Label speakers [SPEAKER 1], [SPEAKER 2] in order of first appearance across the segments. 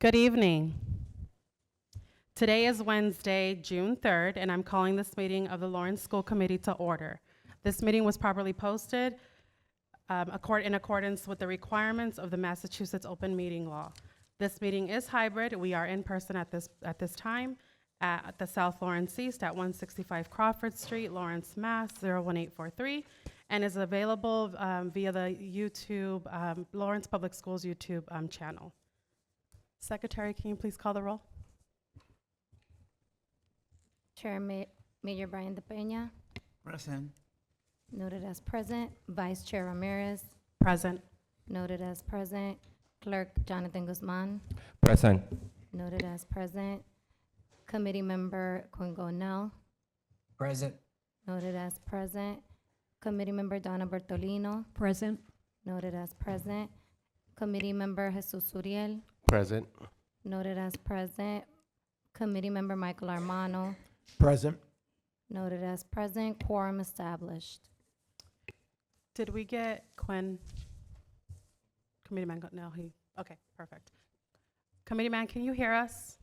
[SPEAKER 1] Good evening. Today is Wednesday, June 3rd, and I'm calling this meeting of the Lawrence School Committee to order. This meeting was properly posted in accordance with the requirements of the Massachusetts Open Meeting Law. This meeting is hybrid. We are in person at this time at the South Lawrence East at 165 Crawford Street, Lawrence, Mass. 01843, and is available via the YouTube, Lawrence Public Schools YouTube channel. Secretary, can you please call the roll?
[SPEAKER 2] Chair Major Brian De Peña,
[SPEAKER 3] Present.
[SPEAKER 2] noted as present. Vice Chair Ramirez,
[SPEAKER 1] Present.
[SPEAKER 2] noted as present. Clerk Jonathan Guzman,
[SPEAKER 4] Present.
[SPEAKER 2] noted as present. Committee Member Quingonel,
[SPEAKER 3] Present.
[SPEAKER 2] noted as present. Committee Member Donna Bertolino,
[SPEAKER 5] Present.
[SPEAKER 2] noted as present. Committee Member Jesus Uriel,
[SPEAKER 4] Present.
[SPEAKER 2] noted as present. Committee Member Michael Armano,
[SPEAKER 3] Present.
[SPEAKER 2] noted as present. Quorum established.
[SPEAKER 1] Did we get Quinn? Committeeman, no, okay, perfect. Committeeman, can you hear us?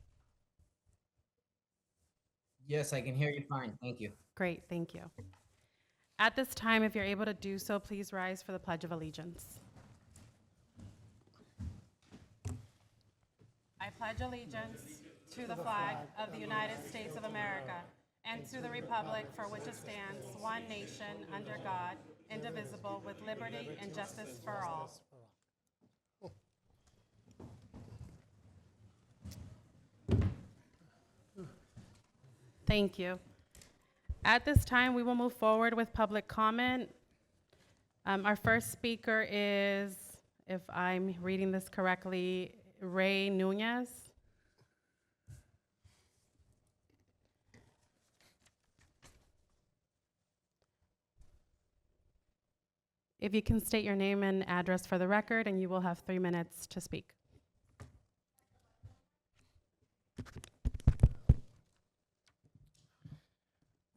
[SPEAKER 6] Yes, I can hear you fine. Thank you.
[SPEAKER 1] Great, thank you. At this time, if you're able to do so, please rise for the Pledge of Allegiance. I pledge allegiance to the flag of the United States of America and to the republic for which it stands, one nation, under God, indivisible, with liberty and justice for all. Thank you. At this time, we will move forward with public comment. Our first speaker is, if I'm reading this correctly, Ray Nunez. If you can state your name and address for the record, and you will have 3 minutes to speak.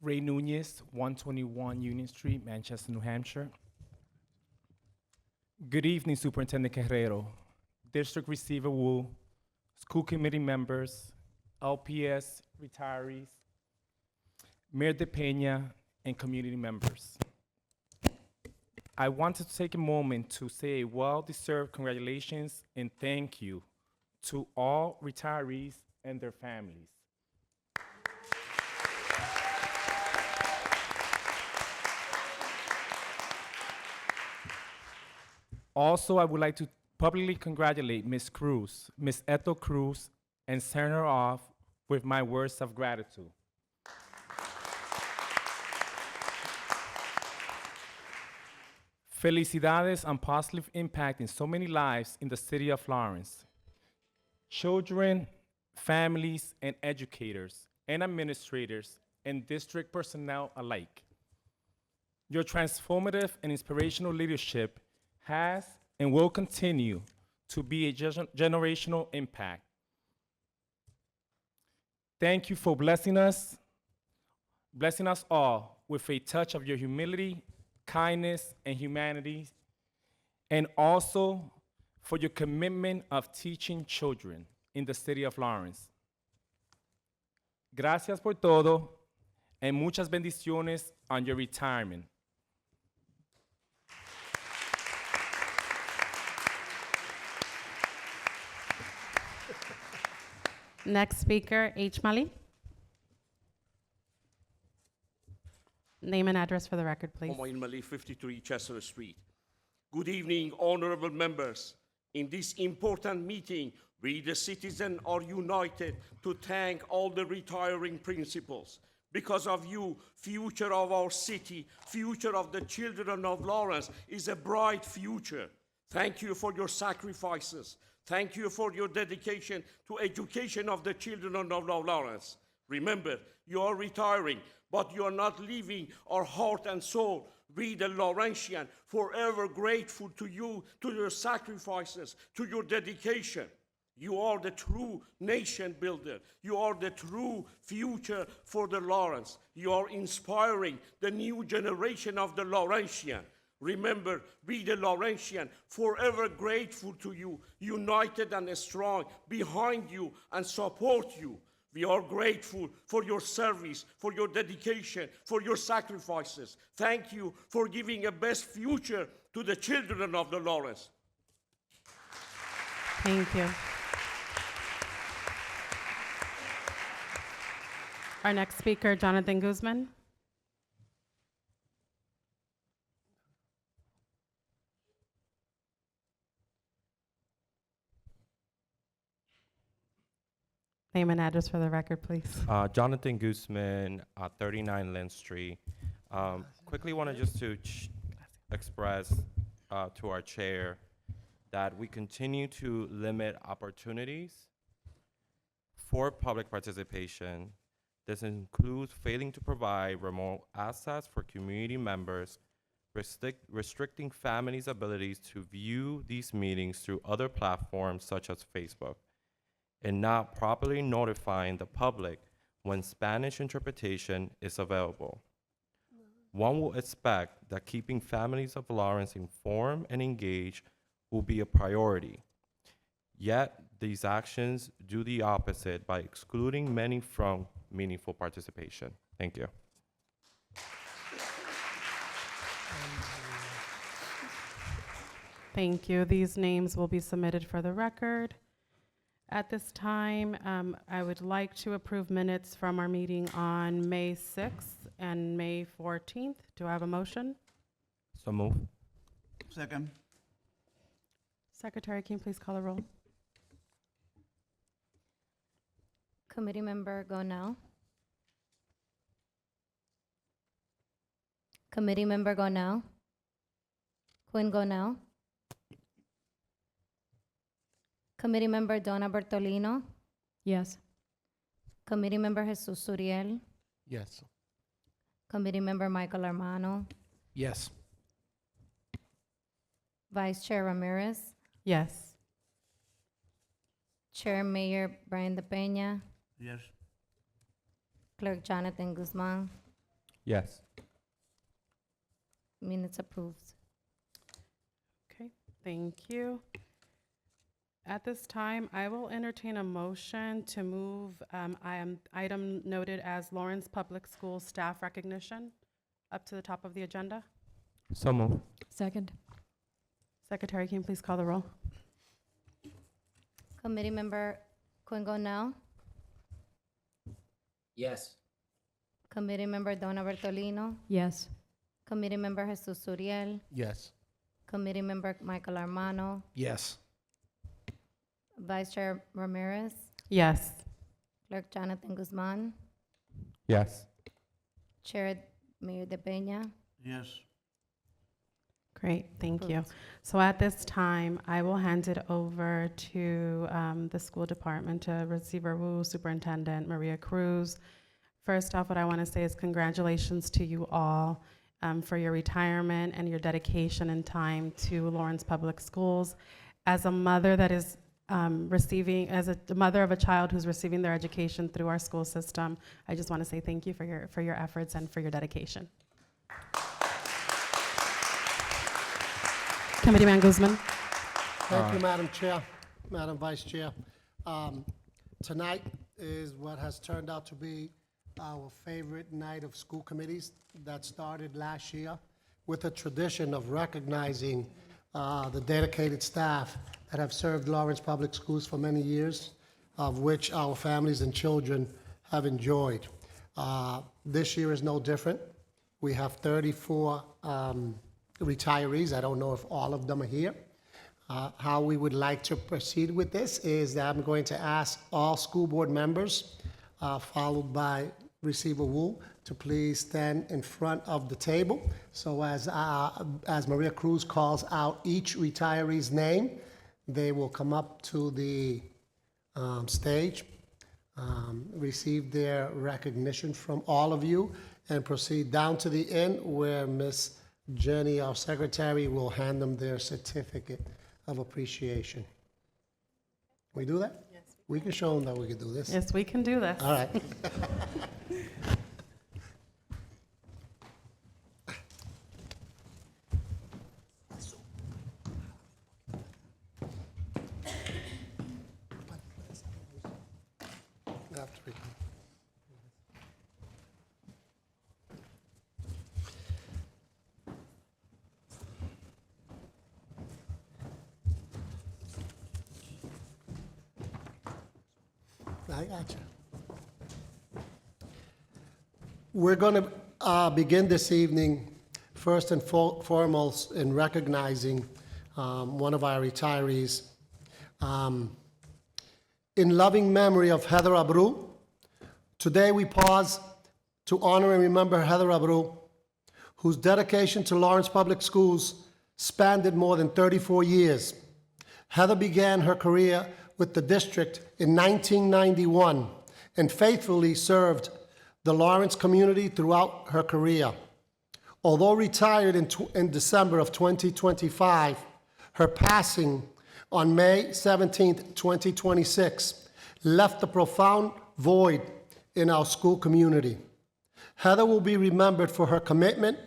[SPEAKER 4] Ray Nunez, 121 Union Street, Manchester, New Hampshire. Good evening, Superintendent Guerrero, District Receiver Wu, school committee members, LPS retirees, Mayor De Peña, and community members. I wanted to take a moment to say a well-deserved congratulations and thank you to all retirees and their families. Also, I would like to publicly congratulate Ms. Cruz, Ms. Ethel Cruz, and send her off with my words of gratitude. Felicidades on positive impact in so many lives in the city of Lawrence. Children, families, and educators, and administrators, and district personnel alike. Your transformative and inspirational leadership has and will continue to be a generational impact. Thank you for blessing us all with a touch of your humility, kindness, and humanity, and also for your commitment of teaching children in the city of Lawrence. Gracias por todo, and muchas bendiciones on your retirement.
[SPEAKER 1] Next speaker, H. Mali. Name and address for the record, please.
[SPEAKER 7] Momoin Mali, 53 Chester Street. Good evening, honorable members. In this important meeting, we the citizens are united to thank all the retiring principals. Because of you, future of our city, future of the children of Lawrence is a bright future. Thank you for your sacrifices. Thank you for your dedication to education of the children of Lawrence. Remember, you are retiring, but you are not leaving our heart and soul. We, the Laurentian, forever grateful to you, to your sacrifices, to your dedication. You are the true nation builder. You are the true future for the Lawrence. You are inspiring the new generation of the Laurentian. Remember, we the Laurentian, forever grateful to you, united and strong, behind you and support you. We are grateful for your service, for your dedication, for your sacrifices. Thank you for giving a best future to the children of the Lawrence.
[SPEAKER 1] Thank you. Our next speaker, Jonathan Guzman. Name and address for the record, please.
[SPEAKER 5] Jonathan Guzman, 39 Lynn Street. Quickly wanted just to express to our chair that we continue to limit opportunities for public participation. This includes failing to provide remote access for community members, restricting families' abilities to view these meetings through other platforms such as Facebook, and not properly notifying the public when Spanish interpretation is available. One will expect that keeping families of Lawrence informed and engaged will be a priority. Yet, these actions do the opposite by excluding many from meaningful participation. Thank you.
[SPEAKER 1] Thank you. These names will be submitted for the record. At this time, I would like to approve minutes from our meeting on May 6th and May 14th. Do I have a motion?
[SPEAKER 5] So move.
[SPEAKER 3] Second.
[SPEAKER 1] Secretary, can you please call the roll?
[SPEAKER 2] Committee Member Gonell. Committee Member Gonell. Quinn Gonell. Committee Member Donna Bertolino.
[SPEAKER 8] Yes.
[SPEAKER 2] Committee Member Jesus Uriel.
[SPEAKER 3] Yes.
[SPEAKER 2] Committee Member Michael Armano.
[SPEAKER 3] Yes.
[SPEAKER 2] Vice Chair Ramirez.
[SPEAKER 1] Yes.
[SPEAKER 2] Chair Mayor Brian De Peña.
[SPEAKER 3] Yes.
[SPEAKER 2] Clerk Jonathan Guzman.
[SPEAKER 5] Yes.
[SPEAKER 2] Minutes approved.
[SPEAKER 1] Okay, thank you. At this time, I will entertain a motion to move item noted as Lawrence Public Schools staff recognition up to the top of the agenda.
[SPEAKER 5] So move.
[SPEAKER 8] Second.
[SPEAKER 1] Secretary, can you please call the roll?
[SPEAKER 2] Committee Member Quinn Gonell.
[SPEAKER 6] Yes.
[SPEAKER 2] Committee Member Donna Bertolino.
[SPEAKER 8] Yes.
[SPEAKER 2] Committee Member Jesus Uriel.
[SPEAKER 3] Yes.
[SPEAKER 2] Committee Member Michael Armano.
[SPEAKER 3] Yes.
[SPEAKER 2] Vice Chair Ramirez.
[SPEAKER 1] Yes.
[SPEAKER 2] Clerk Jonathan Guzman.
[SPEAKER 5] Yes.
[SPEAKER 2] Chair Mayor De Peña.
[SPEAKER 3] Yes.
[SPEAKER 1] Great, thank you.
[SPEAKER 2] Approved.
[SPEAKER 1] So at this time, I will hand it over to the school department, to Receiver Wu, Superintendent Maria Cruz. First off, what I want to say is congratulations to you all for your retirement and your dedication and time to Lawrence Public Schools. As a mother that is as a mother of a child who's receiving their education through our school system, I just want to say thank you for your efforts and for your dedication. Committeeman Guzman.
[SPEAKER 9] Thank you, Madam Chair, Madam Vice Chair. Tonight is what has turned out to be our favorite night of school committees that started last year with a tradition of recognizing the dedicated staff that have served Lawrence Public Schools for many years, of which our families and children have enjoyed. This year is no different. We have 34 retirees. I don't know if all of them are here. How we would like to proceed with this is that I'm going to ask all school board members, followed by Receiver Wu, to please stand in front of the table. So as Maria Cruz calls out each retiree's name, they will come up to the stage, receive their recognition from all of you, and proceed down to the end where Ms. Jenny, our secretary, will hand them their certificate of appreciation. Can we do that? Yes. We can show them that we can do this.
[SPEAKER 1] Yes, we can do this.
[SPEAKER 9] All right. I got you. We're going to begin this evening, first and foremost, in recognizing one of our retirees. In loving memory of Heather Abreu, today we pause to honor and remember Heather Abreu, whose dedication to Lawrence Public Schools spanned more than 34 years. Heather began her career with the district in 1991 and faithfully served the Lawrence community throughout her career. Although retired in December of 2025, her passing on May 17, 2026, left a profound void in our school community. Heather will be remembered for her commitment,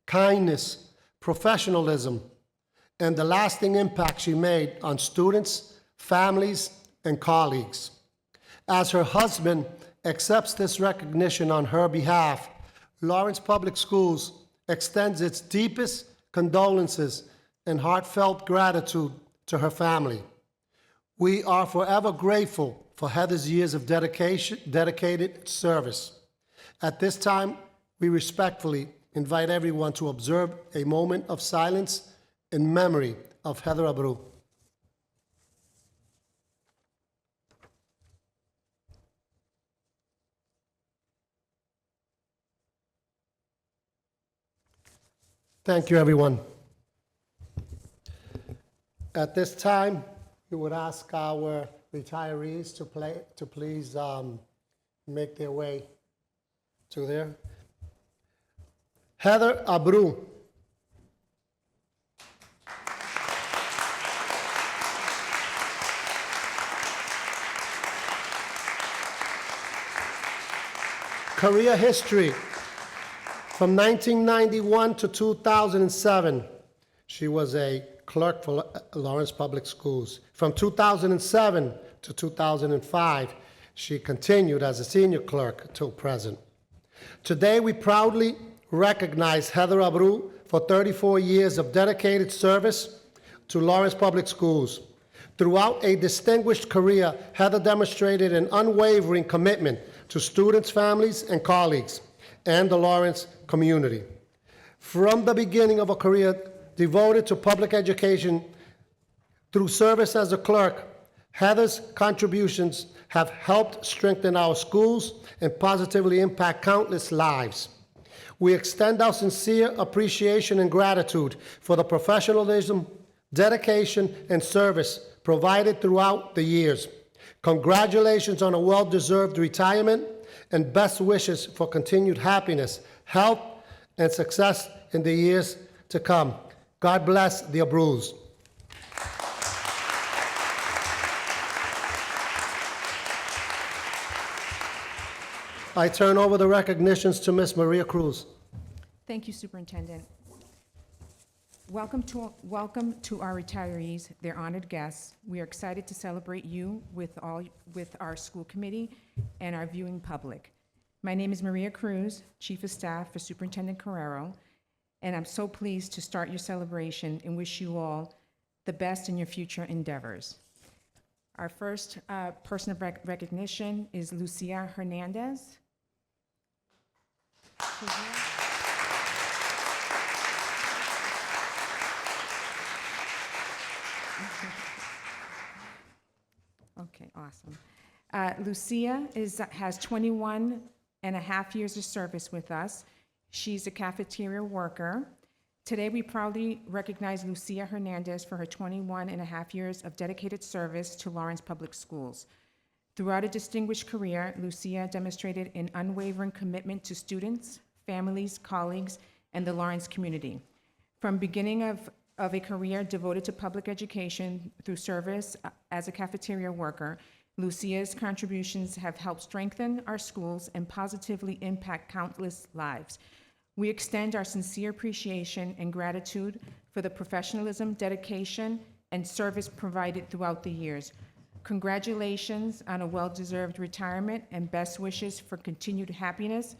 [SPEAKER 9] kindness, professionalism, and the lasting impact she made on students, families, and colleagues. As her husband accepts this recognition on her behalf, Lawrence Public Schools extends its deepest condolences and heartfelt gratitude to her family. We are forever grateful for Heather's years of dedicated service. At this time, we respectfully invite everyone to observe a moment of silence in memory of Heather Abreu. Thank you, everyone. At this time, we would ask our retirees to please make their way to there. Heather Abreu. Career history. From 1991 to 2007, she was a clerk for Lawrence Public Schools. From 2007 to 2005, she continued as a senior clerk until present. Today, we proudly recognize Heather Abreu for 34 years of dedicated service to Lawrence Public Schools. Throughout a distinguished career, Heather demonstrated an unwavering commitment to students, families, and colleagues, and the Lawrence community. From the beginning of a career devoted to public education through service as a clerk, Heather's contributions have helped strengthen our schools and positively impact countless lives. We extend our sincere appreciation and gratitude for the professionalism, dedication, and service provided throughout the years. Congratulations on a well-deserved retirement, and best wishes for continued happiness, health, and success in the years to come. God bless the Abreus. I turn over the recognitions to Ms. Maria Cruz.
[SPEAKER 8] Thank you, Superintendent. Welcome to our retirees, their honored guests. We are excited to celebrate you with our school committee and our viewing public. My name is Maria Cruz, Chief of Staff for Superintendent Carrero, and I'm so pleased to start your celebration and wish you all the best in your future endeavors. Our first person of recognition is Lucia Hernandez. Okay, awesome. Lucia has 21 and a half years of service with us. She's a cafeteria worker. Today, we proudly recognize Lucia Hernandez for her 21 and a half years of dedicated service to Lawrence Public Schools. Throughout a distinguished career, Lucia demonstrated an unwavering commitment to students, families, colleagues, and the Lawrence community. From beginning of a career devoted to public education through service as a cafeteria worker, Lucia's contributions have helped strengthen our schools and positively impact countless lives. We extend our sincere appreciation and gratitude for the professionalism, dedication, and service provided throughout the years. Congratulations on a well-deserved retirement and best wishes for continued happiness,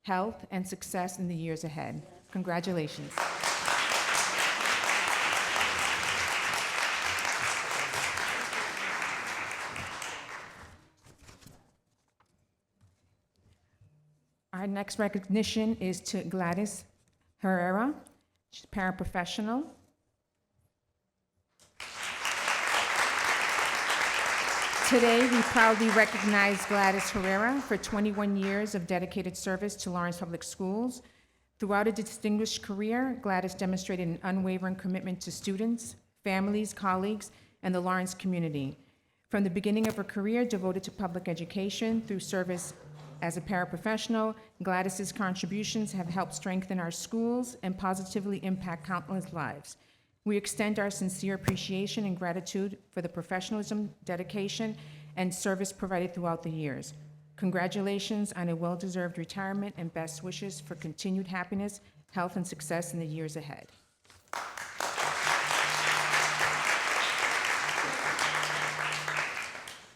[SPEAKER 8] health, and success in the years ahead. Congratulations. Our next recognition is to Gladys Herrera. She's a paraprofessional. Today, we proudly recognize Gladys Herrera for 21 years of dedicated service to Lawrence Public Schools. Throughout a distinguished career, Gladys demonstrated an unwavering commitment to students, families, colleagues, and the Lawrence community. From the beginning of her career devoted to public education through service as a paraprofessional, Gladys's contributions have helped strengthen our schools and positively impact countless lives. We extend our sincere appreciation and gratitude for the professionalism, dedication, and service provided throughout the years. Congratulations on a well-deserved retirement and best wishes for continued happiness, health, and success in the years ahead.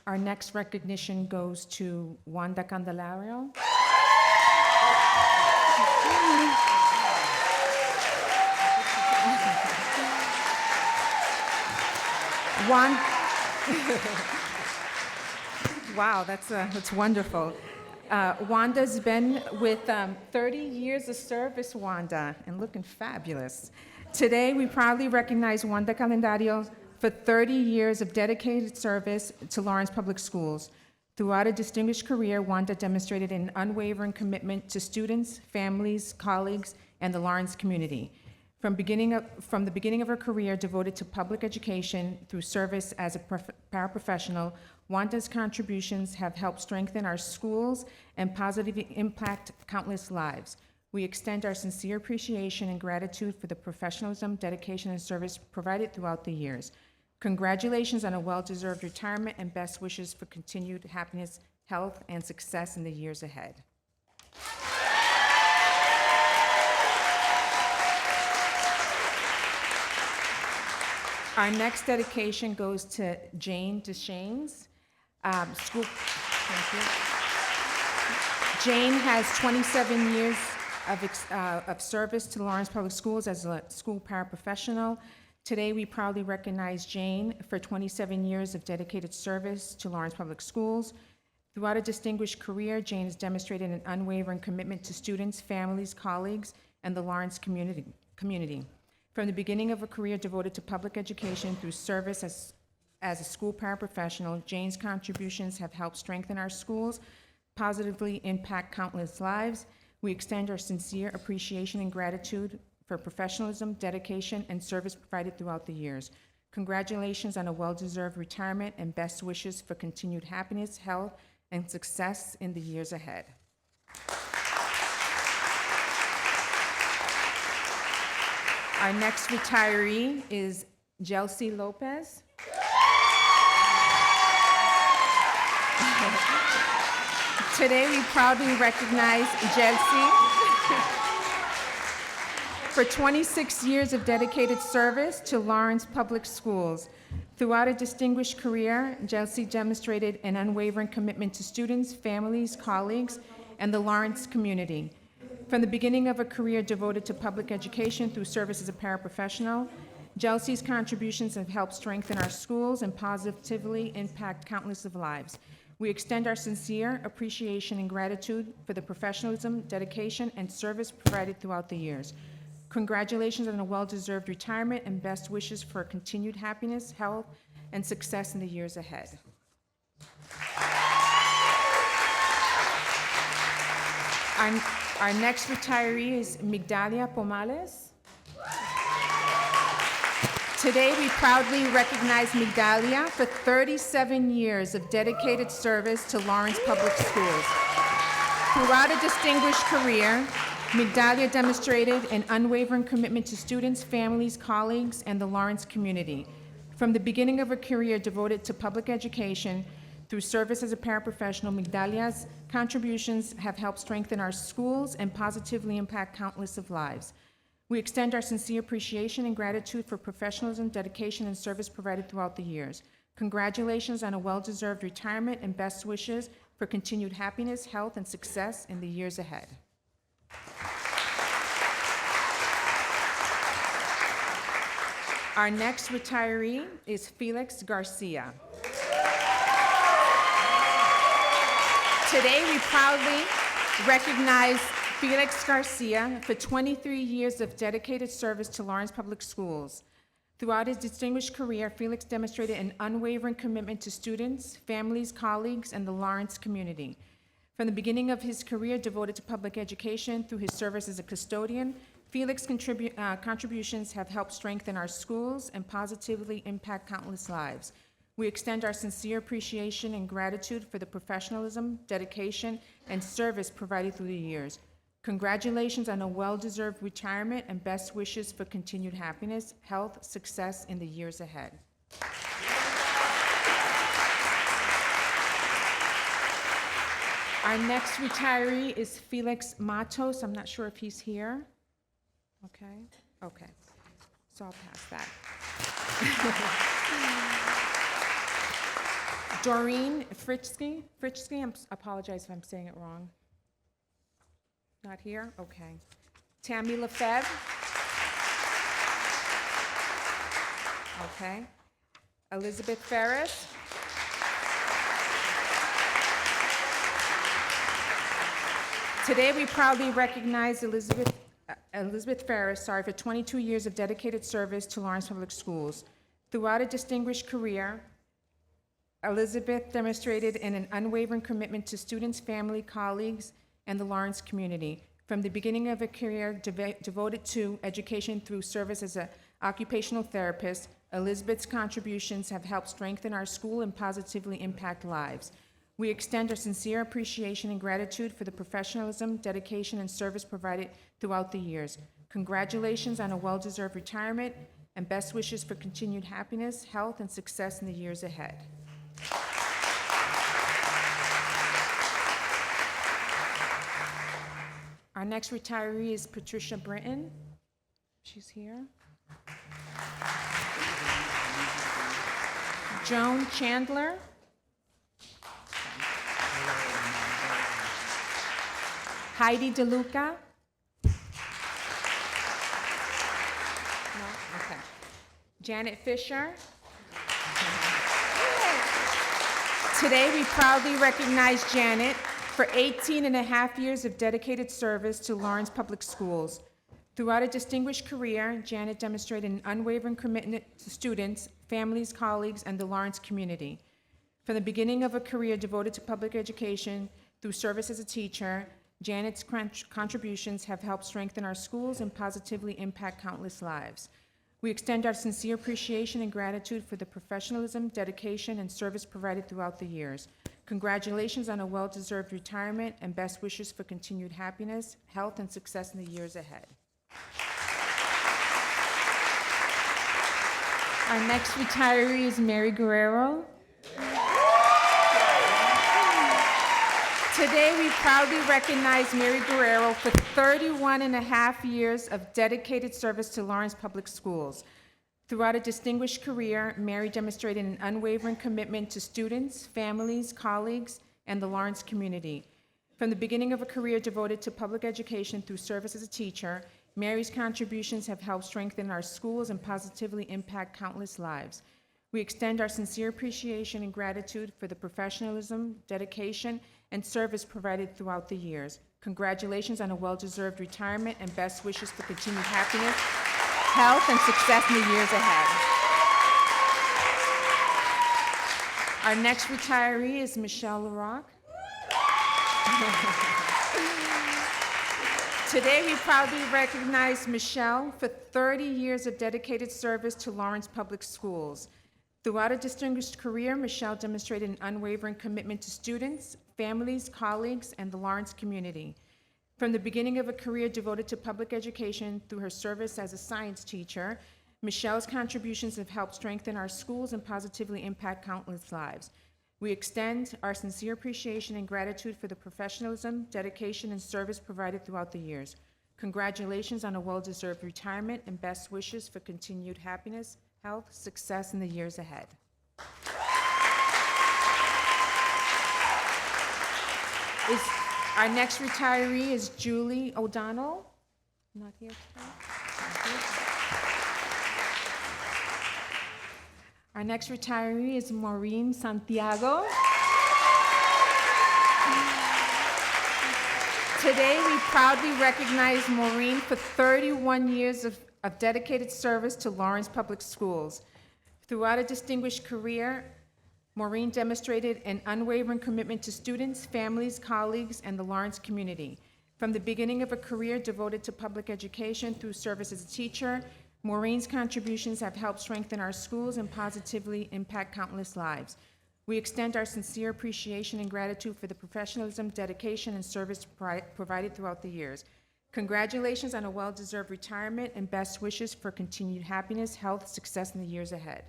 [SPEAKER 8] Our next recognition goes to Wanda Candelario. Wow, that's wonderful. Wanda's been with 30 years of service, Wanda, and looking fabulous. Today, we proudly recognize Wanda Calendario for 30 years of dedicated service to Lawrence Public Schools. Throughout a distinguished career, Wanda demonstrated an unwavering commitment to students, families, colleagues, and the Lawrence community. From the beginning of her career devoted to public education through service as a paraprofessional, Wanda's contributions have helped strengthen our schools and positively impact countless lives. We extend our sincere appreciation and gratitude for the professionalism, dedication, and service provided throughout the years. Congratulations on a well-deserved retirement and best wishes for continued happiness, health, and success in the years ahead. Our next dedication goes to Jane Deschaines. Thank you. Jane has 27 years of service to Lawrence Public Schools as a school paraprofessional. Today, we proudly recognize Jane for 27 years of dedicated service to Lawrence Public Schools. Throughout a distinguished career, Jane has demonstrated an unwavering commitment to students, families, colleagues, and the Lawrence community. From the beginning of a career devoted to public education through service as a school paraprofessional, Jane's contributions have helped strengthen our schools, positively impact countless lives. We extend our sincere appreciation and gratitude for professionalism, dedication, and service provided throughout the years. Congratulations on a well-deserved retirement and best wishes for continued happiness, health, and success in the years ahead. Our next retiree is Jelcy Lopez. Today, we proudly recognize Jelcy for 26 years of dedicated service to Lawrence Public Schools. Throughout a distinguished career, Jelcy demonstrated an unwavering commitment to students, families, colleagues, and the Lawrence community. From the beginning of a career devoted to public education through service as a paraprofessional, Jelcy's contributions have helped strengthen our schools and positively impact countless of lives. We extend our sincere appreciation and gratitude for the professionalism, dedication, and service provided throughout the years. Congratulations on a well-deserved retirement and best wishes for continued happiness, health, and success in the years ahead. Our next retiree is Migdalia Pomales. Today, we proudly recognize Migdalia for 37 years of dedicated service to Lawrence Public Schools. Throughout a distinguished career, Migdalia demonstrated an unwavering commitment to students, families, colleagues, and the Lawrence community. From the beginning of her career devoted to public education, through service as a paraprofessional, Migdalia's contributions have helped strengthen our schools and positively impact countless of lives. We extend our sincere appreciation and gratitude for professionalism, dedication, and service provided throughout the years. Congratulations on a well-deserved retirement and best wishes for continued happiness, health, and success in the years ahead. Our next retiree is Felix Garcia. Today, we proudly recognize Felix Garcia for 23 years of dedicated service to Lawrence Public Schools. Throughout his distinguished career, Felix demonstrated an unwavering commitment to students, families, colleagues, and the Lawrence community. From the beginning of his career devoted to public education through his service as a custodian, Felix's contributions have helped strengthen our schools and positively impact countless lives. We extend our sincere appreciation and gratitude for the professionalism, dedication, and service provided through the years. Congratulations on a well-deserved retirement and best wishes for continued happiness, health, success in the years ahead. Our next retiree is Felix Matos. I'm not sure if he's here. Okay, so I'll pass that. Doreen Fritsky, I apologize if I'm saying it wrong. Not here? Okay. Tammy Lefebvre? Okay. Elizabeth Ferris? Today, we proudly recognize Elizabeth Ferris, for 22 years of dedicated service to Lawrence Public Schools. Throughout a distinguished career, Elizabeth demonstrated an unwavering commitment to students, family, colleagues, and the Lawrence community. From the beginning of a career devoted to education through service as an occupational therapist, Elizabeth's contributions have helped strengthen our school and positively impact lives. We extend our sincere appreciation and gratitude for the professionalism, dedication, and service provided throughout the years. Congratulations on a well-deserved retirement, and best wishes for continued happiness, health, and success in the years ahead. Our next retiree is Patricia Britton. She's here. Joan Chandler. Heidi DeLuca. No? Okay. Janet Fisher. Today, we proudly recognize Janet for 18 and a half years of dedicated service to Lawrence Public Schools. Throughout a distinguished career, Janet demonstrated an unwavering commitment to students, families, colleagues, and the Lawrence community. From the beginning of a career devoted to public education through service as a teacher, Janet's contributions have helped strengthen our schools and positively impact countless lives. We extend our sincere appreciation and gratitude for the professionalism, dedication, and service provided throughout the years. Congratulations on a well-deserved retirement, and best wishes for continued happiness, health, and success in the years ahead. Our next retiree is Mary Guerrero. Today, we proudly recognize Mary Guerrero for 31 and a half years of dedicated service to Lawrence Public Schools. Throughout a distinguished career, Mary demonstrated an unwavering commitment to students, families, colleagues, and the Lawrence community. From the beginning of a career devoted to public education through service as a teacher, Mary's contributions have helped strengthen our schools and positively impact countless lives. We extend our sincere appreciation and gratitude for the professionalism, dedication, and service provided throughout the years. Congratulations on a well-deserved retirement, and best wishes for continued happiness, health, and success in the years ahead. Our next retiree is Michelle LaRocque. Today, we proudly recognize Michelle for 30 years of dedicated service to Lawrence Public Schools. Throughout a distinguished career, Michelle demonstrated an unwavering commitment to students, families, colleagues, and the Lawrence community. From the beginning of a career devoted to public education through her service as a science teacher, Michelle's contributions have helped strengthen our schools and positively impact countless lives. We extend our sincere appreciation and gratitude for the professionalism, dedication, and service provided throughout the years. Congratulations on a well-deserved retirement, and best wishes for continued happiness, health, success in the years ahead. Our next retiree is Julie O'Donnell. Not here today. Not here. Our next retiree is Maureen Santiago. Today, we proudly recognize Maureen for 31 years of dedicated service to Lawrence Public Schools. Throughout a distinguished career, Maureen demonstrated an unwavering commitment to students, families, colleagues, and the Lawrence community. From the beginning of a career devoted to public education through service as a teacher, Maureen's contributions have helped strengthen our schools and positively impact countless lives. We extend our sincere appreciation and gratitude for the professionalism, dedication, and service provided throughout the years. Congratulations on a well-deserved retirement and best wishes for continued happiness, health, success in the years ahead.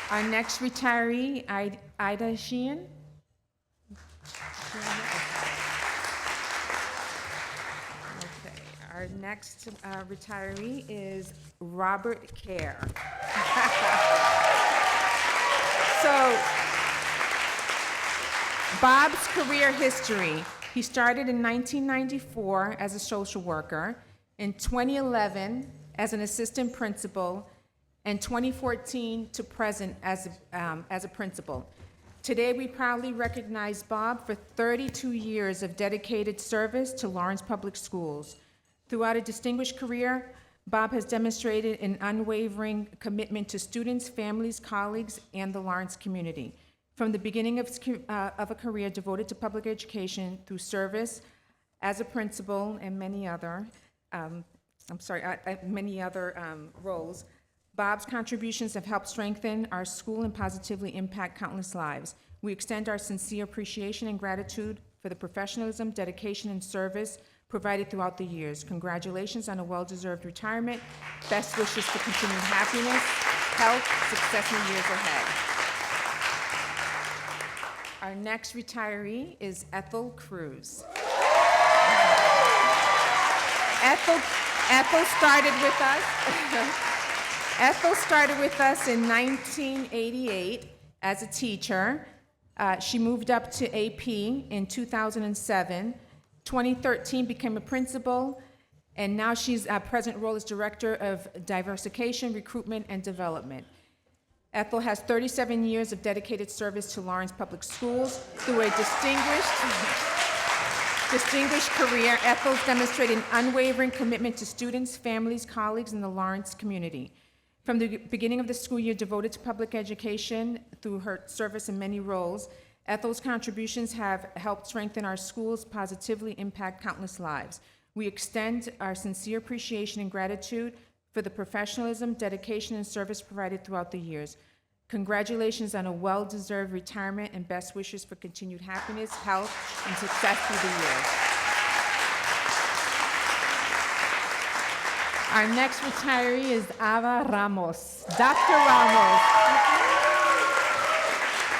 [SPEAKER 8] Our next retiree, Ida Sheehan. Okay, our next retiree is Robert Kerr. So, Bob's career history. He started in 1994 as a social worker, in 2011 as an assistant principal, and 2014 to present as a principal. Today, we proudly recognize Bob for 32 years of dedicated service to Lawrence Public Schools. Throughout a distinguished career, Bob has demonstrated an unwavering commitment to students, families, colleagues, and the Lawrence community. From the beginning of a career devoted to public education through service as a principal and many other roles, Bob's contributions have helped strengthen our school and positively impact countless lives. We extend our sincere appreciation and gratitude for the professionalism, dedication, and service provided throughout the years. Congratulations on a well-deserved retirement. Best wishes for continued happiness, health, success in the years ahead. Our next retiree is Ethel Cruz. Ethel started with us. Ethel started with us in 1988 as a teacher. She moved up to AP in 2007. 2013 became a principal, and now she's present role as Director of Diversification, Recruitment, and Development. Ethel has 37 years of dedicated service to Lawrence Public Schools. Through a distinguished career, Ethel's demonstrated an unwavering commitment to students, families, colleagues, and the Lawrence community. From the beginning of the school year devoted to public education through her service in many roles, Ethel's contributions have helped strengthen our schools, positively impact countless lives. We extend our sincere appreciation and gratitude for the professionalism, dedication, and service provided throughout the years. Congratulations on a well-deserved retirement and best wishes for continued happiness, health, and success through the years. Our next retiree is Ada Ramos. Dr. Ramos.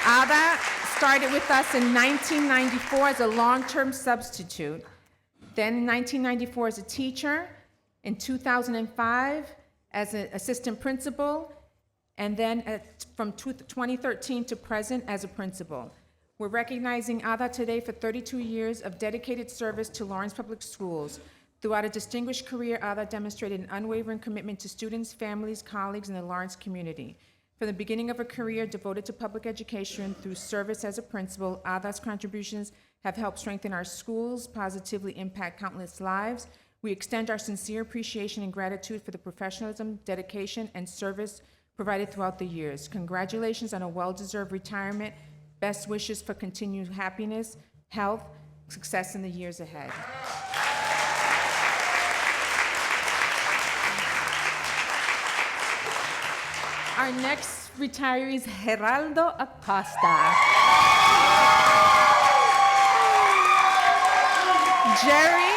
[SPEAKER 8] Ada started with us in 1994 as a long-term substitute, then in 1994 as a teacher, in 2005 as an assistant principal, and then from 2013 to present as a principal. We're recognizing Ada today for 32 years of dedicated service to Lawrence Public Schools. Throughout a distinguished career, Ada demonstrated an unwavering commitment to students, families, colleagues, and the Lawrence community. From the beginning of her career devoted to public education through service as a principal, Ada's contributions have helped strengthen our schools, positively impact countless lives. We extend our sincere appreciation and gratitude for the professionalism, dedication, and service provided throughout the years. Congratulations on a well-deserved retirement. Best wishes for continued happiness, health, success in the years ahead. Our next retiree is Geraldo Acosta. Jerry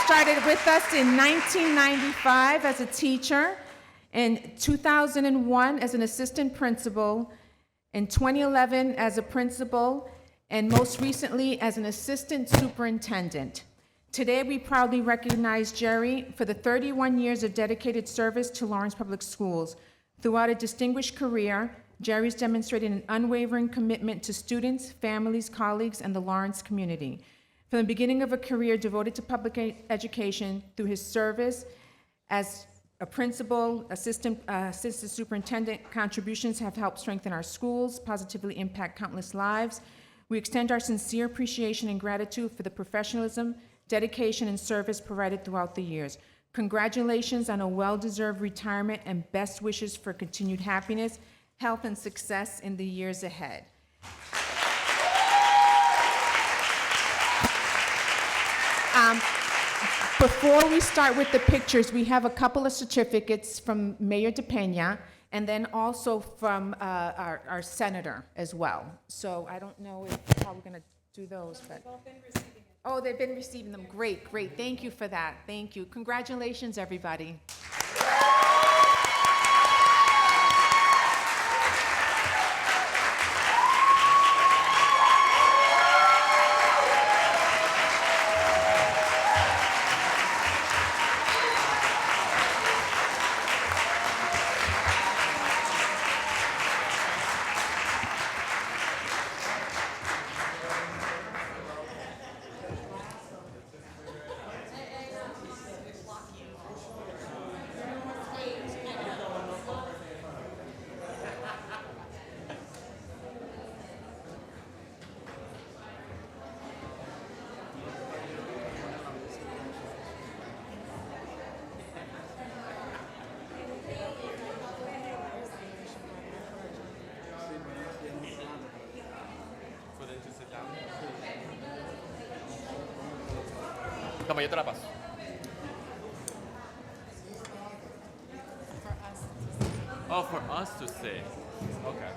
[SPEAKER 8] started with us in 1995 as a teacher, in 2001 as an assistant principal, in 2011 as a principal, and most recently as an assistant superintendent. Today, we proudly recognize Jerry for the 31 years of dedicated service to Lawrence Public Schools. Throughout a distinguished career, Jerry's demonstrated an unwavering commitment to students, families, colleagues, and the Lawrence community. From the beginning of a career devoted to public education through his service as A principal, assistant superintendent contributions have helped strengthen our schools, positively impact countless lives. We extend our sincere appreciation and gratitude for the professionalism, dedication, and service provided throughout the years. Congratulations on a well-deserved retirement and best wishes for continued happiness, health, and success in the years ahead. Before we start with the pictures, we have a couple of certificates from Mayor DePena, and then also from our senator as well. So I don't know how we're going to do those, but. Oh, they've been receiving them. Great, great. Thank you for that. Thank you. Congratulations, everybody.
[SPEAKER 5] Toma, yo te la paso. Oh, for us to see. Okay.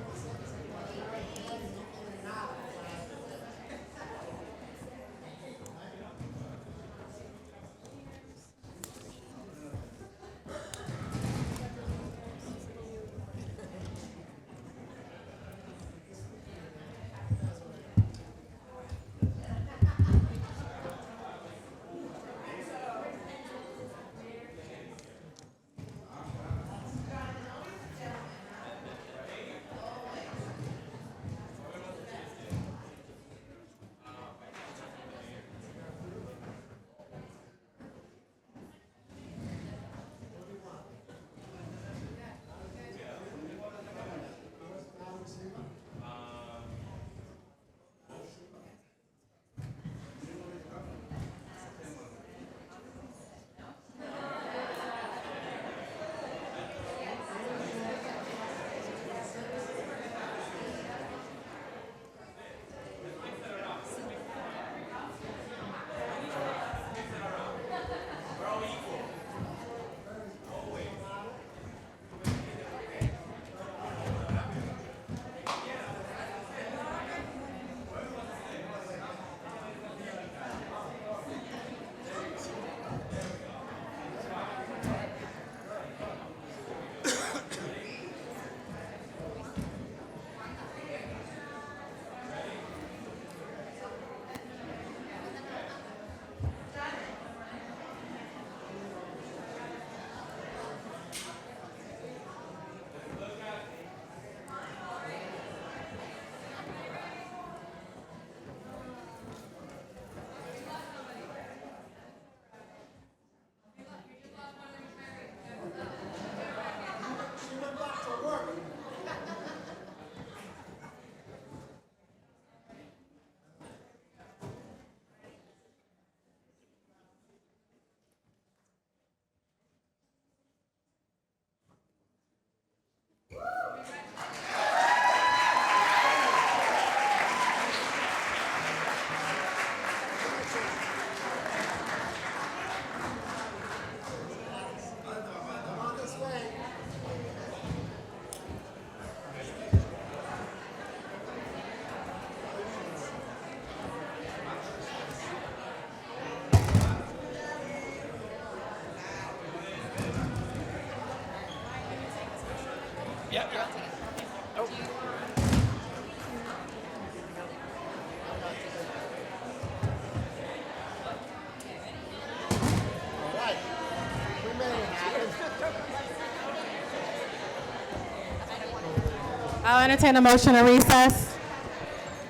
[SPEAKER 1] I'll entertain a motion to recess.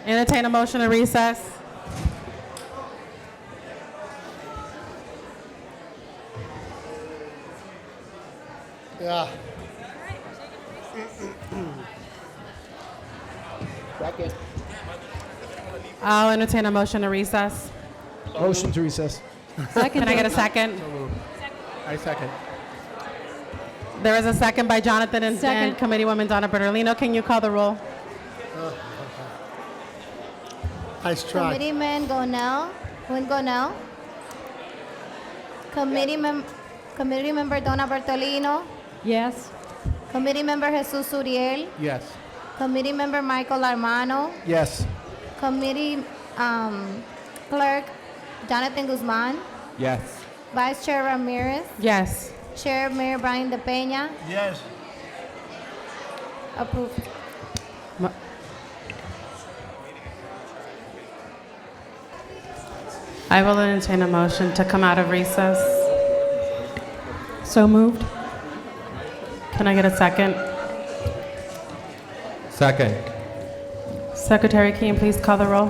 [SPEAKER 1] Entertain a motion to recess.
[SPEAKER 9] Yeah.
[SPEAKER 3] Second.
[SPEAKER 1] I'll entertain a motion to recess.
[SPEAKER 3] Motion to recess.
[SPEAKER 1] Can I get a second?
[SPEAKER 3] I second.
[SPEAKER 1] There is a second by Jonathan and
[SPEAKER 2] Second.
[SPEAKER 1] Committeewoman Donna Bertolino. Can you call the roll?
[SPEAKER 9] Nice try.
[SPEAKER 2] Committeeman Quinn Gonell. Committee Member Donna Bertolino.
[SPEAKER 10] Yes.
[SPEAKER 2] Committee Member Jesus Uriel.
[SPEAKER 3] Yes.
[SPEAKER 2] Committee Member Michael Armano.
[SPEAKER 3] Yes.
[SPEAKER 2] Committee Clerk Jonathan Guzman.
[SPEAKER 3] Yes.
[SPEAKER 2] Vice Chair Ramirez.
[SPEAKER 1] Yes.
[SPEAKER 2] Chair Mayor Brian De Peña.
[SPEAKER 3] Yes.
[SPEAKER 2] Approved.
[SPEAKER 1] I will entertain a motion to come out of recess.
[SPEAKER 10] So moved.
[SPEAKER 1] Can I get a second?
[SPEAKER 5] Second.
[SPEAKER 1] Secretary, can you please call the roll?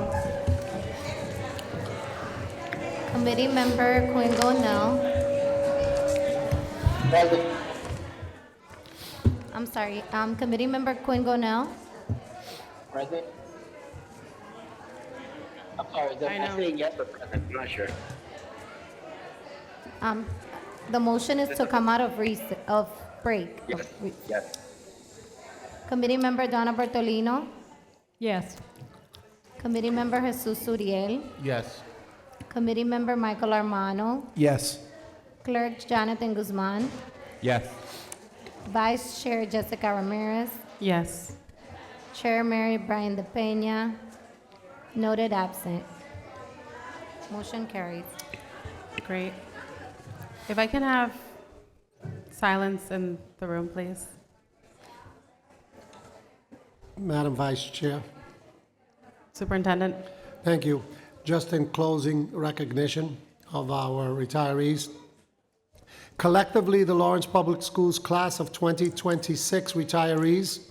[SPEAKER 2] Committee Member Quinn Gonell. I'm sorry. Committee Member Quinn Gonell.
[SPEAKER 3] Present. I'm sorry,
[SPEAKER 1] I know.
[SPEAKER 3] saying yes or present, I'm not sure.
[SPEAKER 2] The motion is to come out of break.
[SPEAKER 3] Yes.
[SPEAKER 2] Committee Member Donna Bertolino.
[SPEAKER 10] Yes.
[SPEAKER 2] Committee Member Jesus Uriel.
[SPEAKER 3] Yes.
[SPEAKER 2] Committee Member Michael Armano.
[SPEAKER 3] Yes.
[SPEAKER 2] Clerk Jonathan Guzman.
[SPEAKER 5] Yes.
[SPEAKER 2] Vice Chair Jessica Ramirez.
[SPEAKER 1] Yes.
[SPEAKER 2] Chair Mary Brian De Peña. Noted absent. Motion carries.
[SPEAKER 1] Great. If I can have silence in the room, please.
[SPEAKER 9] Madam Vice Chair,
[SPEAKER 1] Superintendent?
[SPEAKER 9] thank you. Just in closing recognition of our retirees. Collectively, the Lawrence Public Schools class of 2026 retirees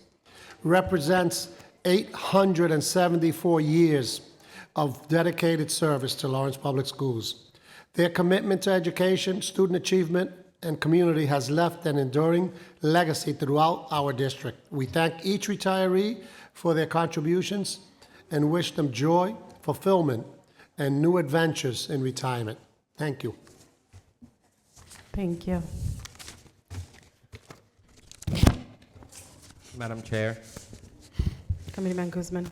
[SPEAKER 9] represents 874 years of dedicated service to Lawrence Public Schools. Their commitment to education, student achievement, and community has left an enduring legacy throughout our district. We thank each retiree for their contributions and wish them joy, fulfillment, and new adventures in retirement. Thank you.
[SPEAKER 1] Thank you.
[SPEAKER 5] Madam Chair,
[SPEAKER 1] Committeeman Guzman?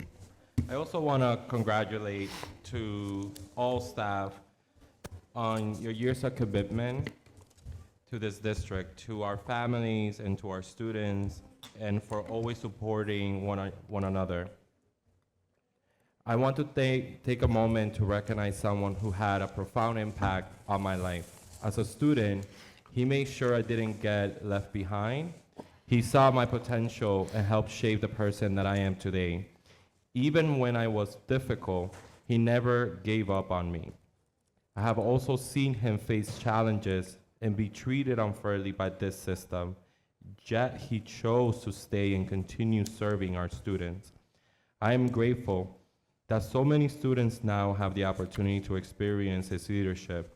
[SPEAKER 5] I also want to congratulate to all staff on your years of commitment to this district, to our families and to our students, and for always supporting one another. I want to take a moment to recognize someone who had a profound impact on my life. As a student, he made sure I didn't get left behind. He saw my potential and helped shape the person that I am today. Even when I was difficult, he never gave up on me. I have also seen him face challenges and be treated unfairly by this system, yet he chose to stay and continue serving our students. I am grateful that so many students now have the opportunity to experience his leadership.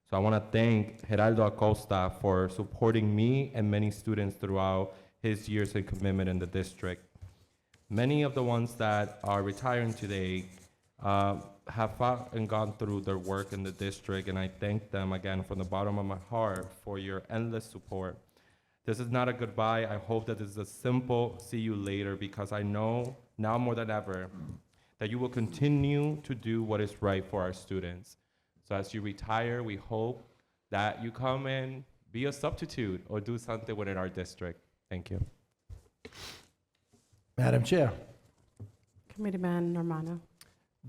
[SPEAKER 5] So I want to thank Geraldo Acosta for supporting me and many students throughout his years and commitment in the district. Many of the ones that are retiring today have fought and gone through their work in the district, and I thank them again from the bottom of my heart for your endless support. This is not a goodbye. I hope that this is a simple see you later, because I know now more than ever that you will continue to do what is right for our students. So as you retire, we hope that you come and be a substitute or do something within our district. Thank you.
[SPEAKER 3] Madam Chair,
[SPEAKER 1] Committeeman Normano?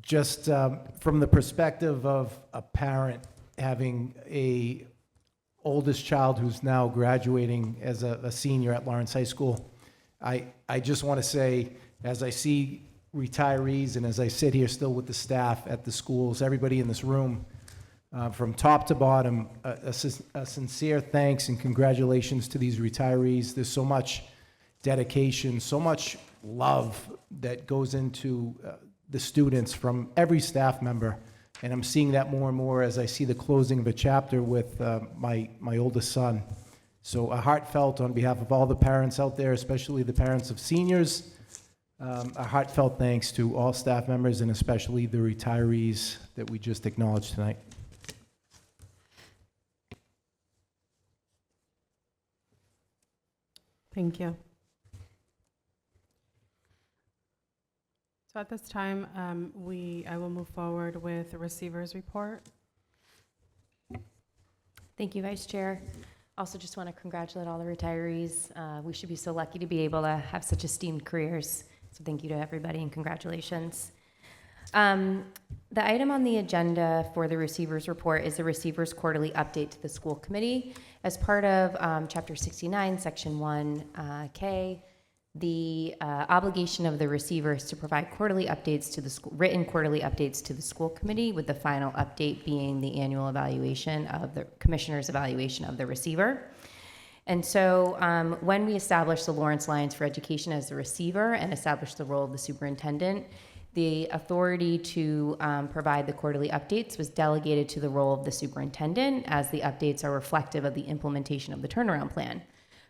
[SPEAKER 3] just from the perspective of a parent having a oldest child who's now graduating as a senior at Lawrence High School, I just want to say, as I see retirees and as I sit here still with the staff at the schools, everybody in this room, from top to bottom, a sincere thanks and congratulations to these retirees. There's so much dedication, so much love that goes into the students from every staff member. And I'm seeing that more and more as I see the closing of a chapter with my oldest son. So a heartfelt, on behalf of all the parents out there, especially the parents of seniors, a heartfelt thanks to all staff members and especially the retirees that we just acknowledged tonight.
[SPEAKER 1] Thank you. So at this time, I will move forward with the receiver's report.
[SPEAKER 10] Thank you, Vice Chair. Also just want to congratulate all the retirees. We should be so lucky to be able to have such esteemed careers. So thank you to everybody and congratulations. The item on the agenda for the receiver's report is the receiver's quarterly update to the school committee. As part of Chapter 69, Section 1K, the obligation of the receiver is to provide quarterly updates to the written quarterly updates to the school committee, with the final update being the annual evaluation of the commissioner's evaluation of the receiver. And so when we established the Lawrence Alliance for Education as the receiver and established the role of the superintendent, the authority to provide the quarterly updates was delegated to the role of the superintendent, as the updates are reflective of the implementation of the turnaround plan.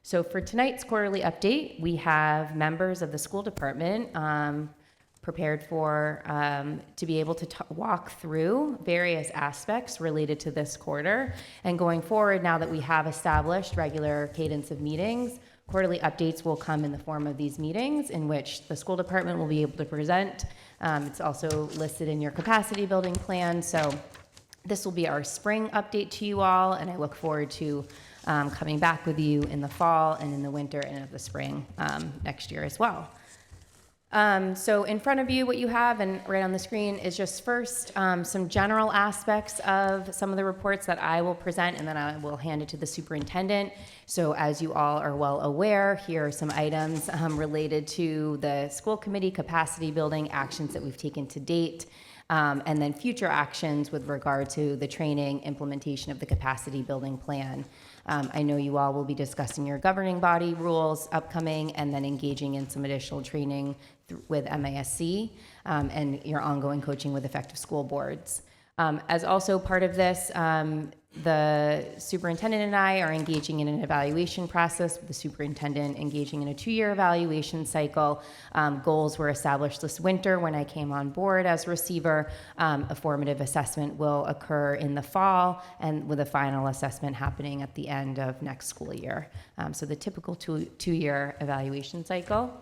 [SPEAKER 10] So for tonight's quarterly update, we have members of the school department prepared for to be able to walk through various aspects related to this quarter. And going forward, now that we have established regular cadence of meetings, quarterly updates will come in the form of these meetings in which the school department will be able to present. It's also listed in your capacity building plan. So this will be our spring update to you all, and I look forward to coming back with you in the fall and in the winter and in the spring next year as well. So in front of you, what you have and right on the screen is just first some general aspects of some of the reports that I will present, and then I will hand it to the superintendent. So as you all are well aware, here are some items related to the school committee capacity building actions that we've taken to date, and then future actions with regard to the training implementation of the capacity building plan. I know you all will be discussing your governing body rules upcoming, and then engaging in some additional training with MASC, and your ongoing coaching with effective school boards. As also part of this, the superintendent and I are engaging in an evaluation process, with the superintendent engaging in a 2-year evaluation cycle. Goals were established this winter when I came on board as receiver. A formative assessment will occur in the fall, and with a final assessment happening at the end of next school year. So the typical 2-year evaluation cycle.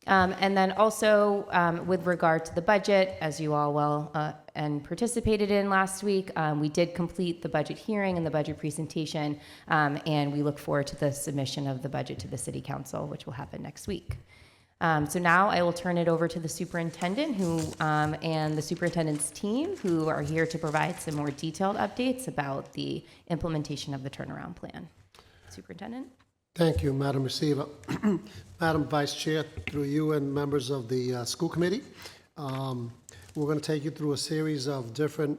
[SPEAKER 10] And then also with regard to the budget, as you all well and participated in last week, we did complete the budget hearing and the budget presentation, and we look forward to the submission of the budget to the City Council, which will happen next week. So now I will turn it over to the superintendent and the superintendent's team, who are here to provide some more detailed updates about the implementation of the turnaround plan. Superintendent?
[SPEAKER 9] Thank you, Madam Receiver. Madam Vice Chair, through you and members of the school committee, we're going to take you through a series of different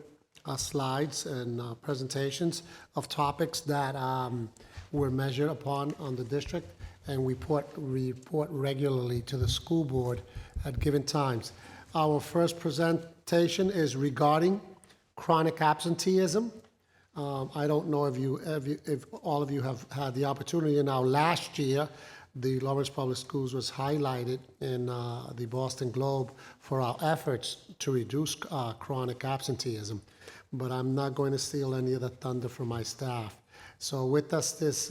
[SPEAKER 9] slides and presentations of topics that were measured upon on the district, and we report regularly to the school board at given times. Our first presentation is regarding chronic absenteeism. I don't know if all of you have had the opportunity. Now, last year, the Lawrence Public Schools was highlighted in the Boston Globe for our efforts to reduce chronic absenteeism. But I'm not going to steal any of the thunder from my staff. So with us this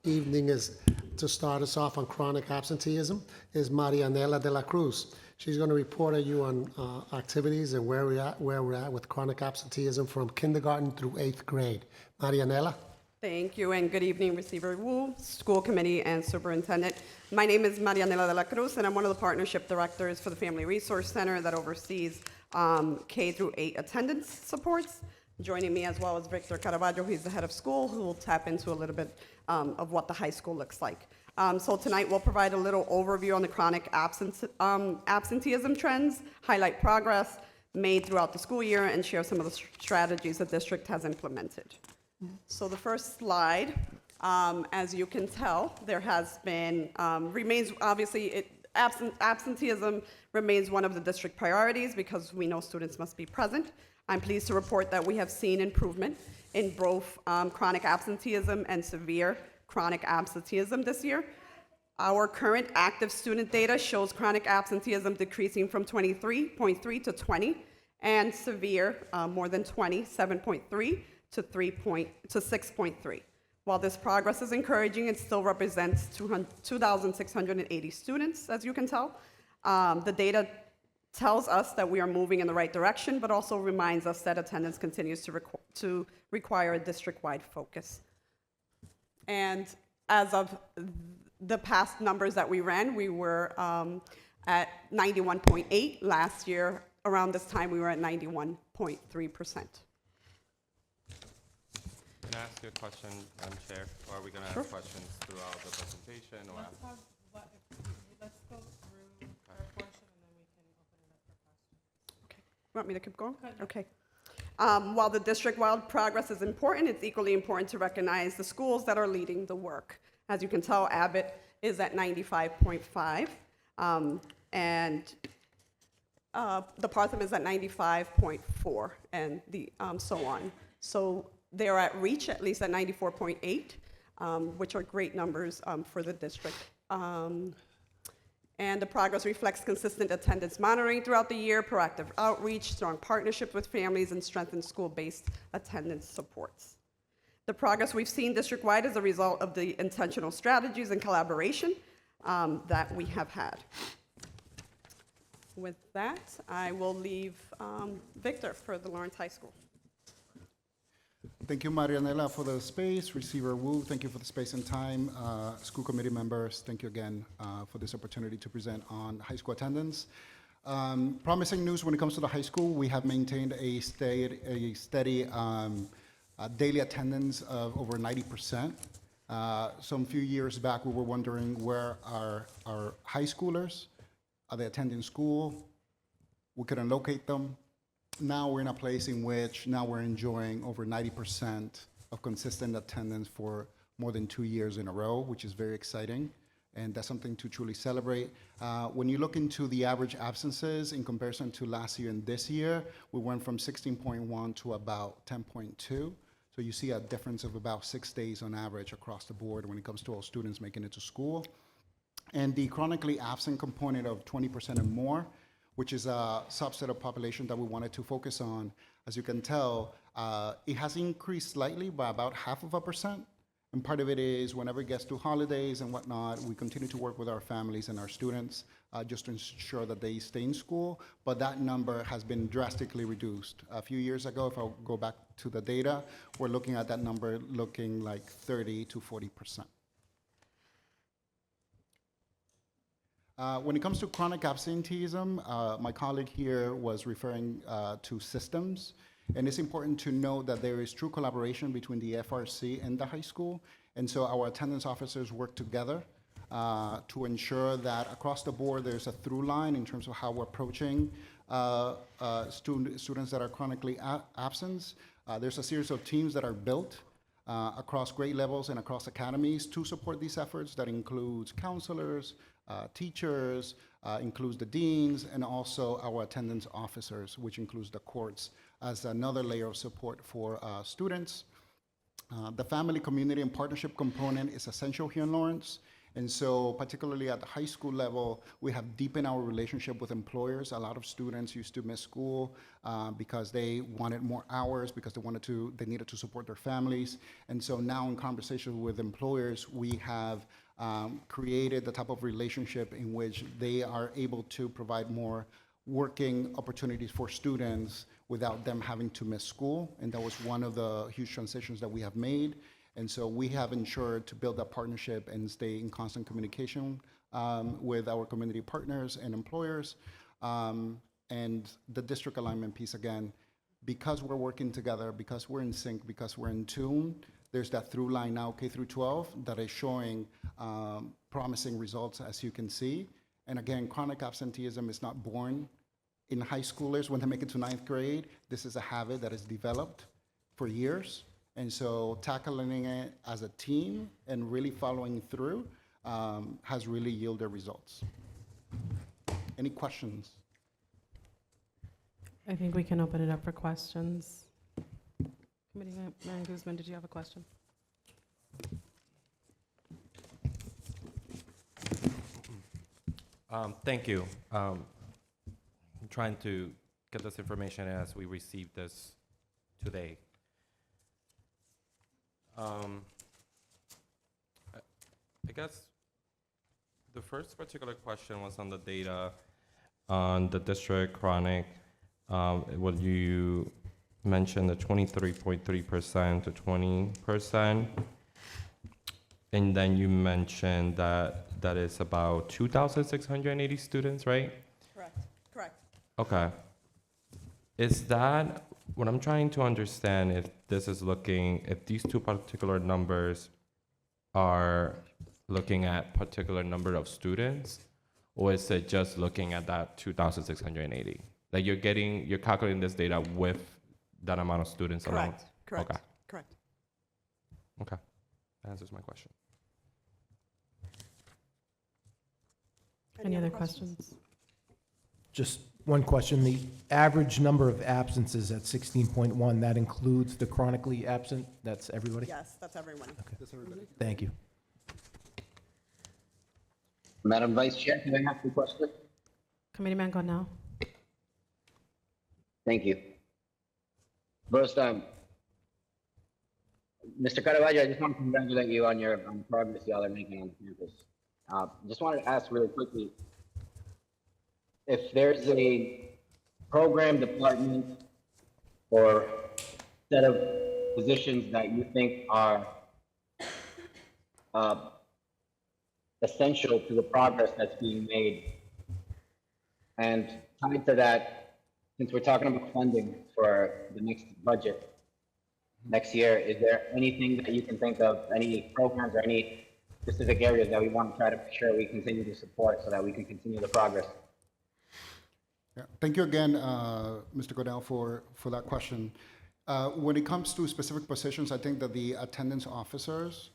[SPEAKER 9] evening is, to start us off on chronic absenteeism, is Marianela de la Cruz. She's going to report at you on activities and where we're at with chronic absenteeism from kindergarten through 8th grade. Marianela?
[SPEAKER 11] Thank you, and good evening, Receiver Wu, School Committee, and Superintendent. My name is Marianela de la Cruz, and I'm one of the Partnership Directors for the Family Resource Center that oversees K through 8 attendance supports. Joining me as well as Victor Caravaggio, he's the head of school, who will tap into a little bit of what the high school looks like. So tonight we'll provide a little overview on the chronic absenteeism trends, highlight progress made throughout the school year, and share some of the strategies the district has implemented. So the first slide, as you can tell, there has been, remains, obviously, absenteeism remains one of the district priorities because we know students must be present. I'm pleased to report that we have seen improvement in both chronic absenteeism and severe chronic absenteeism this year. Our current active student data shows chronic absenteeism decreasing from 23.3 to 20, and severe, more than 20, 7.3 to 6.3. While this progress is encouraging, it still represents 2,680 students, as you can tell. The data tells us that we are moving in the right direction, but also reminds us that attendance continues to require a district-wide focus. And as of the past numbers that we ran, we were at 91.8. Last year, around this time, we were at 91.3%.
[SPEAKER 5] Can I ask you a question, Madam Chair? Or are we going to
[SPEAKER 11] Sure.
[SPEAKER 5] have questions throughout the presentation? Or
[SPEAKER 1] Let's go through our portion and then we can open it up for questions.
[SPEAKER 11] You want me to keep going?
[SPEAKER 1] Go ahead.
[SPEAKER 11] Okay. While the district-wide progress is important, it's equally important to recognize the schools that are leading the work. As you can tell, Abbott is at 95.5, and the Partham is at 95.4, and so on. So they're at reach, at least at 94.8, which are great numbers for the district. And the progress reflects consistent attendance monitoring throughout the year, proactive outreach, strong partnership with families, and strengthened school-based attendance supports. The progress we've seen district-wide is a result of the intentional strategies and collaboration that we have had. With that, I will leave Victor for the Lawrence High School.
[SPEAKER 12] Thank you, Marianela, for the space. Receiver Wu, thank you for the space and time. School committee members, thank you again for this opportunity to present on high school attendance. Promising news when it comes to the high school. We have maintained a steady daily attendance of over 90%. Some few years back, we were wondering where are our high schoolers? Are they attending school? We couldn't locate them. Now we're in a place in which now we're enjoying over 90% of consistent attendance for more than 2 years in a row, which is very exciting. And that's something to truly celebrate. When you look into the average absences in comparison to last year and this year, we went from 16.1 to about 10.2. So you see a difference of about 6 days on average across the board when it comes to all students making it to school. And the chronically absent component of 20% or more, which is a subset of population that we wanted to focus on, as you can tell, it has increased slightly by about 0.5%. And part of it is whenever it gets to holidays and whatnot, we continue to work with our families and our students just to ensure that they stay in school. But that number has been drastically reduced. A few years ago, if I go back to the data, we're looking at that number looking like 30 to 40%. When it comes to chronic absenteeism, my colleague here was referring to systems. And it's important to note that there is true collaboration between the FRC and the high school. And so our attendance officers work together to ensure that across the board there's a through line in terms of how we're approaching students that are chronically absent. There's a series of teams that are built across grade levels and across academies to support these efforts. That includes counselors, teachers, includes the deans, and also our attendance officers, which includes the courts as another layer of support for students. The family, community, and partnership component is essential here in Lawrence. And so particularly at the high school level, we have deepened our relationship with employers. A lot of students used to miss school because they wanted more hours, because they needed to support their families. And so now in conversations with employers, we have created the type of relationship in which they are able to provide more working opportunities for students without them having to miss school. And that was one of the huge transitions that we have made. And so we have ensured to build that partnership and stay in constant communication with our community partners and employers. And the district alignment piece, again, because we're working together, because we're in sync, because we're in tune, there's that through line now, K through 12, that is showing promising results, as you can see. And again, chronic absenteeism is not born in high schoolers when they make it to 9th grade. This is a habit that is developed for years. And so tackling it as a team and really following through has really yielded results. Any questions?
[SPEAKER 1] I think we can open it up for questions. Committeeman Guzman, did you have a question?
[SPEAKER 5] Thank you. I'm trying to get this information as we receive this today. I guess the first particular question was on the data on the district chronic. What you mentioned, the 23.3% to 20%. And then you mentioned that that is about 2,680 students, right?
[SPEAKER 11] Correct, correct.
[SPEAKER 5] Okay. Is that, what I'm trying to understand, if this is looking, if these two particular numbers are looking at particular number of students, or is it just looking at that 2,680? Like you're calculating this data with that amount of students alone?
[SPEAKER 11] Correct, correct,
[SPEAKER 5] Okay.
[SPEAKER 11] correct.
[SPEAKER 5] Okay, that answers my question.
[SPEAKER 1] Any other questions?
[SPEAKER 3] Just one question. The average number of absences at 16.1, that includes the chronically absent? That's everybody?
[SPEAKER 11] Yes, that's everyone.
[SPEAKER 3] Thank you.
[SPEAKER 6] Madam Vice Chair, can I ask a question?
[SPEAKER 1] Committeeman Gonell.
[SPEAKER 6] Thank you. First, Mr. Caravaggio, I just want to congratulate you on the progress y'all are making on campus. Just wanted to ask really quickly, if there's a program, department, or set of positions that you think are essential to the progress that's being made. And tied to that, since we're talking about funding for the next budget next year, is there anything that you can think of, any programs or any specific areas that we want to try to make sure we continue to support so that we can continue the progress?
[SPEAKER 12] Yeah. Thank you again, Mr. Godell, for that question. When it comes to specific positions, I think that the attendance officers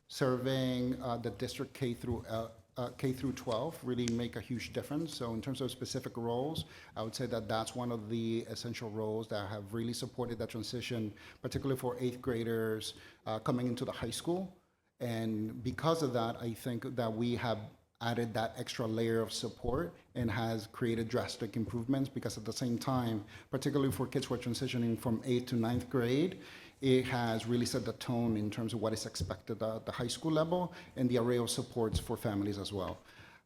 [SPEAKER 12] serving the district K through 12 really make a huge difference. So in terms of specific roles, I would say that that's one of the essential roles that have really supported that transition, particularly for 8th graders coming into the high school. And because of that, I think that we have added that extra layer of support and has created drastic improvements, because at the same time, particularly for kids who are transitioning from 8th to 9th grade, it has really set the tone in terms of what is expected at the high school level and the array of supports for families as well.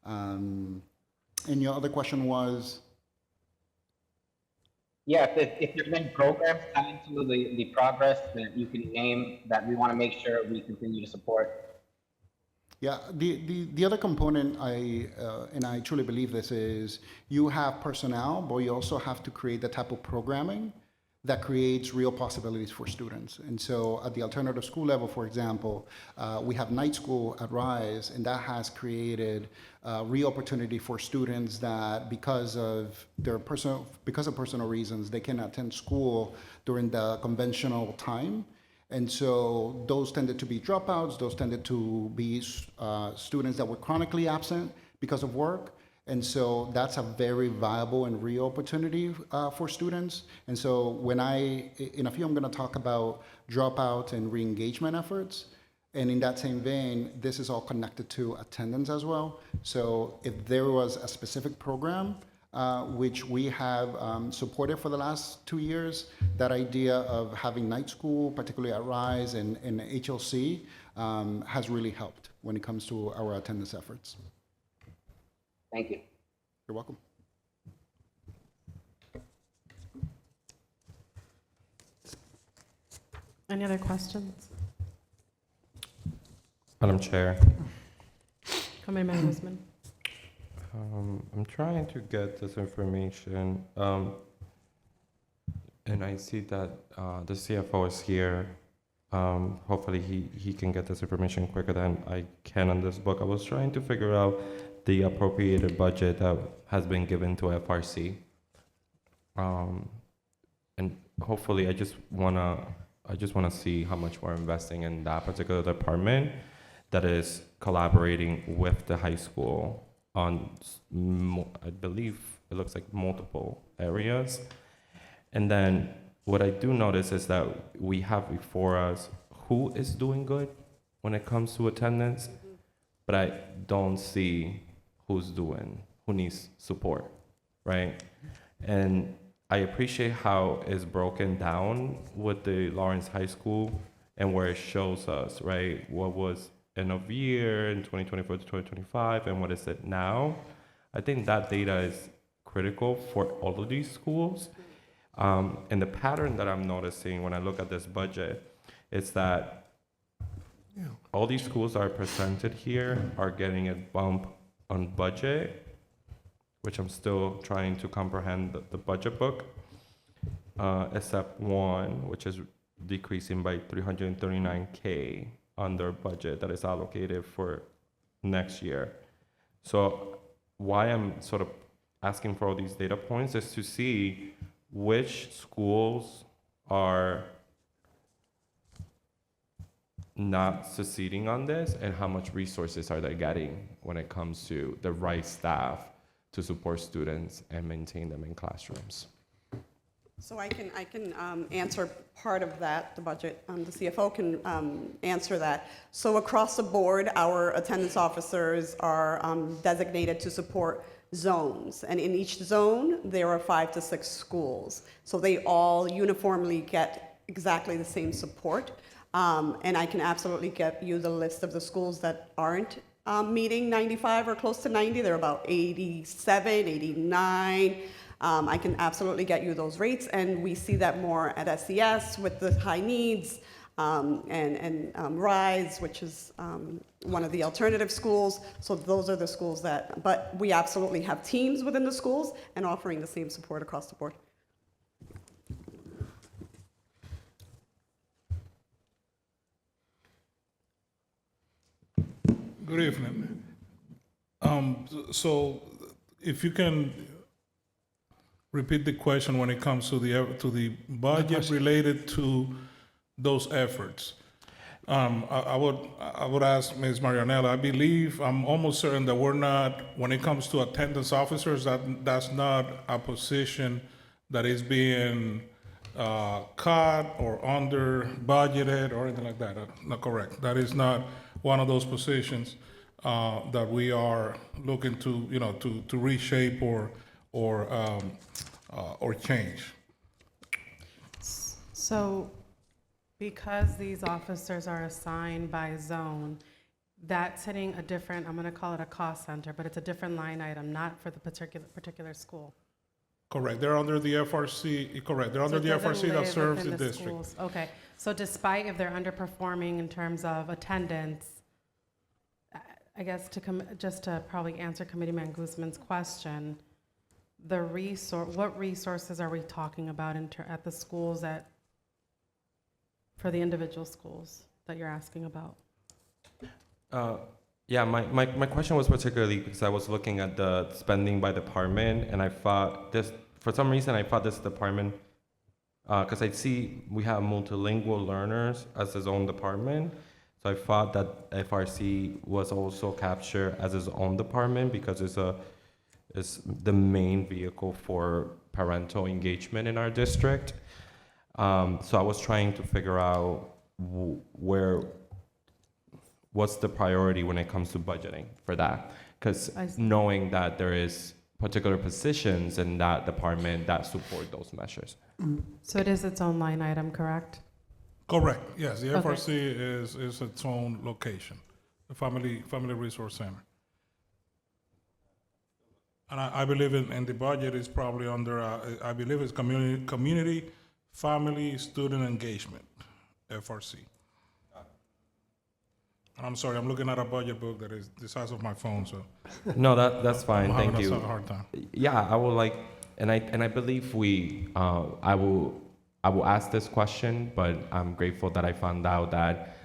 [SPEAKER 12] And your other question was?
[SPEAKER 6] Yeah, if there's any programs tied to the progress that you can name that we want to make sure we continue to support.
[SPEAKER 12] Yeah, the other component, and I truly believe this, is you have personnel, but you also have to create the type of programming that creates real possibilities for students. And so at the alternative school level, for example, we have night school at Rise, and that has created real opportunity for students that because of personal reasons, they can attend school during the conventional time. And so those tended to be dropouts, those tended to be students that were chronically absent because of work. And so that's a very viable and real opportunity for students. And so in a few, I'm gonna talk about dropout and re-engagement efforts. And in that same vein, this is all connected to attendance as well. So if there was a specific program which we have supported for the last 2 years, that idea of having night school, particularly at Rise and HLC, has really helped when it comes to our attendance efforts.
[SPEAKER 6] Thank you.
[SPEAKER 12] You're welcome.
[SPEAKER 1] Any other questions?
[SPEAKER 5] Madam Chair.
[SPEAKER 1] Committeeman Guzman.
[SPEAKER 5] I'm trying to get this information, and I see that the CFO is here. Hopefully he can get this information quicker than I can on this book. I was trying to figure out the appropriated budget that has been given to FRC. And hopefully I just wanna see how much we're investing in that particular department that is collaborating with the high school on, I believe it looks like multiple areas. And then what I do notice is that we have before us who is doing good when it comes to attendance, but I don't see who's who needs support, right? And I appreciate how it's broken down with the Lawrence High School and where it shows us, right, what was end of year in 2024 to 2025 and what is it now. I think that data is critical for all of these schools. And the pattern that I'm noticing when I look at this budget is that all these schools that are presented here are getting a bump on budget, which I'm still trying to comprehend the budget book, except one, which is decreasing by 339K under budget that is allocated for next year. So why I'm sort of asking for all these data points is to see which schools are not succeeding on this and how much resources are they getting when it comes to the right staff to support students and maintain them in classrooms.
[SPEAKER 11] So I can answer part of that, the budget. The CFO can answer that. So across the board, our attendance officers are designated to support zones. And in each zone, there are 5 to 6 schools. So they all uniformly get exactly the same support. And I can absolutely get you the list of the schools that aren't meeting 95 or close to 90. They're about 87, 89. I can absolutely get you those rates, and we see that more at SES with the high needs and RISE, which is one of the alternative schools. So those are the schools that, but we absolutely have teams within the schools and offering the same support across the board.
[SPEAKER 13] Good evening. So if you can repeat the question when it comes to the budget related to those efforts. I would ask Ms. Marianella, I believe, I'm almost certain that we're not, when it comes to attendance officers, that's not a position that is being cut or under budgeted or anything like that. Not correct. That is not one of those positions that we are looking to, to reshape or change.
[SPEAKER 1] So because these officers are assigned by zone, that's hitting a different, I'm gonna call it a cost center, but it's a different line item, not for the particular school.
[SPEAKER 13] Correct. They're under the FRC. Correct. They're under
[SPEAKER 1] So it
[SPEAKER 13] the
[SPEAKER 1] doesn't
[SPEAKER 13] FRC that
[SPEAKER 1] live
[SPEAKER 13] serves
[SPEAKER 1] within
[SPEAKER 13] the
[SPEAKER 1] the
[SPEAKER 13] district.
[SPEAKER 1] schools. Okay, so despite if they're underperforming in terms of attendance, I guess just to probably answer Committeeman Guzman's question, what resources are we talking about at the schools for the individual schools that you're asking about?
[SPEAKER 5] Yeah, my question was particularly because I was looking at the spending by department, and I thought for some reason, I thought this department, because I see we have multilingual learners as its own department, so I thought that FRC was also captured as its own department because it's the main vehicle for parental engagement in our district. So I was trying to figure out what's the priority when it comes to budgeting for that? Because knowing that there is particular positions in that department that support those measures.
[SPEAKER 1] So it is its own line item, correct?
[SPEAKER 13] Correct. Yes, the
[SPEAKER 1] Okay.
[SPEAKER 13] FRC is its own location, the Family Resource Center. And I believe in the budget is probably under, I believe it's community, family, student engagement, FRC. And I'm sorry, I'm looking at a budget book that is the size of my phone, so.
[SPEAKER 5] No, that's fine.
[SPEAKER 13] I'm
[SPEAKER 5] Thank
[SPEAKER 13] having
[SPEAKER 5] you.
[SPEAKER 13] a hard time.
[SPEAKER 5] Yeah, I will and I believe I will ask this question, but I'm grateful that I found out that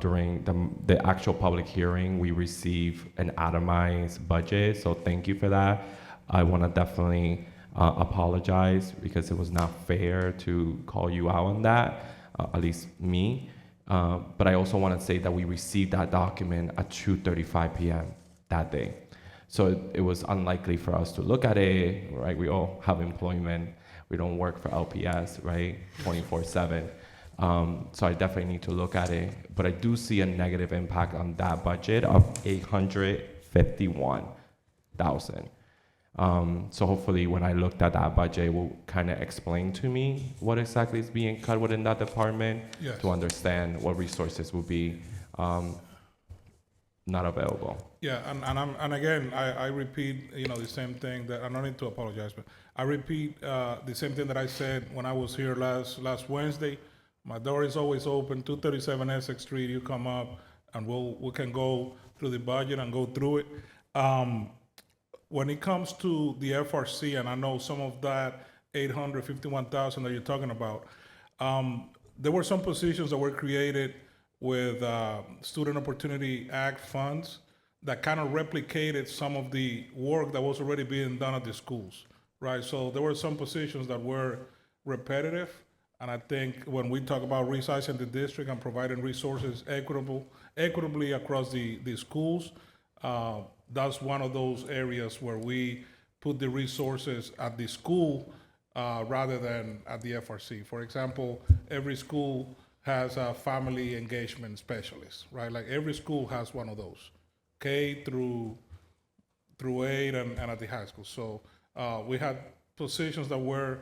[SPEAKER 5] during the actual public hearing, we received an itemized budget. So thank you for that. I want to definitely apologize because it was not fair to call you out on that, at least me. But I also want to say that we received that document at 2:35 p.m. that day. So it was unlikely for us to look at it, right? We all have employment. We don't work for LPS, right? 24/7. So I definitely need to look at it. But I do see a negative impact on that budget of $851,000. So hopefully when I looked at that budget, it will kind of explain to me what exactly is being cut within that department
[SPEAKER 13] Yes.
[SPEAKER 5] to understand what resources will be not available.
[SPEAKER 13] Yeah, and again, I repeat, the same thing that, I don't need to apologize, but I repeat the same thing that I said when I was here last Wednesday. My door is always open, 237 Essex Street, you come up, and we can go through the budget and go through it. When it comes to the FRC, and I know some of that 851,000 that you're talking about, there were some positions that were created with Student Opportunity Act funds that kind of replicated some of the work that was already being done at the schools, right? So there were some positions that were repetitive, and I think when we talk about resizing the district and providing resources equitably across the schools, that's one of those areas where we put the resources at the school rather than at the FRC. For example, every school has a family engagement specialist, right? Like every school has one of those, K through 8 and at the high school. So we had positions that were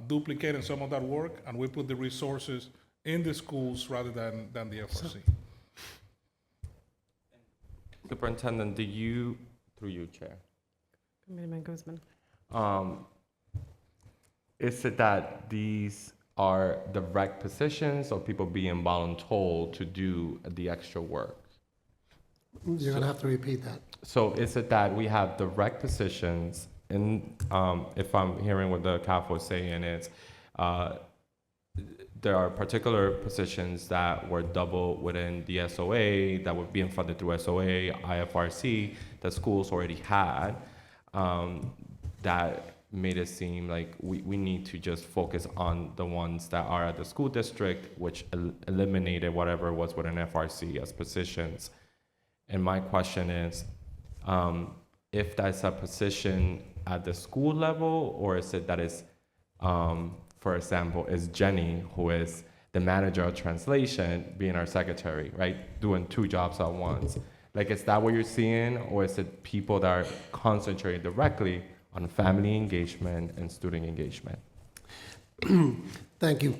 [SPEAKER 13] duplicating some of that work, and we put the resources in the schools rather than the FRC.
[SPEAKER 5] Superintendent, through you, Chair,
[SPEAKER 1] Committeeman Guzman.
[SPEAKER 5] is it that these are direct positions or people being voluntold to do the extra work?
[SPEAKER 9] You're gonna have to repeat that.
[SPEAKER 5] So is it that we have direct positions, and if I'm hearing what the CAF was saying is, there are particular positions that were double within the SOA, that were being funded through SOA, IFRC, that schools already had, that made it seem like we need to just focus on the ones that are at the school district, which eliminated whatever was within FRC as positions. And my question is, if that's a position at the school level, or is it that is, for example, is Jenny, who is the manager of translation, being our secretary, right? Doing 2 jobs at once. Like, is that what you're seeing? Or is it people that are concentrating directly on family engagement and student engagement?
[SPEAKER 9] Thank you.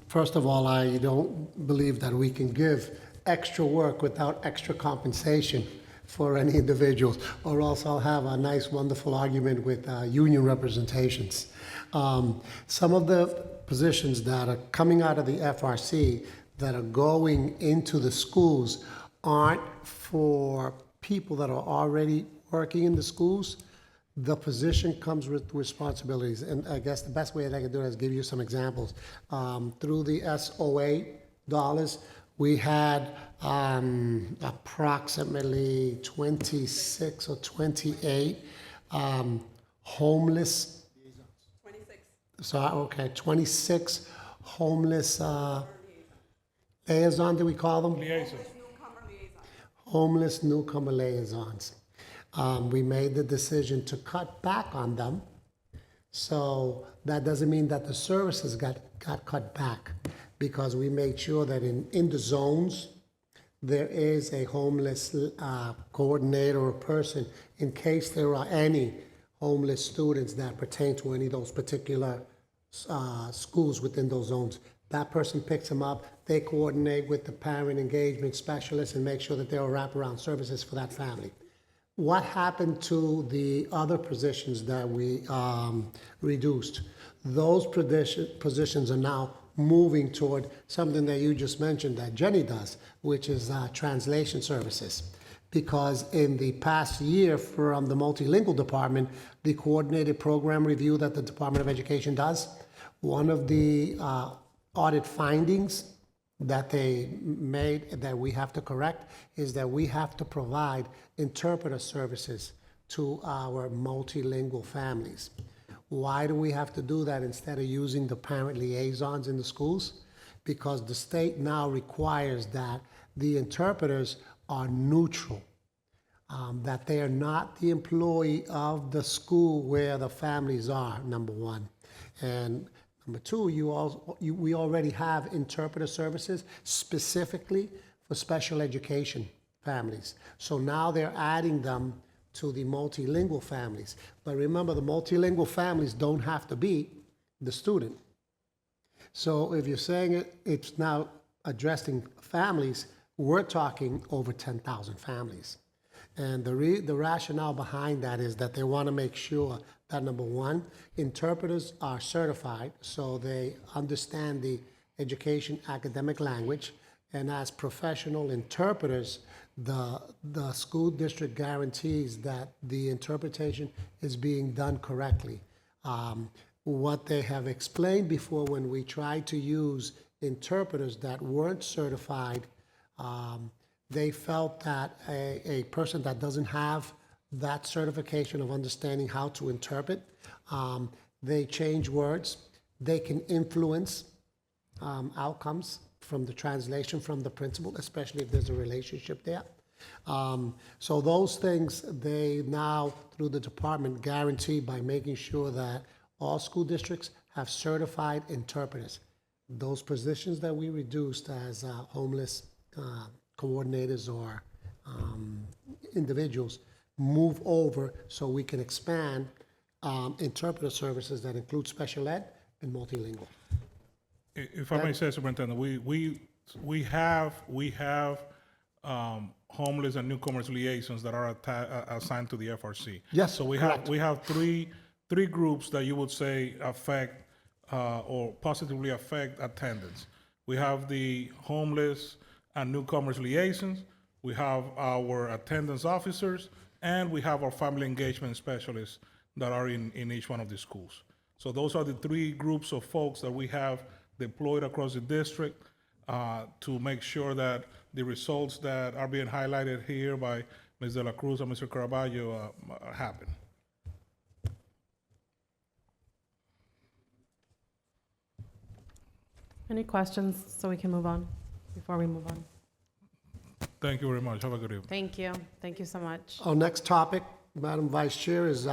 [SPEAKER 9] First of all, I don't believe that we can give extra work without extra compensation for any individuals, or else I'll have a nice, wonderful argument with union representations. Some of the positions that are coming out of the FRC that are going into the schools aren't for people that are already working in the schools. The position comes with responsibilities, and I guess the best way that I can do it is give you some examples. Through the SOA dollars, we had approximately 26 or 28 homeless. 26. So, okay, 26 homeless liaison, do we call them?
[SPEAKER 13] Liaison.
[SPEAKER 9] Homeless newcomer liaisons. We made the decision to cut back on them. So that doesn't mean that the services got cut back, because we made sure that in the zones, there is a homeless coordinator or person in case there are any homeless students that pertain to any of those particular schools within those zones. That person picks them up, they coordinate with the parent engagement specialist and make sure that there are wraparound services for that family. What happened to the other positions that we reduced? Those positions are now moving toward something that you just mentioned that Jenny does, which is translation services. Because in the past year from the multilingual department, the coordinated program review that the Department of Education does, one of the audit findings that they made that we have to correct is that we have to provide interpreter services to our multilingual families. Why do we have to do that instead of using the parent liaisons in the schools? Because the state now requires that the interpreters are neutral, that they are not the employee of the school where the families are, number one. And number two, we already have interpreter services specifically for special education families. So now they're adding them to the multilingual families. But remember, the multilingual families don't have to be the student. So if you're saying it's now addressing families, we're talking over 10,000 families. And the rationale behind that is that they want to make sure that, number one, interpreters are certified so they understand the education academic language. And as professional interpreters, the school district guarantees that the interpretation is being done correctly. What they have explained before, when we tried to use interpreters that weren't certified, they felt that a person that doesn't have that certification of understanding how to interpret, they change words, they can influence outcomes from the translation from the principal, especially if there's a relationship there. So those things, they now, through the department, guarantee by making sure that all school districts have certified interpreters. Those positions that we reduced as homeless coordinators or individuals move over so we can expand interpreter services that include special ed and multilingual.
[SPEAKER 13] If I may say, Superintendent, we have homeless and newcomers liaisons that are assigned to the FRC.
[SPEAKER 9] Yes,
[SPEAKER 13] So we
[SPEAKER 9] correct.
[SPEAKER 13] have three groups that you would say affect or positively affect attendance. We have the homeless and newcomers liaisons, we have our attendance officers, and we have our family engagement specialists that are in each one of the schools. So those are the three groups of folks that we have deployed across the district to make sure that the results that are being highlighted here by Ms. De La Cruz and Mr. Caraballo happen.
[SPEAKER 1] Any questions so we can move on, before we move on?
[SPEAKER 13] Thank you very much. Have a good evening.
[SPEAKER 1] Thank you. Thank you so much.
[SPEAKER 9] Our next topic, Madam Vice Chair, is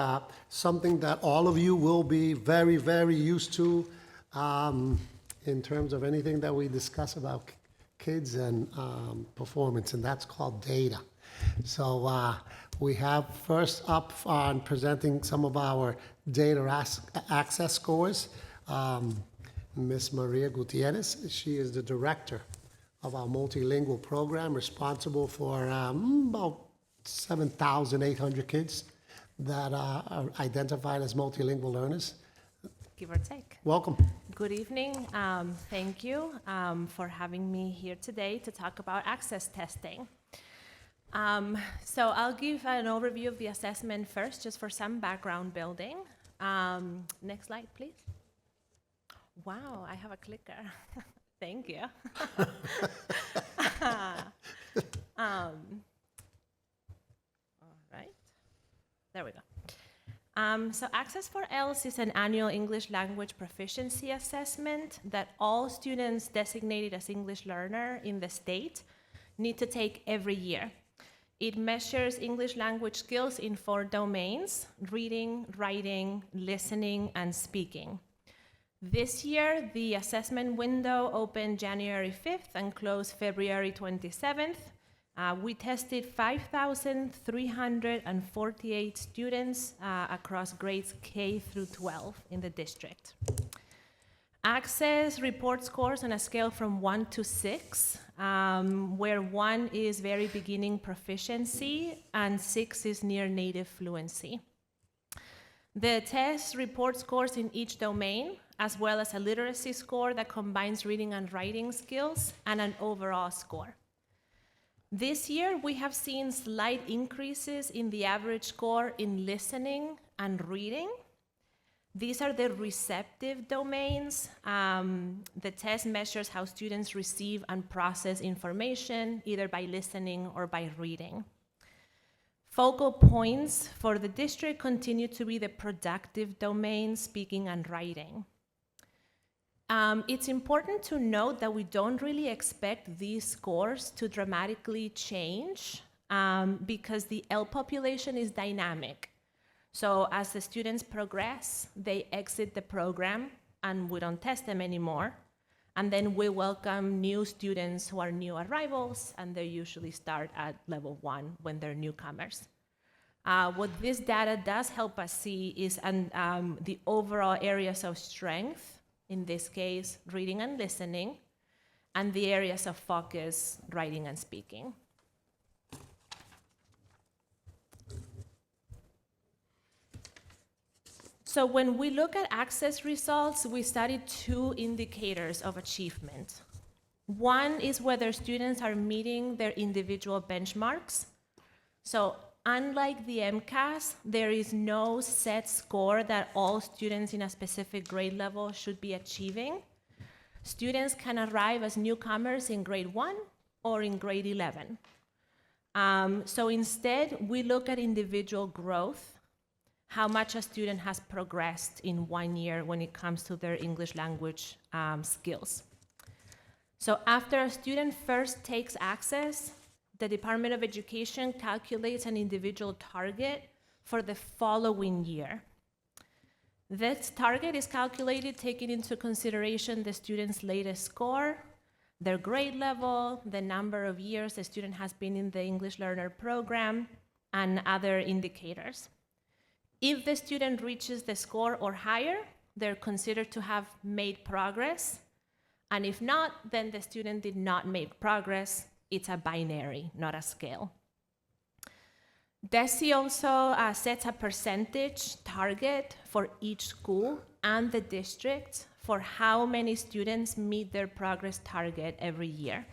[SPEAKER 9] something that all of you will be very, very used to in terms of anything that we discuss about kids and performance, and that's called data. So we have first up on presenting some of our data access scores, Ms. Maria Gutierrez. She is the director of our multilingual program, responsible for about 7,800 kids that are identified as multilingual learners.
[SPEAKER 14] Give or take.
[SPEAKER 9] Welcome.
[SPEAKER 14] Good evening. Thank you for having me here today to talk about access testing. So I'll give an overview of the assessment first, just for some background building. Next slide, please. Wow, I have a clicker. Thank you. All right, there we go. So Access for ELS is an annual English language proficiency assessment that all students designated as English learner in the state need to take every year. It measures English language skills in 4 domains: reading, writing, listening, and speaking. This year, the assessment window opened January 5th and closed February 27th. We tested 5,348 students across grades K through 12 in the district. Access report scores on a scale from 1 to 6, where 1 is very beginning proficiency and 6 is near native fluency. The test report scores in each domain, as well as a literacy score that combines reading and writing skills, and an overall score. This year, we have seen slight increases in the average score in listening and reading. These are the receptive domains. The test measures how students receive and process information, either by listening or by reading. Focal points for the district continue to be the productive domains, speaking and writing. It's important to note that we don't really expect these scores to dramatically change because the L population is dynamic. So as the students progress, they exit the program and we don't test them anymore. And then we welcome new students who are new arrivals, and they usually start at level 1 when they're newcomers. What this data does help us see is the overall areas of strength, in this case, reading and listening, and the areas of focus, writing and speaking. So when we look at access results, we studied two indicators of achievement. One is whether students are meeting their individual benchmarks. So unlike the MCAS, there is no set score that all students in a specific grade level should be achieving. Students can arrive as newcomers in grade 1 or in grade 11. So instead, we look at individual growth, how much a student has progressed in 1 year when it comes to their English language skills. So after a student first takes access, the Department of Education calculates an individual target for the following year. This target is calculated taking into consideration the student's latest score, their grade level, the number of years the student has been in the English Learner Program, and other indicators. If the student reaches the score or higher, they're considered to have made progress. And if not, then the student did not make progress. It's a binary, not a scale. DESI also sets a percentage target for each school and the district for how many students meet their progress target every year.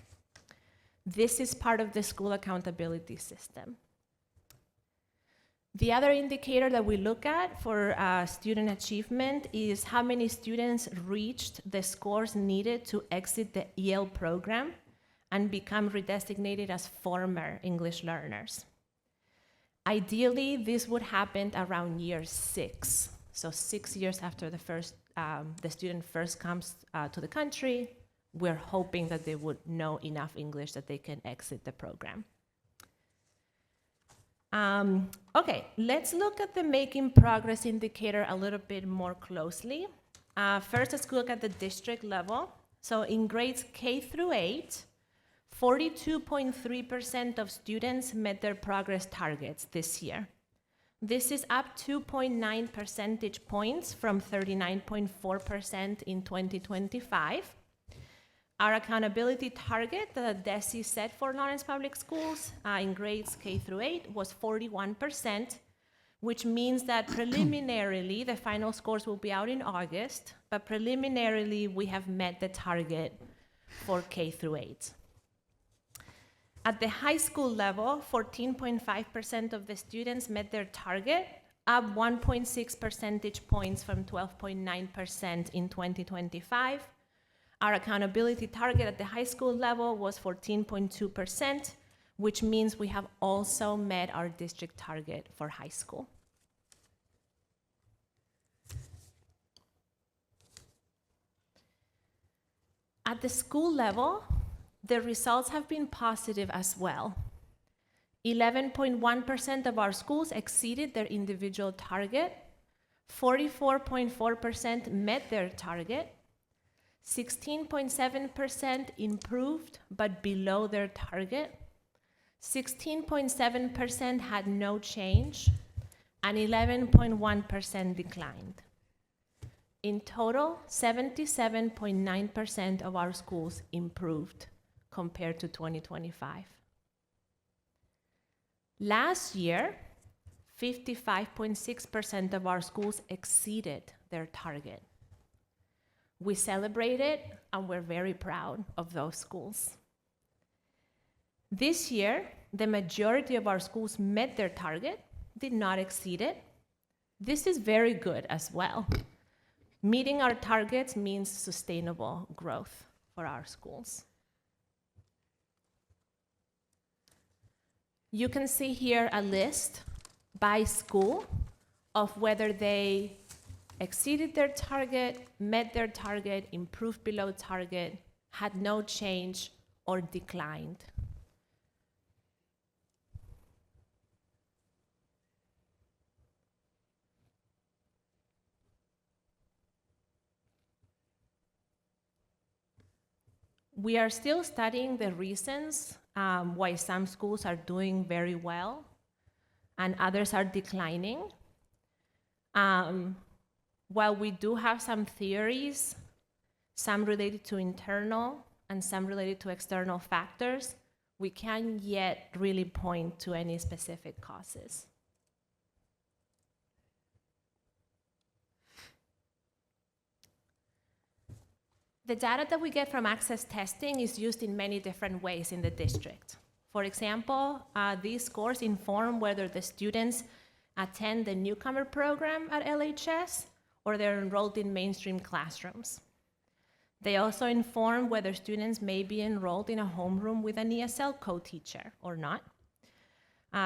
[SPEAKER 14] This is part of the school accountability system. The other indicator that we look at for student achievement is how many students reached the scores needed to exit the EL program and become redesignated as former English learners. Ideally, this would happen around year 6. So 6 years after the student first comes to the country, we're hoping that they would know enough English that they can exit the program. Okay, let's look at the making progress indicator a little bit more closely. First, let's look at the district level. So in grades K through 8, 42.3% of students met their progress targets this year. This is up 2.9 percentage points from 39.4% in 2025. Our accountability target that DESI set for Lawrence Public Schools in grades K through 8 was 41%, which means that preliminarily, the final scores will be out in August, but preliminarily we have met the target for K through 8. At the high school level, 14.5% of the students met their target, up 1.6 percentage points from 12.9% in 2025. Our accountability target at the high school level was 14.2%, which means we have also met our district target for high school. At the school level, the results have been positive as well. 11.1% of our schools exceeded their individual target, 44.4% met their target, 16.7% improved but below their target, 16.7% had no change, and 11.1% declined. In total, 77.9% of our schools improved compared to 2025. Last year, 55.6% of our schools exceeded their target. We celebrated, and we're very proud of those schools. This year, the majority of our schools met their target, did not exceed it. This is very good as well. Meeting our targets means sustainable growth for our schools. You can see here a list by school of whether they exceeded their target, met their target, improved below target, had no change, or declined. We are still studying the reasons why some schools are doing very well and others are declining. While we do have some theories, some related to internal and some related to external factors, we can't yet really point to any specific causes. The data that we get from access testing is used in many different ways in the district. For example, these scores inform whether the students attend the newcomer program at LHS or they're enrolled in mainstream classrooms. They also inform whether students may be enrolled in a homeroom with an ESL co-teacher or not.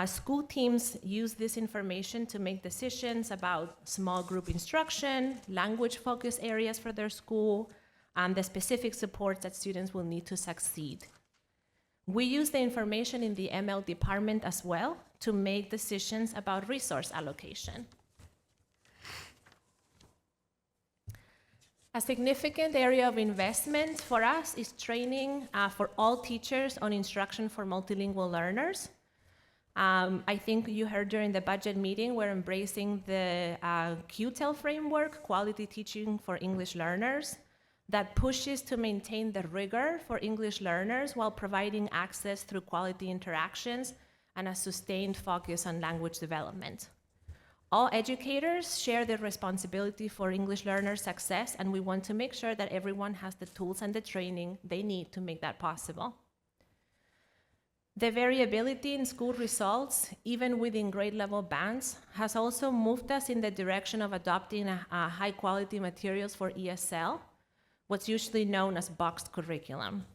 [SPEAKER 14] School teams use this information to make decisions about small group instruction, language focus areas for their school, and the specific supports that students will need to succeed. We use the information in the ML department as well to make decisions about resource allocation. A significant area of investment for us is training for all teachers on instruction for multilingual learners. I think you heard during the budget meeting, we're embracing the QTEL framework, Quality Teaching for English Learners, that pushes to maintain the rigor for English learners while providing access through quality interactions and a sustained focus on language development. All educators share the responsibility for English learner success, and we want to make sure that everyone has the tools and the training they need to make that possible. The variability in school results, even within grade level bands, has also moved us in the direction of adopting high quality materials for ESL, what's usually known as boxed curriculum.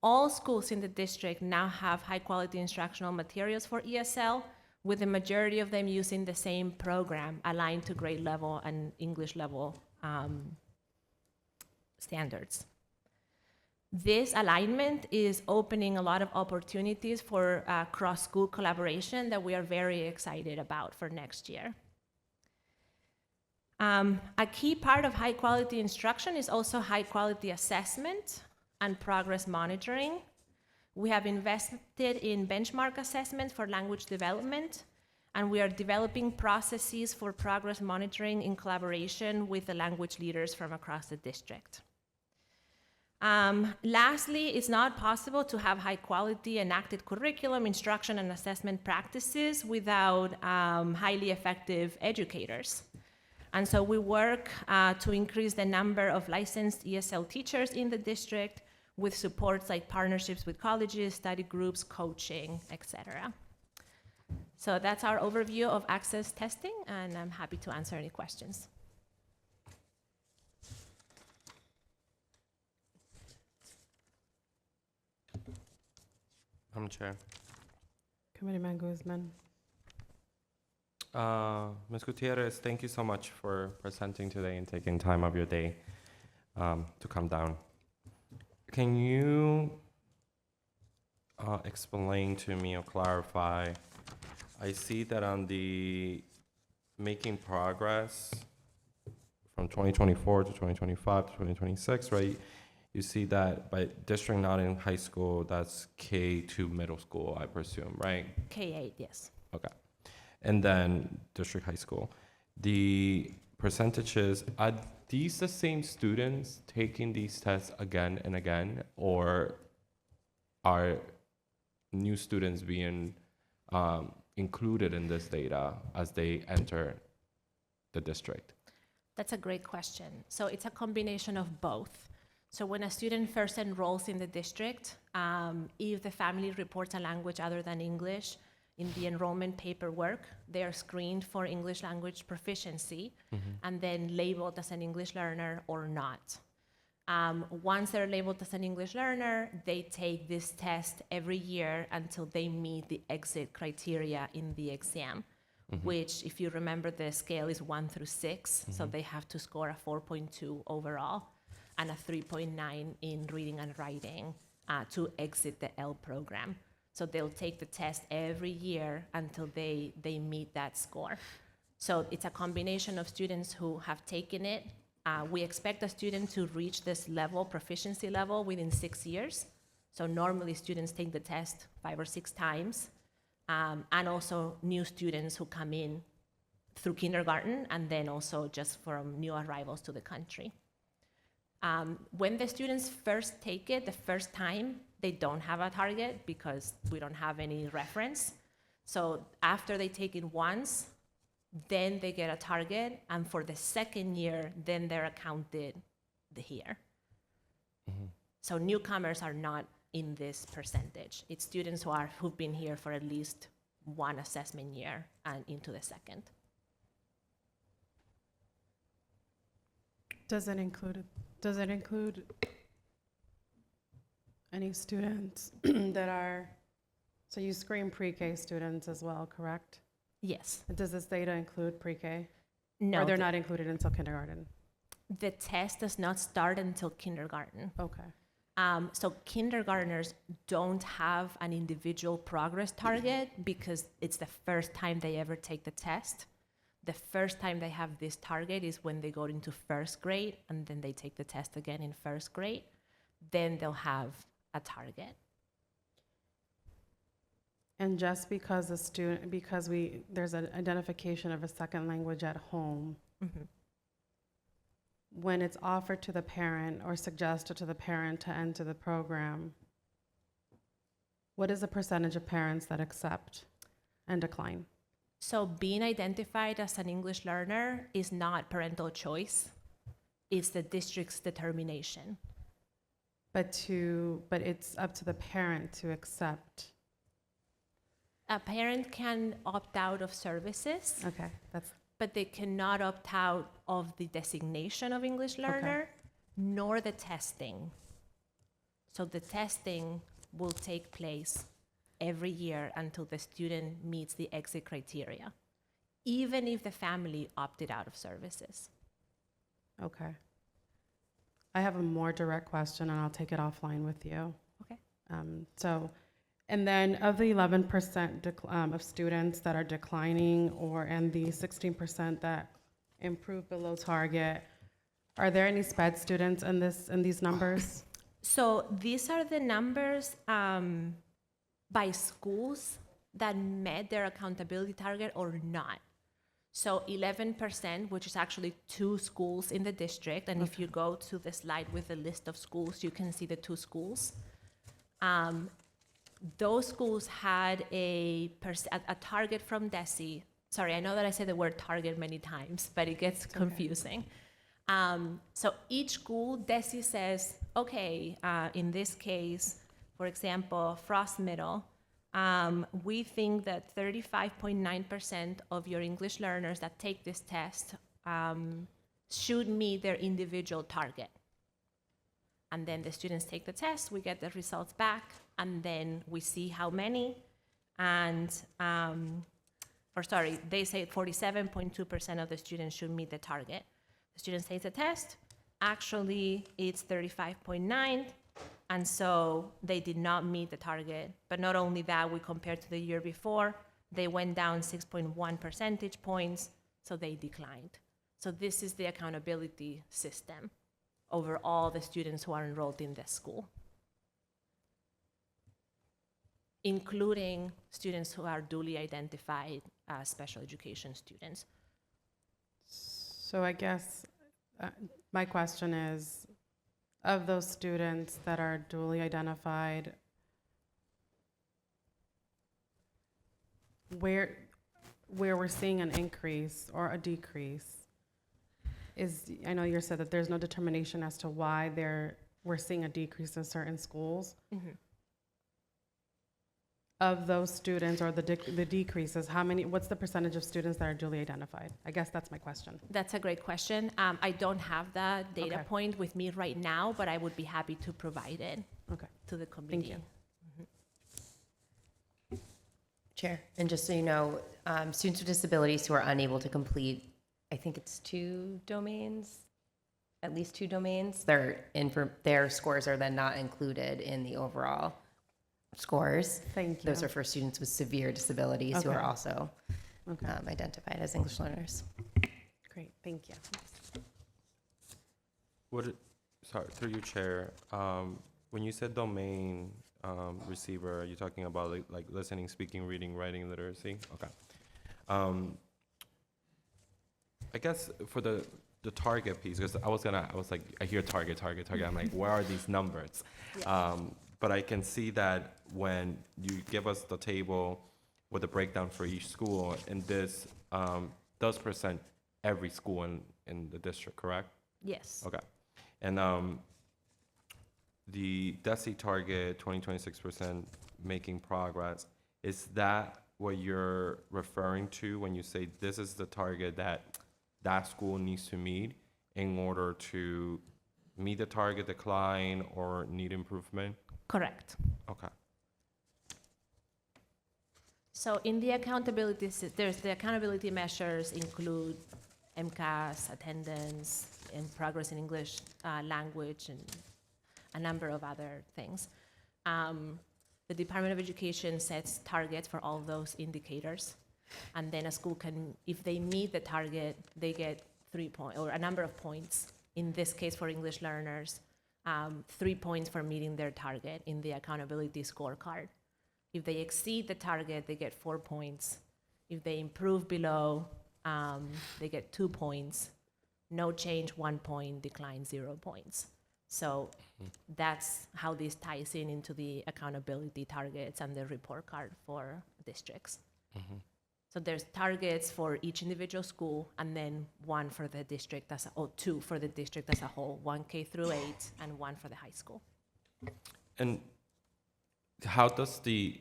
[SPEAKER 14] All schools in the district now have high quality instructional materials for ESL, with the majority of them using the same program aligned to grade level and English level standards. This alignment is opening a lot of opportunities for cross-school collaboration that we are very excited about for next year. A key part of high-quality instruction is also high-quality assessment and progress monitoring. We have invested in benchmark assessment for language development, and we are developing processes for progress monitoring in collaboration with the language leaders from across the district. Lastly, it's not possible to have high-quality enacted curriculum, instruction, and assessment practices without highly effective educators. And so we work to increase the number of licensed ESL teachers in the district with supports like partnerships with colleges, study groups, coaching, etc. So that's our overview of access testing, and I'm happy to answer any questions.
[SPEAKER 5] Madam Chair.
[SPEAKER 1] Committeeman Guzman.
[SPEAKER 5] Ms. Gutierrez, thank you so much for presenting today and taking time of your day to come down. Can you explain to me or clarify, I see that on the making progress from 2024 to 2025 to 2026, right? You see that by district not in high school, that's K to middle school, I presume, right?
[SPEAKER 14] K-8, yes.
[SPEAKER 5] Okay. And then district high school. The percentages, are these the same students taking these tests again and again, or are new students being included in this data as they enter the district?
[SPEAKER 14] That's a great question. So it's a combination of both. So when a student first enrolls in the district, if the family reports a language other than English, in the enrollment paperwork, they are screened for English language proficiency and then labeled as an English learner or not. Once they're labeled as an English learner, they take this test every year until they meet the exit criteria in the exam, which, if you remember, the scale is 1 through 6, so they have to score a 4.2 overall and a 3.9 in reading and writing to exit the L program. So they'll take the test every year until they meet that score. So it's a combination of students who have taken it. We expect a student to reach this level, proficiency level, within 6 years. So normally students take the test 5 or 6 times. and also new students who come in through kindergarten, and then also just from new arrivals to the country. When the students first take it, the first time, they don't have a target because we don't have any reference. So after they take it once, then they get a target, and for the second year, then they're counted here. So newcomers are not in this percentage. It's students who've been here for at least one assessment year and into the second.
[SPEAKER 1] Does it include any students that are, so you screen pre-K students as well, correct?
[SPEAKER 14] Yes.
[SPEAKER 1] Does this data include pre-K?
[SPEAKER 14] No.
[SPEAKER 1] Or they're not included until kindergarten?
[SPEAKER 14] The test does not start until kindergarten.
[SPEAKER 1] Okay.
[SPEAKER 14] So kindergartners don't have an individual progress target because it's the first time they ever take the test. The first time they have this target is when they go into first grade, and then they take the test again in first grade. Then they'll have a target.
[SPEAKER 1] And just because there's an identification of a second language at home, when it's offered to the parent or suggested to the parent to enter the program, what is the percentage of parents that accept and decline?
[SPEAKER 14] So being identified as an English learner is not parental choice. It's the district's determination.
[SPEAKER 1] But it's up to the parent to accept.
[SPEAKER 14] A parent can opt out of services.
[SPEAKER 1] Okay,
[SPEAKER 14] but they cannot opt out of the designation of English learner, nor the testing. So the testing will take place every year until the student meets the exit criteria, even if the family opted out of services.
[SPEAKER 1] Okay. I have a more direct question, and I'll take it offline with you.
[SPEAKER 14] Okay.
[SPEAKER 1] And then of the 11% of students that are declining, and the 16% that improve below target, are there any SPED students in these numbers?
[SPEAKER 14] So these are the numbers by schools that met their accountability target or not. So 11%, which is actually 2 schools in the district, and if you go to the slide with the list of schools, you can see the 2 schools. Those schools had a target from DESE. Sorry, I know that I said the word target many times, but it gets confusing. So each school, DESE says, okay, in this case, for example, Frost Middle, we think that 35.9% of your English learners that take this test should meet their individual target. And then the students take the test, we get the results back, and then we see how many. And, they say 47.2% of the students should meet the target. The students take the test, actually it's 35.9, and so they did not meet the target. But not only that, we compared to the year before, they went down 6.1 percentage points, so they declined. So this is the accountability system over all the students who are enrolled in this school, including students who are duly identified as special education students.
[SPEAKER 1] So I guess my question is, of those students that are duly identified, where we're seeing an increase or a decrease is, I know you said that there's no determination as to why we're seeing a decrease in certain schools. Of those students or the decreases, what's the percentage of students that are duly identified? I guess that's my question.
[SPEAKER 14] That's a great question. I don't have that data point with me right now, but I would be happy to provide it to the committee.
[SPEAKER 1] Thank you.
[SPEAKER 10] Chair, and just so you know, students with disabilities who are unable to complete, I think it's 2 domains, at least 2 domains, their scores are then not included in the overall scores.
[SPEAKER 1] Thank you.
[SPEAKER 10] Those are for students with severe disabilities who are also identified as English learners.
[SPEAKER 1] Great, thank you.
[SPEAKER 5] Sorry, through you, Chair. When you said domain, receiver? Are you talking about like listening, speaking, reading, writing, literacy? Okay. Um, I guess for the target piece, because I was like, I hear target. I'm like, where are these numbers? But I can see that when you give us the table with the breakdown for each school, and this does present every school in the district, correct?
[SPEAKER 14] Yes.
[SPEAKER 5] Okay. And the DESI target, 26% making progress, is that what you're referring to when you say this is the target that school needs to meet in order to meet the target, decline, or need improvement?
[SPEAKER 14] Correct.
[SPEAKER 5] Okay.
[SPEAKER 14] So in the accountability, there's the accountability measures include MCAS, attendance, and progress in English language, and a number of other things. The Department of Education sets targets for all those indicators. And then a school can, if they meet the target, they get 3 points, or a number of points. In this case, for English learners, 3 points for meeting their target in the accountability scorecard. If they exceed the target, they get 4 points. If they improve below, they get 2 points. No change, 1 point. Decline, 0 points. So that's how this ties into the accountability targets and the report card for districts. So there's targets for each individual school, and then one for the district or two for the district as a whole, 1 K through 8 and 1 for the high school.
[SPEAKER 5] And how does the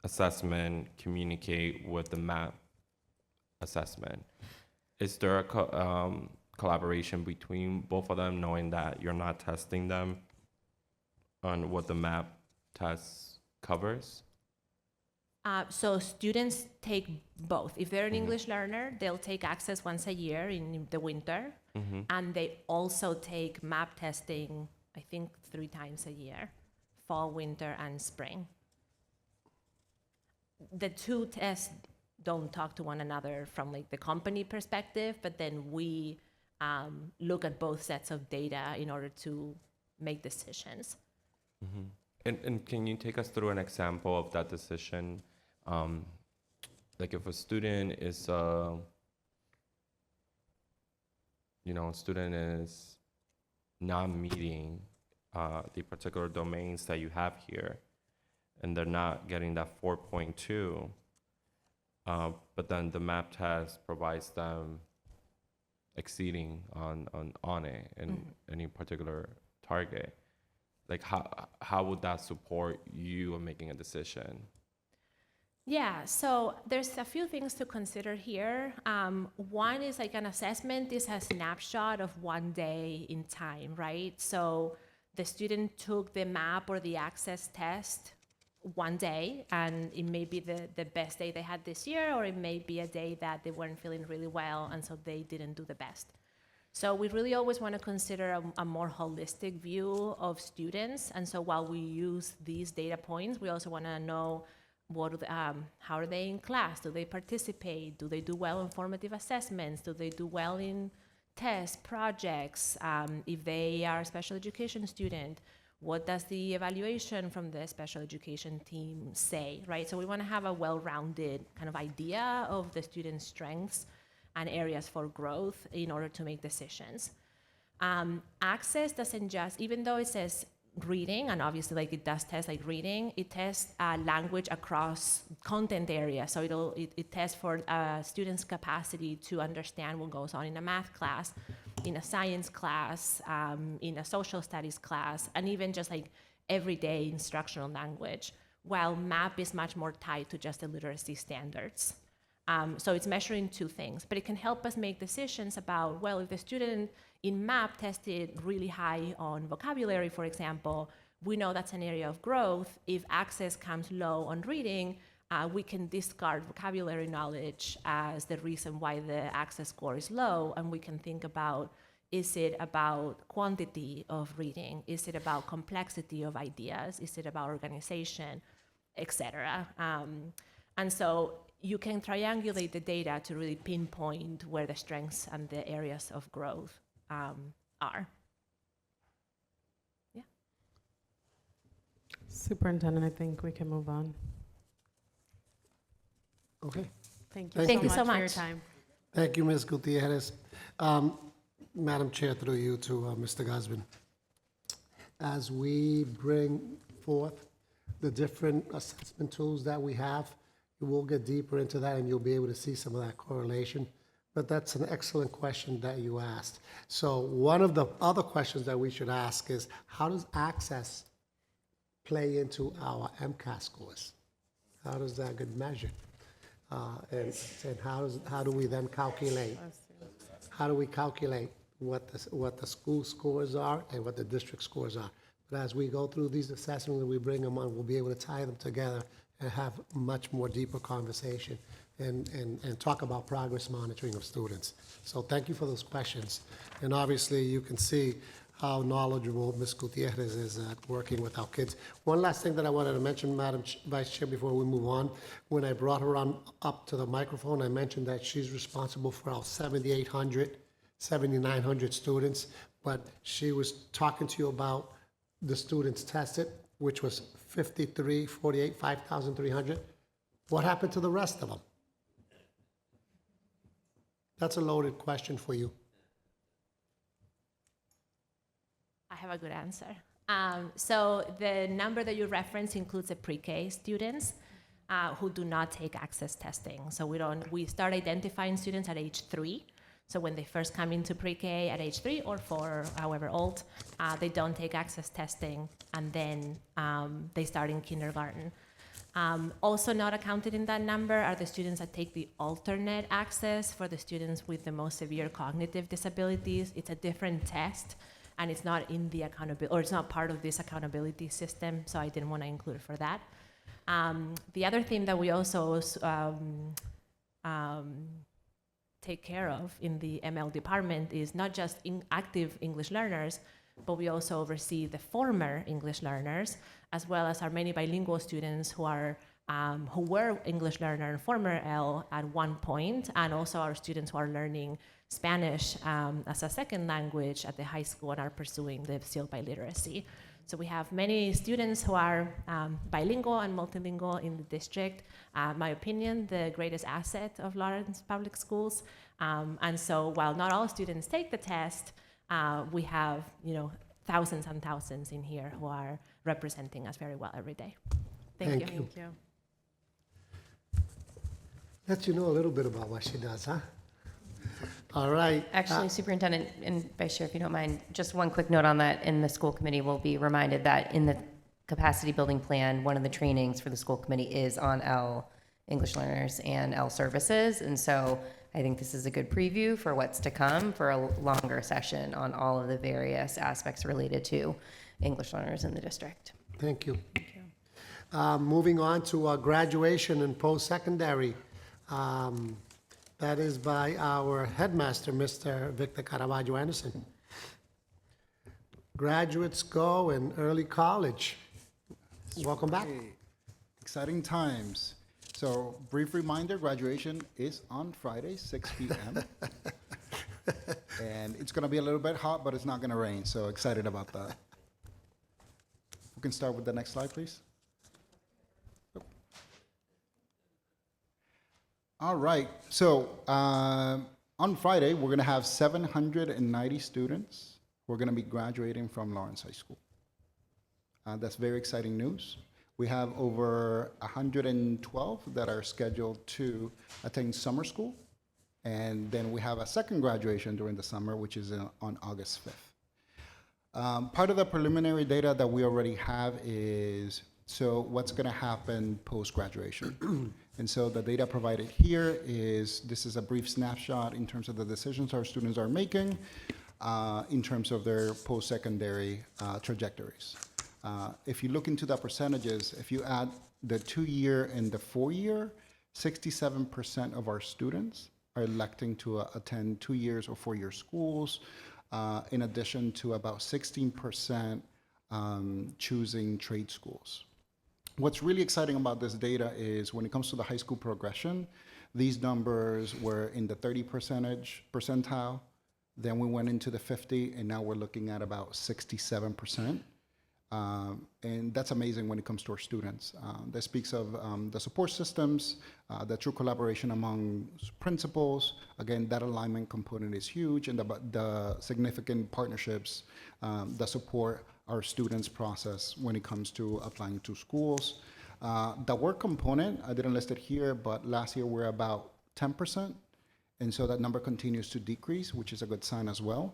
[SPEAKER 5] assessment communicate with the MAP assessment? Is there a collaboration between both of them, knowing that you're not testing them on what the MAP test covers?
[SPEAKER 14] So students take both. If they're an English learner, they'll take Access once a year in the winter, and they also take MAP testing, I think 3 times a year, fall, winter, and spring. The 2 tests don't talk to one another from like the company perspective, but then we look at both sets of data in order to make decisions.
[SPEAKER 5] And can you take us through an example of that decision? Like if a student is, student is not meeting the particular domains that you have here, and they're not getting that 4.2, but then the MAP test provides them exceeding on it in any particular target. Like how would that support you in making a decision?
[SPEAKER 14] Yeah, so there's a few things to consider here. One is like an assessment is a snapshot of 1 day in time, right? So the student took the MAP or the Access test 1 day, and it may be the best day they had this year, or it may be a day that they weren't feeling really well, and so they didn't do the best. So we really always want to consider a more holistic view of students, and so while we use these data points, we also want to know how are they in class? Do they participate? Do they do well in formative assessments? Do they do well in tests, projects? If they are a special education student, what does the evaluation from the special education team say, right? So we want to have a well-rounded kind of idea of the student's strengths and areas for growth in order to make decisions. Access doesn't just, even though it says reading, and obviously like it does test like reading, it tests language across content areas. So it tests for students' capacity to understand what goes on in a math class, in a science class, in a social studies class, and even just like everyday instructional language, while MAP is much more tied to just the literacy standards. So it's measuring 2 things, but it can help us make decisions about, well, if the student in MAP tested really high on vocabulary, for example, we know that's an area of growth. If Access comes low on reading, we can discard vocabulary knowledge as the reason why the Access score is low, and we can think about, is it about quantity of reading? Is it about complexity of ideas? Is it about organization, et cetera? And so you can triangulate the data to really pinpoint where the strengths and the areas of growth are. Yeah.
[SPEAKER 1] Superintendent, I think we can move on.
[SPEAKER 9] Okay.
[SPEAKER 1] Thank you
[SPEAKER 9] Thank
[SPEAKER 1] so
[SPEAKER 9] you.
[SPEAKER 1] much
[SPEAKER 10] so
[SPEAKER 1] for your
[SPEAKER 10] much.
[SPEAKER 1] time.
[SPEAKER 9] Thank you, Ms. Gutierrez. Madam Chair, through you to Mr. Guzman. As we bring forth the different assessment tools that we have, we'll get deeper into that and you'll be able to see some of that correlation. But that's an excellent question that you asked. So one of the other questions that we should ask is, how does access play into our MCAS scores? How does that get measured? And how do we then calculate? How do we calculate what the school scores are and what the district scores are? But as we go through these assessments and we bring them on, we'll be able to tie them together and have much more deeper conversation and talk about progress monitoring of students. So thank you for those questions. And obviously, you can see how knowledgeable Ms. Gutierrez is at working with our kids. One last thing that I wanted to mention, Madam Vice Chair, before we move on. When I brought her on up to the microphone, I mentioned that she's responsible for our 7,800, 7,900 students, but she was talking to you about the students tested, which was 53, 48, 5,300. What happened to the rest of them? That's a loaded question for you.
[SPEAKER 14] I have a good answer. So the number that you reference includes the pre-K students who do not take access testing. So we start identifying students at age 3. So when they first come into pre-K at age 3 or 4, however old, they don't take access testing, and then they start in kindergarten. Also not accounted in that number are the students that take the alternate access. For the students with the most severe cognitive disabilities, it's a different test, and it's not in the accountability, or it's not part of this accountability system, so I didn't want to include it for that. The other thing that we also take care of in the ML department is not just active English learners, but we also oversee the former English learners, as well as our many bilingual students who were English learner and former L at one point, and also our students who are learning Spanish as a second language at the high school and are pursuing the seal by literacy. So we have many students who are bilingual and multilingual in the district. My opinion, the greatest asset of Lawrence Public Schools. And so while not all students take the test, we have thousands and thousands in here who are representing us very well every day. Thank you.
[SPEAKER 1] Thank you.
[SPEAKER 9] Let you know a little bit about what she does, huh? All right.
[SPEAKER 10] Actually, Superintendent and Vice Chair, if you don't mind, just one quick note on that. In the school committee, will be reminded that in the capacity building plan, one of the trainings for the school committee is on L English learners and L services. And so I think this is a good preview for what's to come for a longer session on all of the various aspects related to English learners in the district.
[SPEAKER 9] Thank you. Thank you. Moving on to graduation and post-secondary. That is by our headmaster, Mr. Victor Caravaggio Anderson. Graduates go in early college. Welcome back.
[SPEAKER 12] Okay. Exciting times. So, brief reminder, graduation is on Friday, 6 p.m. And it's going to be a little bit hot, but it's not going to rain, so excited about that. We can start with the next slide, please. All right, so on Friday, we're going to have 790 students who are going to be graduating from Lawrence High School. That's very exciting news. We have over 112 that are scheduled to attend summer school, and then we have a second graduation during the summer, which is on August 5th. Part of the preliminary data that we already have is what's going to happen post-graduation. And so the data provided here this is a brief snapshot in terms of the decisions our students are making in terms of their post-secondary trajectories. If you look into the percentages, if you add the 2-year and the 4-year, 67% of our students are electing to attend 2 years or 4-year schools, in addition to about 16% choosing trade schools. What's really exciting about this data is when it comes to the high school progression, these numbers were in the 30 percentile, then we went into the 50, and now we're looking at about 67%. And that's amazing when it comes to our students. That speaks of the support systems, the true collaboration among principals. Again, that alignment component is huge, and the significant partnerships that support our students' process when it comes to applying to schools. The work component, I didn't list it here, but last year we're about 10%. And so that number continues to decrease, which is a good sign as well.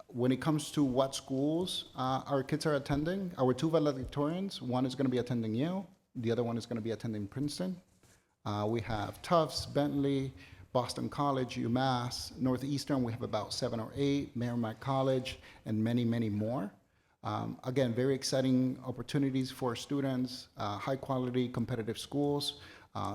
[SPEAKER 12] When it comes to what schools our kids are attending, our two valedictorians, one is going to be attending Yale, the other one is going to be attending Princeton. We have Tufts, Bentley, Boston College, UMass, Northeastern, we have about 7 or 8, Merrimack College, and many, many more. Again, very exciting opportunities for students, high quality, competitive schools.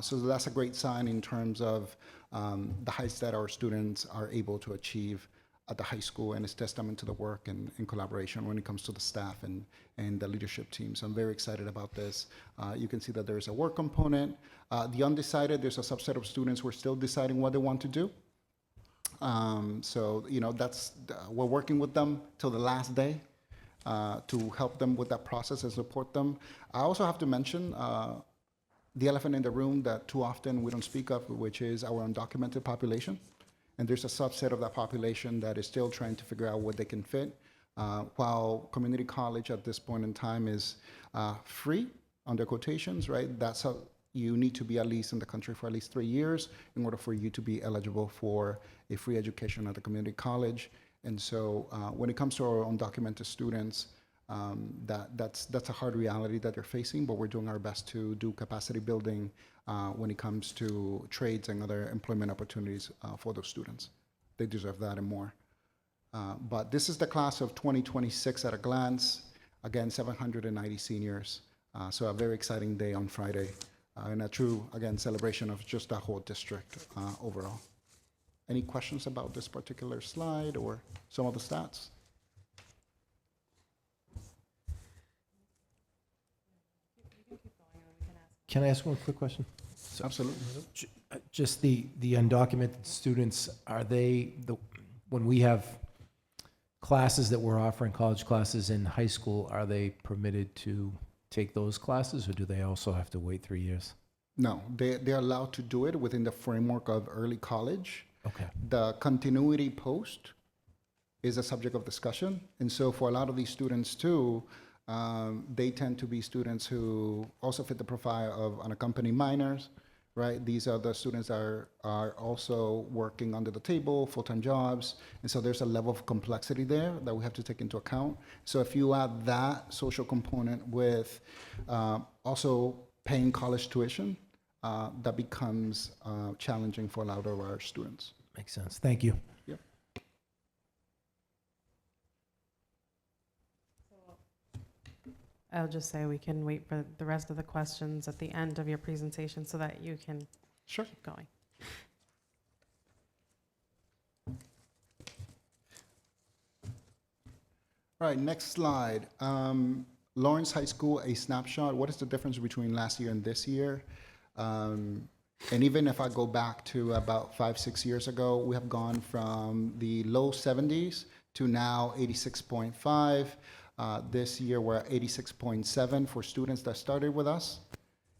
[SPEAKER 12] So that's a great sign in terms of the heights that our students are able to achieve at the high school, and it's testament to the work and collaboration when it comes to the staff and the leadership team. So I'm very excited about this. You can see that there's a work component. The undecided, there's a subset of students who are still deciding what they want to do. So, you know, we're working with them till the last day to help them with that process and support them. I also have to mention the elephant in the room that too often we don't speak of, which is our undocumented population. And there's a subset of that population that is still trying to figure out what they can fit. While community college at this point in time is free, under quotations, right? That's how you need to be at least in the country for at least 3 years in order for you to be eligible for a free education at the community college. And so when it comes to our undocumented students, that's a hard reality that they're facing, but we're doing our best to do capacity building when it comes to trades and other employment opportunities for those students. They deserve that and more. But this is the class of 2026 at a glance. Again, 790 seniors. So a very exciting day on Friday, and a true, again, celebration of just the whole district overall. Any questions about this particular slide or some of the stats?
[SPEAKER 3] Can I ask one quick question?
[SPEAKER 12] Absolutely.
[SPEAKER 3] Just the undocumented students, are they, when we have classes that we're offering, college classes in high school, are they permitted to take those classes, or do they also have to wait 3 years?
[SPEAKER 12] No, they're allowed to do it within the framework of early college.
[SPEAKER 3] Okay.
[SPEAKER 12] The continuity post is a subject of discussion. And so for a lot of these students too, they tend to be students who also fit the profile of unaccompanied minors, right? These are the students that are also working under the table, full-time jobs. And so there's a level of complexity there that we have to take into account. So if you add that social component with also paying college tuition, that becomes challenging for a lot of our students.
[SPEAKER 3] Makes sense. Thank you.
[SPEAKER 12] Yep.
[SPEAKER 1] I'll just say we can wait for the rest of the questions at the end of your presentation so that you can
[SPEAKER 12] Sure.
[SPEAKER 1] keep going.
[SPEAKER 12] All right, next slide. Lawrence High School, a snapshot. What is the difference between last year and this year? And even if I go back to about 5-6 years ago, we have gone from the low 70s to now 86.5. This year, we're at 86.7 for students that started with us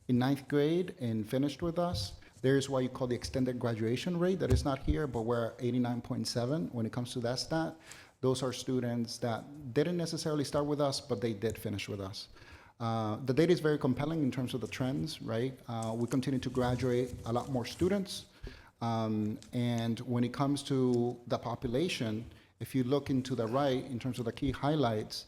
[SPEAKER 12] in 9th grade and finished with us. There's what you call the extended graduation rate that is not here, but we're at 89.7 when it comes to that stat. Those are students that didn't necessarily start with us, but they did finish with us. The data is very compelling in terms of the trends, right? We continue to graduate a lot more students. And when it comes to the population, if you look into the right, in terms of the key highlights,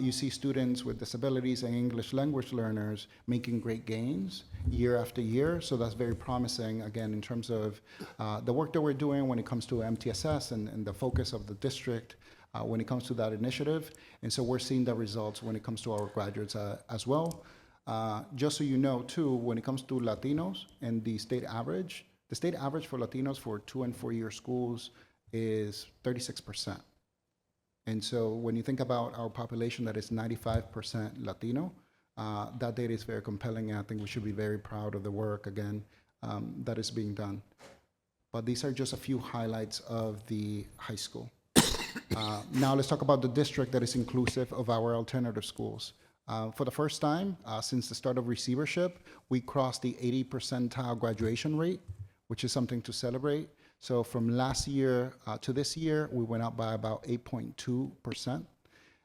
[SPEAKER 12] you see students with disabilities and English language learners making great gains year after year. So that's very promising, again, in terms of the work that we're doing when it comes to MTSS and the focus of the district when it comes to that initiative. And so we're seeing the results when it comes to our graduates as well. Just so you know, too, when it comes to Latinos and the state average for Latinos for 2- and 4-year schools is 36%. And so when you think about our population that is 95% Latino, that data is very compelling, and I think we should be very proud of the work, again, that is being done. But these are just a few highlights of the high school. Now let's talk about the district that is inclusive of our alternative schools. For the first time since the start of receivership, we crossed the 80 percentile graduation rate, which is something to celebrate. So from last year to this year, we went up by about 8.2%.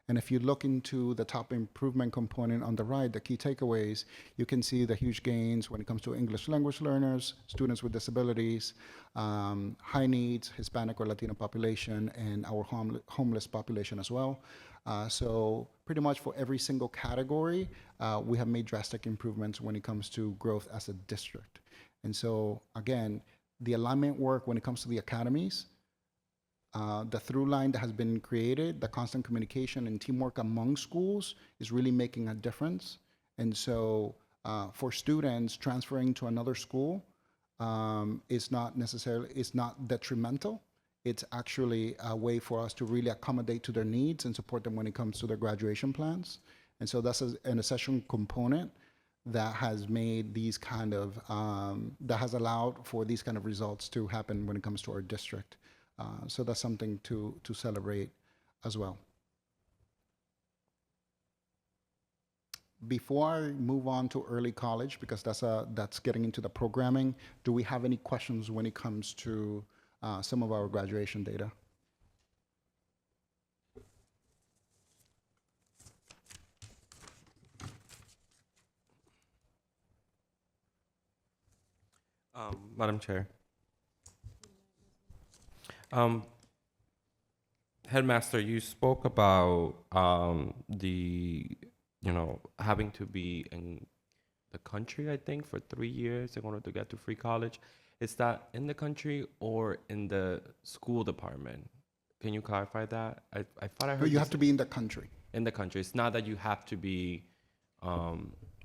[SPEAKER 12] And if you look into the top improvement component on the right, the key takeaways, you can see the huge gains when it comes to English language learners, students with disabilities, high needs, Hispanic or Latino population, and our homeless population as well. So pretty much for every single category, we have made drastic improvements when it comes to growth as a district. And so again, the alignment work when it comes to the academies, the through line that has been created, the constant communication and teamwork among schools is really making a difference. And so for students transferring to another school, it's not detrimental. It's actually a way for us to really accommodate to their needs and support them when it comes to their graduation plans. And so that's an essential component that has made these kind of, that has allowed for these kind of results to happen when it comes to our district. So that's something to celebrate as well. Before I move on to early college, because that's getting into the programming, do we have any questions when it comes to some of our graduation data?
[SPEAKER 5] Madam Chair. Headmaster, you spoke about having to be in the country, I think, for 3 years in order to get to free college. Is that in the country or in the school department? Can you clarify that? I thought I heard
[SPEAKER 12] You have to be in the country.
[SPEAKER 5] in the country. It's not that you have to be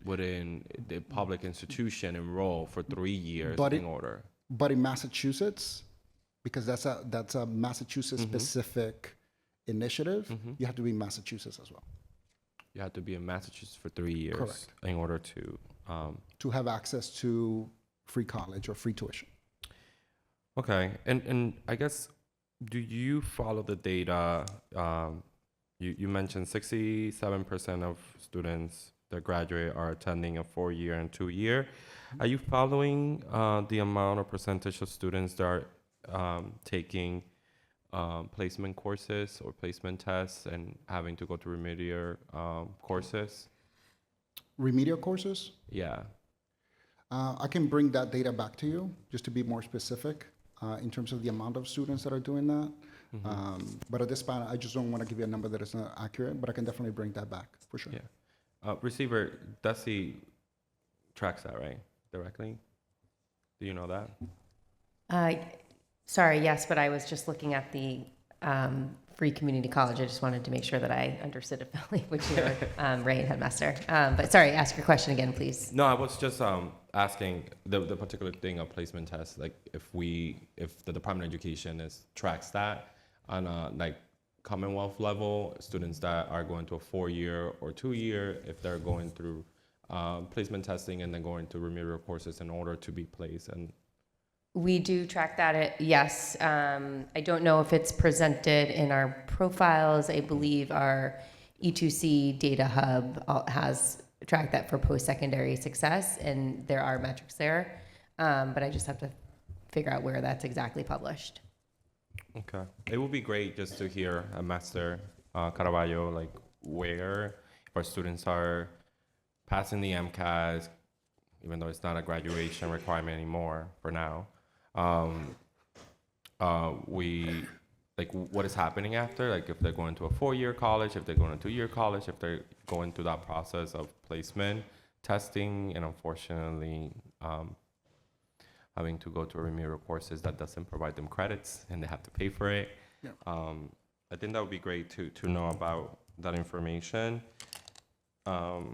[SPEAKER 5] within the public institution enrolled for 3 years in order.
[SPEAKER 12] But in Massachusetts, because that's a Massachusetts specific initiative, you have to be in Massachusetts as well.
[SPEAKER 5] You have to be in Massachusetts for 3 years.
[SPEAKER 12] Correct.
[SPEAKER 5] In order to
[SPEAKER 12] have access to free college or free tuition.
[SPEAKER 5] Okay, and I guess, do you follow the data? You mentioned 67% of students that graduate are attending a 4-year and 2-year. Are you following the amount or percentage of students that are taking placement courses or placement tests and having to go to remedial courses?
[SPEAKER 12] Remedial courses?
[SPEAKER 5] Yeah.
[SPEAKER 12] I can bring that data back to you, just to be more specific in terms of the amount of students that are doing that. But at this point, I just don't want to give you a number that is not accurate, but I can definitely bring that back, for sure.
[SPEAKER 5] Yeah. Receiver, DESE tracks that, right? Directly? Do you know that?
[SPEAKER 10] Sorry, yes, but I was just looking at the free community college. I just wanted to make sure that I understood it fully, which you were right, Headmaster. But sorry, ask your question again, please.
[SPEAKER 5] No, I was just asking the particular thing of placement tests, like if the Department of Education tracks that on a Commonwealth level, students that are going to a 4-year or 2-year, if they're going through placement testing and then going to remedial courses in order to be placed. And
[SPEAKER 10] we do track that, yes. I don't know if it's presented in our profiles. I believe our E2C data hub has tracked that for post-secondary success, and there are metrics there. But I just have to figure out where that's exactly published.
[SPEAKER 5] Okay. It would be great just to hear Master Caraballo, where our students are passing the MCAS, even though it's not a graduation requirement anymore for now. What is happening after, if they're going to a 4-year college, if they're going to a 2-year college, if they're going through that process of placement, testing, and unfortunately having to go to remedial courses that doesn't provide them credits and they have to pay for it.
[SPEAKER 12] Yeah.
[SPEAKER 5] I think that would be great to know about that information.
[SPEAKER 12] I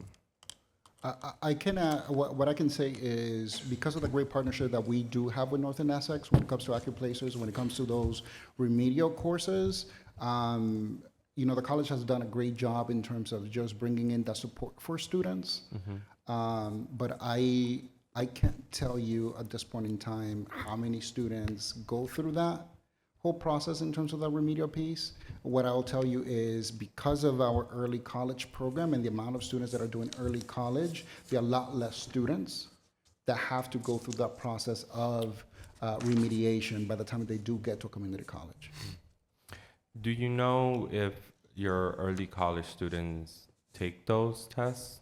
[SPEAKER 12] can, what I can say is, because of the great partnership that we do have with Northern Essex when it comes to AccuPlaces, when it comes to those remedial courses, the college has done a great job in terms of just bringing in that support for students. But I can't tell you at this point in time how many students go through that whole process in terms of the remedial piece. What I will tell you is because of our early college program and the amount of students that are doing early college, there are a lot less students that have to go through that process of remediation by the time they do get to a community college.
[SPEAKER 5] Do you know if your early college students take those tests?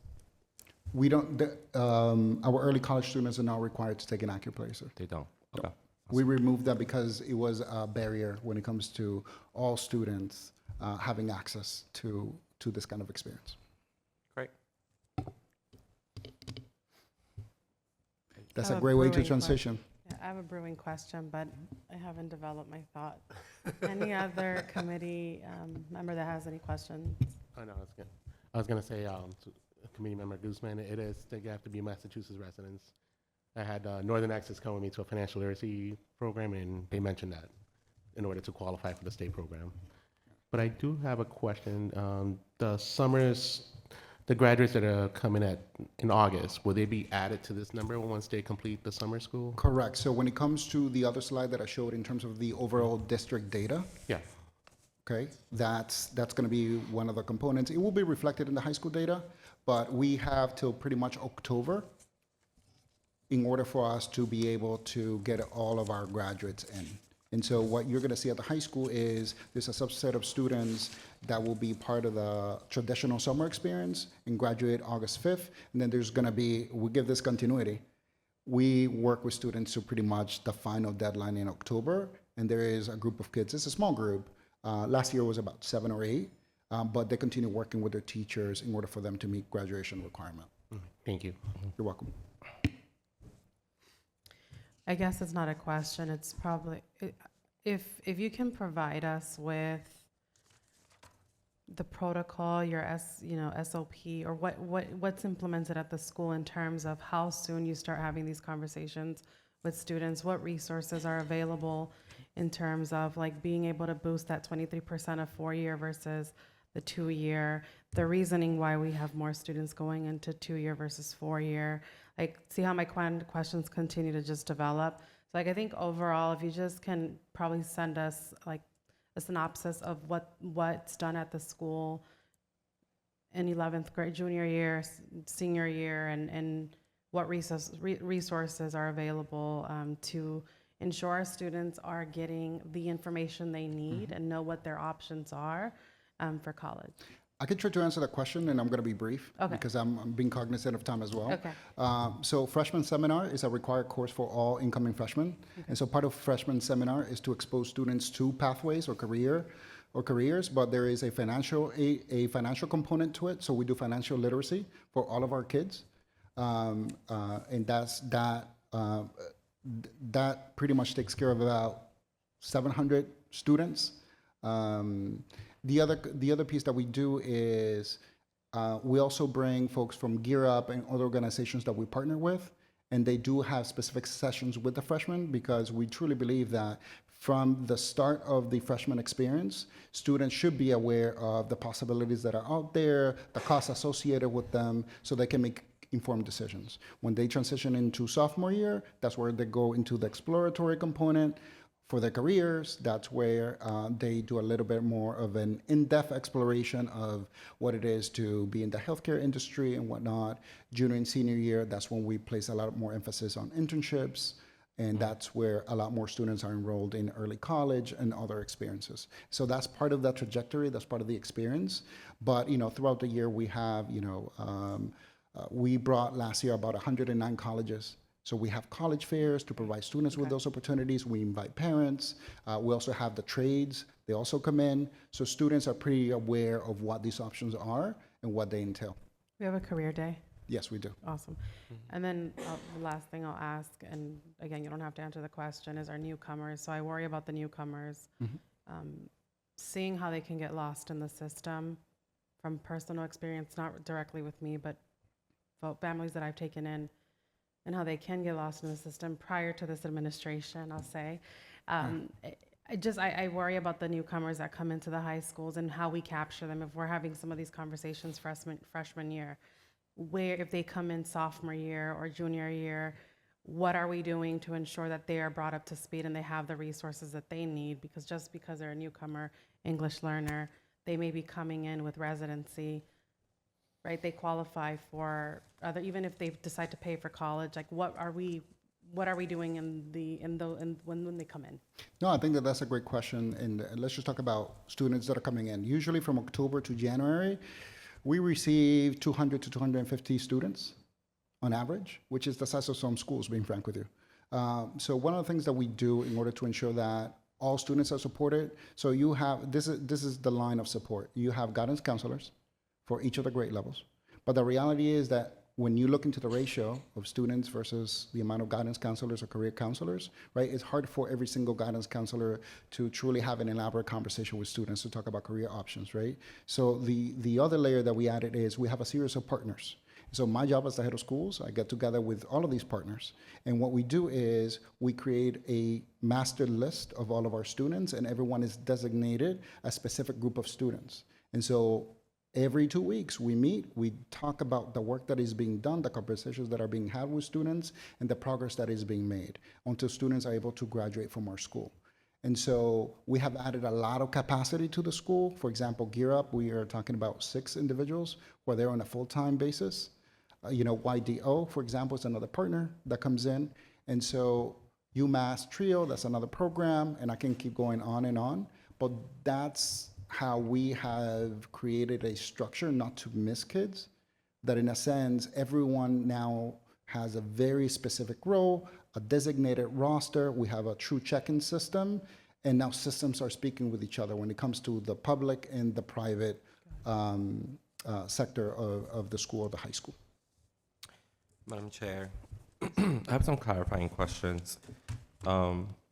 [SPEAKER 12] We don't, our early college students are not required to take an AccuPlacer.
[SPEAKER 5] They don't. Okay.
[SPEAKER 12] We removed that because it was a barrier when it comes to all students having access to this kind of experience.
[SPEAKER 5] Great.
[SPEAKER 12] That's
[SPEAKER 1] I
[SPEAKER 12] a
[SPEAKER 1] have
[SPEAKER 12] great way to
[SPEAKER 1] brewing
[SPEAKER 12] transition.
[SPEAKER 1] Yeah, I have a brewing question, but I haven't developed my thought. Any other committee member that has any questions?
[SPEAKER 15] I know, I was gonna say, to Committee Member Guzman, it is, they have to be Massachusetts residents. I had Northern Access come with me to a financial literacy program, and they mentioned that in order to qualify for the state program. But I do have a question. The graduates that are coming in August, will they be added to this number once they complete the summer school?
[SPEAKER 12] Correct. So when it comes to the other slide that I showed in terms of the overall district data,
[SPEAKER 15] Yeah.
[SPEAKER 12] okay, that's going to be one of the components. It will be reflected in the high school data, but we have till pretty much October in order for us to be able to get all of our graduates in. And so what you're going to see at the high school is there's a subset of students that will be part of the traditional summer experience and graduate August 5th. And then there's going to be, we give this continuity. We work with students to pretty much the final deadline in October. And there is a group of kids, it's a small group. Last year was about 7 or 8, but they continue working with their teachers in order for them to meet graduation requirement.
[SPEAKER 15] Thank you.
[SPEAKER 12] You're welcome.
[SPEAKER 1] I guess it's not a question, it's probably, if you can provide us with the protocol, your SOP, or what's implemented at the school in terms of how soon you start having these conversations with students, what resources are available in terms of like being able to boost that 23% of 4-year versus the 2-year, the reasoning why we have more students going into 2-year versus 4-year, like see how my questions continue to just develop. So like I think overall, if you just can probably send us like a synopsis of what's done at the school in 11th grade, junior year, senior year, and what resources are available to ensure our students are getting the information they need and know what their options are for college.
[SPEAKER 12] I can try to answer that question, and I'm going to be brief
[SPEAKER 1] Okay.
[SPEAKER 12] because I'm being cognizant of time as well.
[SPEAKER 1] Okay.
[SPEAKER 12] So freshman seminar is a required course for all incoming freshmen. And so part of freshman seminar is to expose students to pathways or careers, but there is a financial component to it. So we do financial literacy for all of our kids. And that pretty much takes care of about 700 students. The other piece that we do is we also bring folks from Gear Up and other organizations that we partner with, and they do have specific sessions with the freshmen because we truly believe that from the start of the freshman experience, students should be aware of the possibilities that are out there, the costs associated with them, so they can make informed decisions. When they transition into sophomore year, that's where they go into the exploratory component. For their careers, that's where they do a little bit more of an in-depth exploration of what it is to be in the healthcare industry and whatnot. Junior and senior year, that's when we place a lot more emphasis on internships, and that's where a lot more students are enrolled in early college and other experiences. So that's part of that trajectory, that's part of the experience. But throughout the year, we have, we brought last year about 109 colleges. So we have college fairs to provide students with those opportunities. We invite parents. We also have the trades. They also come in. So students are pretty aware of what these options are and what they entail.
[SPEAKER 1] We have a career day.
[SPEAKER 12] Yes, we do.
[SPEAKER 1] Awesome. And then the last thing I'll ask, and again, you don't have to answer the question, is our newcomers. So I worry about the newcomers, seeing how they can get lost in the system from personal experience, not directly with me, but families that I've taken in, and how they can get lost in the system prior to this administration, I'll say. I worry about the newcomers that come into the high schools and how we capture them. If we're having some of these conversations freshman year, where if they come in sophomore year or junior year, what are we doing to ensure that they are brought up to speed and they have the resources that they need? Because just because they're a newcomer English learner, they may be coming in with residency, right? They qualify for other, even if they decide to pay for college, like what are we doing when they come in?
[SPEAKER 12] No, I think that that's a great question, and let's just talk about students that are coming in. Usually from October to January, we receive 200 to 250 students on average, which is the size of some schools, being frank with you. So one of the things that we do in order to ensure that all students are supported, so you have, this is the line of support. You have guidance counselors for each of the grade levels. But the reality is that when you look into the ratio of students versus the amount of guidance counselors or career counselors, right, it's hard for every single guidance counselor to truly have an elaborate conversation with students to talk about career options, right? So the other layer that we added is we have a series of partners. So my job as the head of schools, I get together with all of these partners. And what we do is we create a master list of all of our students, and everyone is designated a specific group of students. And so every 2 weeks we meet, we talk about the work that is being done, the conversations that are being had with students, and the progress that is being made until students are able to graduate from our school. And so we have added a lot of capacity to the school. For example, Gear Up, we are talking about 6 individuals where they're on a full-time basis. YDO, for example, is another partner that comes in. And so UMass Trio, that's another program, and I can keep going on and on. But that's how we have created a structure not to miss kids, that in a sense, everyone now has a very specific role, a designated roster. We have a true check-in system, and now systems are speaking with each other when it comes to the public and the private sector of the school or the high school.
[SPEAKER 5] Madam Chair, I have some clarifying questions.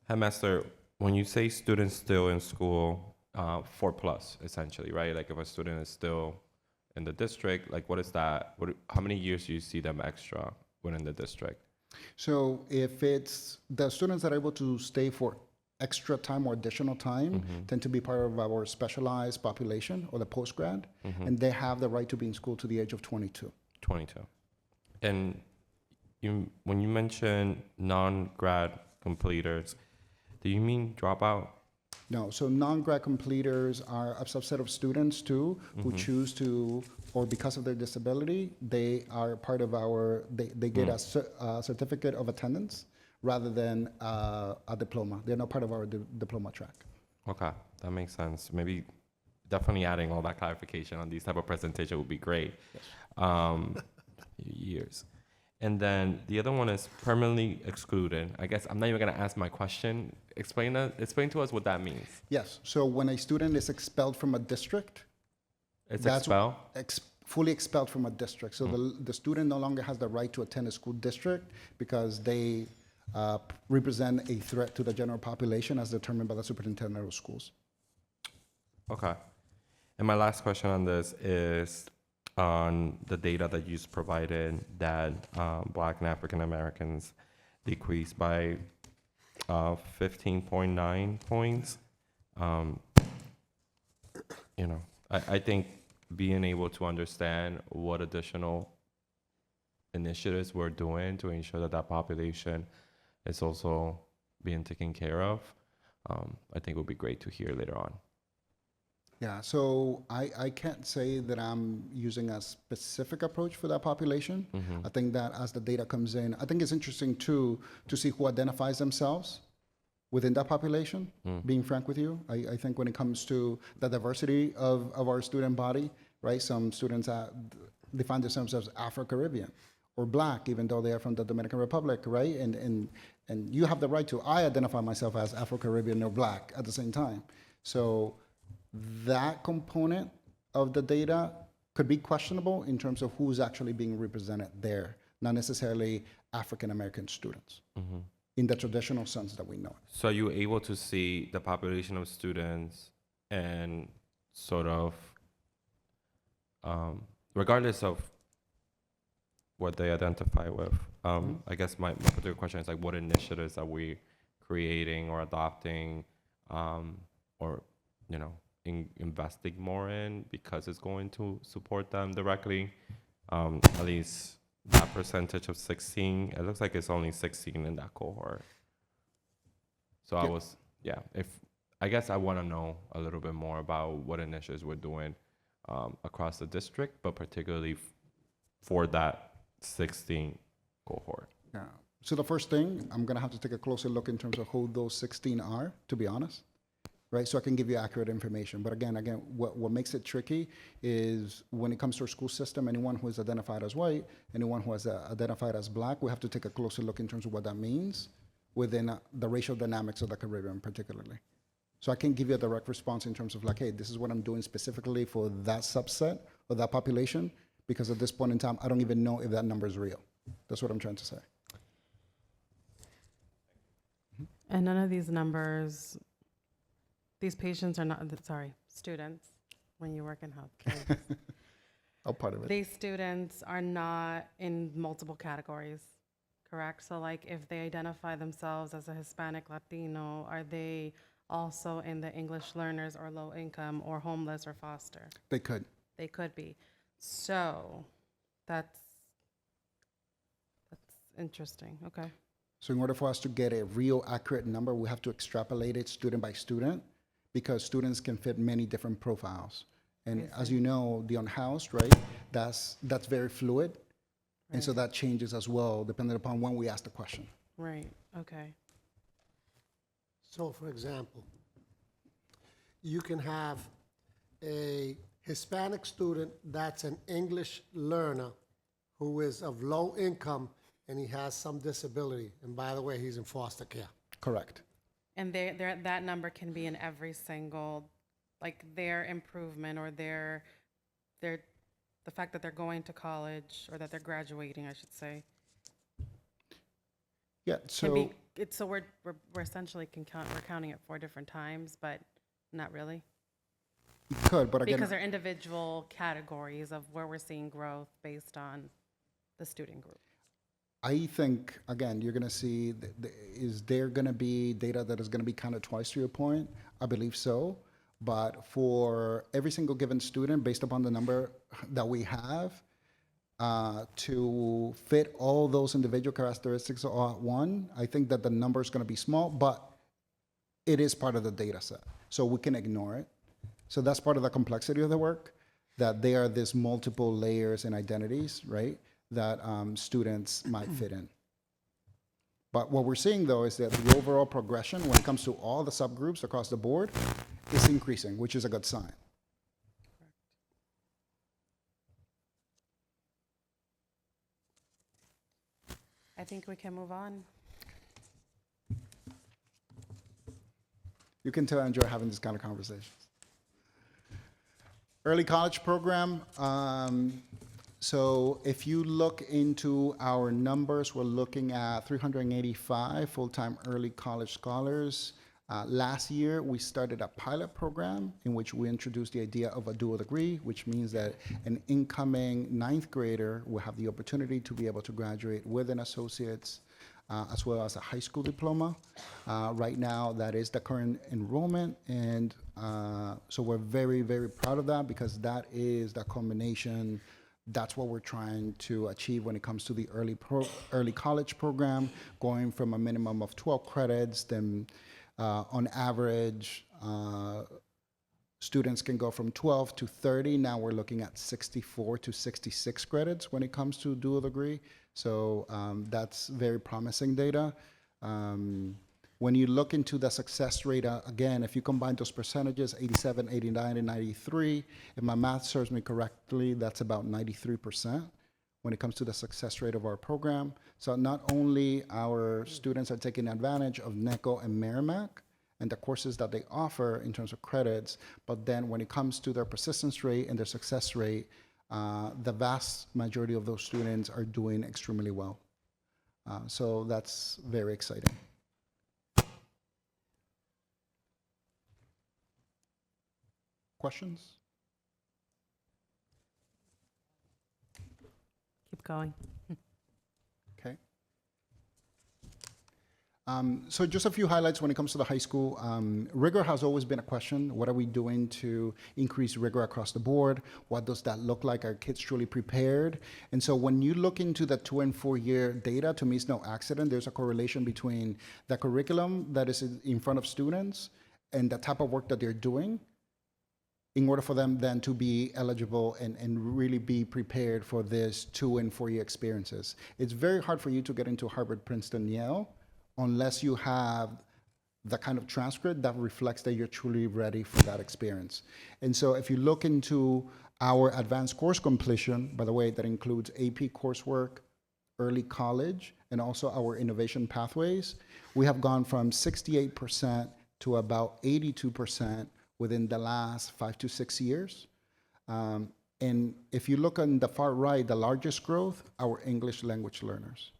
[SPEAKER 5] Headmaster, when you say students still in school, 4+, essentially, right? Like if a student is still in the district, like what is that? How many years do you see them extra within the district?
[SPEAKER 12] So if it's the students that are able to stay for extra time or additional time tend to be part of our specialized population or the post-grad, and they have the right to be in school to the age of 22.
[SPEAKER 5] 22. And when you mention non-grad completers, do you mean dropout?
[SPEAKER 12] No, so non-grad completers are a subset of students too who choose to, or because of their disability, they are part of our, they get a certificate of attendance rather than a diploma. They're not part of our diploma track.
[SPEAKER 5] Okay, that makes sense. Maybe definitely adding all that clarification on these type of presentation would be great. Yes. Years. And then the other one is permanently excluded. I guess I'm not even gonna ask my question. Explain to us what that means.
[SPEAKER 12] Yes, so when a student is expelled from a district,
[SPEAKER 5] It's expelled?
[SPEAKER 12] Fully expelled from a district. So the student no longer has the right to attend a school district because they represent a threat to the general population as determined by the superintendent of schools.
[SPEAKER 5] Okay. And my last question on this is on the data that you just provided that Black and African Americans decreased by 15.9 points. I think being able to understand what additional initiatives we're doing to ensure that that population is also being taken care of, I think would be great to hear later on.
[SPEAKER 12] Yeah, so I can't say that I'm using a specific approach for that population. I think that as the data comes in, I think it's interesting too to see who identifies themselves within that population, being frank with you. I think when it comes to the diversity of our student body, right, some students define themselves as Afro-Caribbean or Black, even though they are from the Dominican Republic, right? And you have the right to, I identify myself as Afro-Caribbean or Black at the same time. So that component of the data could be questionable in terms of who's actually being represented there, not necessarily African American students in the traditional sense that we know it.
[SPEAKER 5] So are you able to see the population of students and sort of, regardless of what they identify with, I guess my particular question is like, what initiatives are we creating or adopting, or, investing more in because it's going to support them directly, at least that percentage of 16, it looks like it's only 16 in that cohort. So I guess I want to know a little bit more about what initiatives we're doing across the district, but particularly for that 16 cohort.
[SPEAKER 12] Yeah. So the first thing, I'm gonna have to take a closer look in terms of who those 16 are, to be honest, right? So I can give you accurate information. But again, what makes it tricky is when it comes to our school system, anyone who is identified as white, anyone who is identified as black, we have to take a closer look in terms of what that means within the racial dynamics of the curriculum particularly. So I can give you a direct response in terms of like, hey, this is what I'm doing specifically for that subset or that population, because at this point in time, I don't even know if that number is real. That's what I'm trying to say.
[SPEAKER 1] And none of these numbers, these patients are not, students, when you work in healthcare.
[SPEAKER 12] Oh, part of it.
[SPEAKER 1] These students are not in multiple categories, correct? So like if they identify themselves as a Hispanic Latino, are they also in the English learners or low income or homeless or foster?
[SPEAKER 12] They could.
[SPEAKER 1] They could be. So that's interesting, okay.
[SPEAKER 12] So in order for us to get a real accurate number, we have to extrapolate it student by student, because students can fit many different profiles. And as you know, the unhoused, right, that's very fluid. And so that changes as well, depending upon when we ask the question.
[SPEAKER 1] Right, okay.
[SPEAKER 9] So for example, you can have a Hispanic student that's an English learner who is of low income and he has some disability. And by the way, he's in foster care.
[SPEAKER 12] Correct.
[SPEAKER 1] And that number can be in every single, like their improvement or the fact that they're going to college or that they're graduating, I should say.
[SPEAKER 12] Yeah,
[SPEAKER 1] So we're essentially we're counting it 4 different times, but not really.
[SPEAKER 12] You could, but again,
[SPEAKER 1] Because they're individual categories of where we're seeing growth based on the student group.
[SPEAKER 12] I think, again, you're going to see, is there going to be data that is going to be counted twice, to your point? I believe so. But for every single given student, based upon the number that we have, to fit all those individual characteristics all at one, I think that the number is going to be small, but it is part of the data set. So we can ignore it. So that's part of the complexity of the work, that there are these multiple layers and identities, right, that students might fit in. But what we're seeing, though, is that the overall progression when it comes to all the subgroups across the board is increasing, which is a good sign.
[SPEAKER 1] I think we can move on.
[SPEAKER 12] You can tell I enjoy having this kind of conversations. Early college program. So if you look into our numbers, we're looking at 385 full-time early college scholars. Last year, we started a pilot program in which we introduced the idea of a dual degree, which means that an incoming 9th grader will have the opportunity to be able to graduate with an associate's as well as a high school diploma. Right now, that is the current enrollment, and so we're very, very proud of that, because that is the combination. That's what we're trying to achieve when it comes to the early college program, going from a minimum of 12 credits, then on average, students can go from 12 to 30. Now we're looking at 64 to 66 credits when it comes to dual degree. So that's very promising data. When you look into the success rate, again, if you combine those percentages, 87, 89, and 93, if my math serves me correctly, that's about 93% when it comes to the success rate of our program. So not only our students are taking advantage of NECO and Merrimack and the courses that they offer in terms of credits, but then when it comes to their persistence rate and their success rate, the vast majority of those students are doing extremely well. So that's very exciting. Questions?
[SPEAKER 1] Keep going.
[SPEAKER 12] Okay. So just a few highlights when it comes to the high school. Rigor has always been a question. What are we doing to increase rigor across the board? What does that look like? Are kids truly prepared? And so when you look into the 2 and 4 year data, to me it's no accident. There's a correlation between the curriculum that is in front of students and the type of work that they're doing in order for them then to be eligible and really be prepared for this 2 and 4 year experiences. It's very hard for you to get into Harvard, Princeton, Yale, unless you have the kind of transcript that reflects that you're truly ready for that experience. And so if you look into our advanced course completion, by the way, that includes AP coursework, early college, and also our innovation pathways, we have gone from 68% to about 82% within the last 5 to 6 years. And if you look on the far right, the largest growth, our English language learners.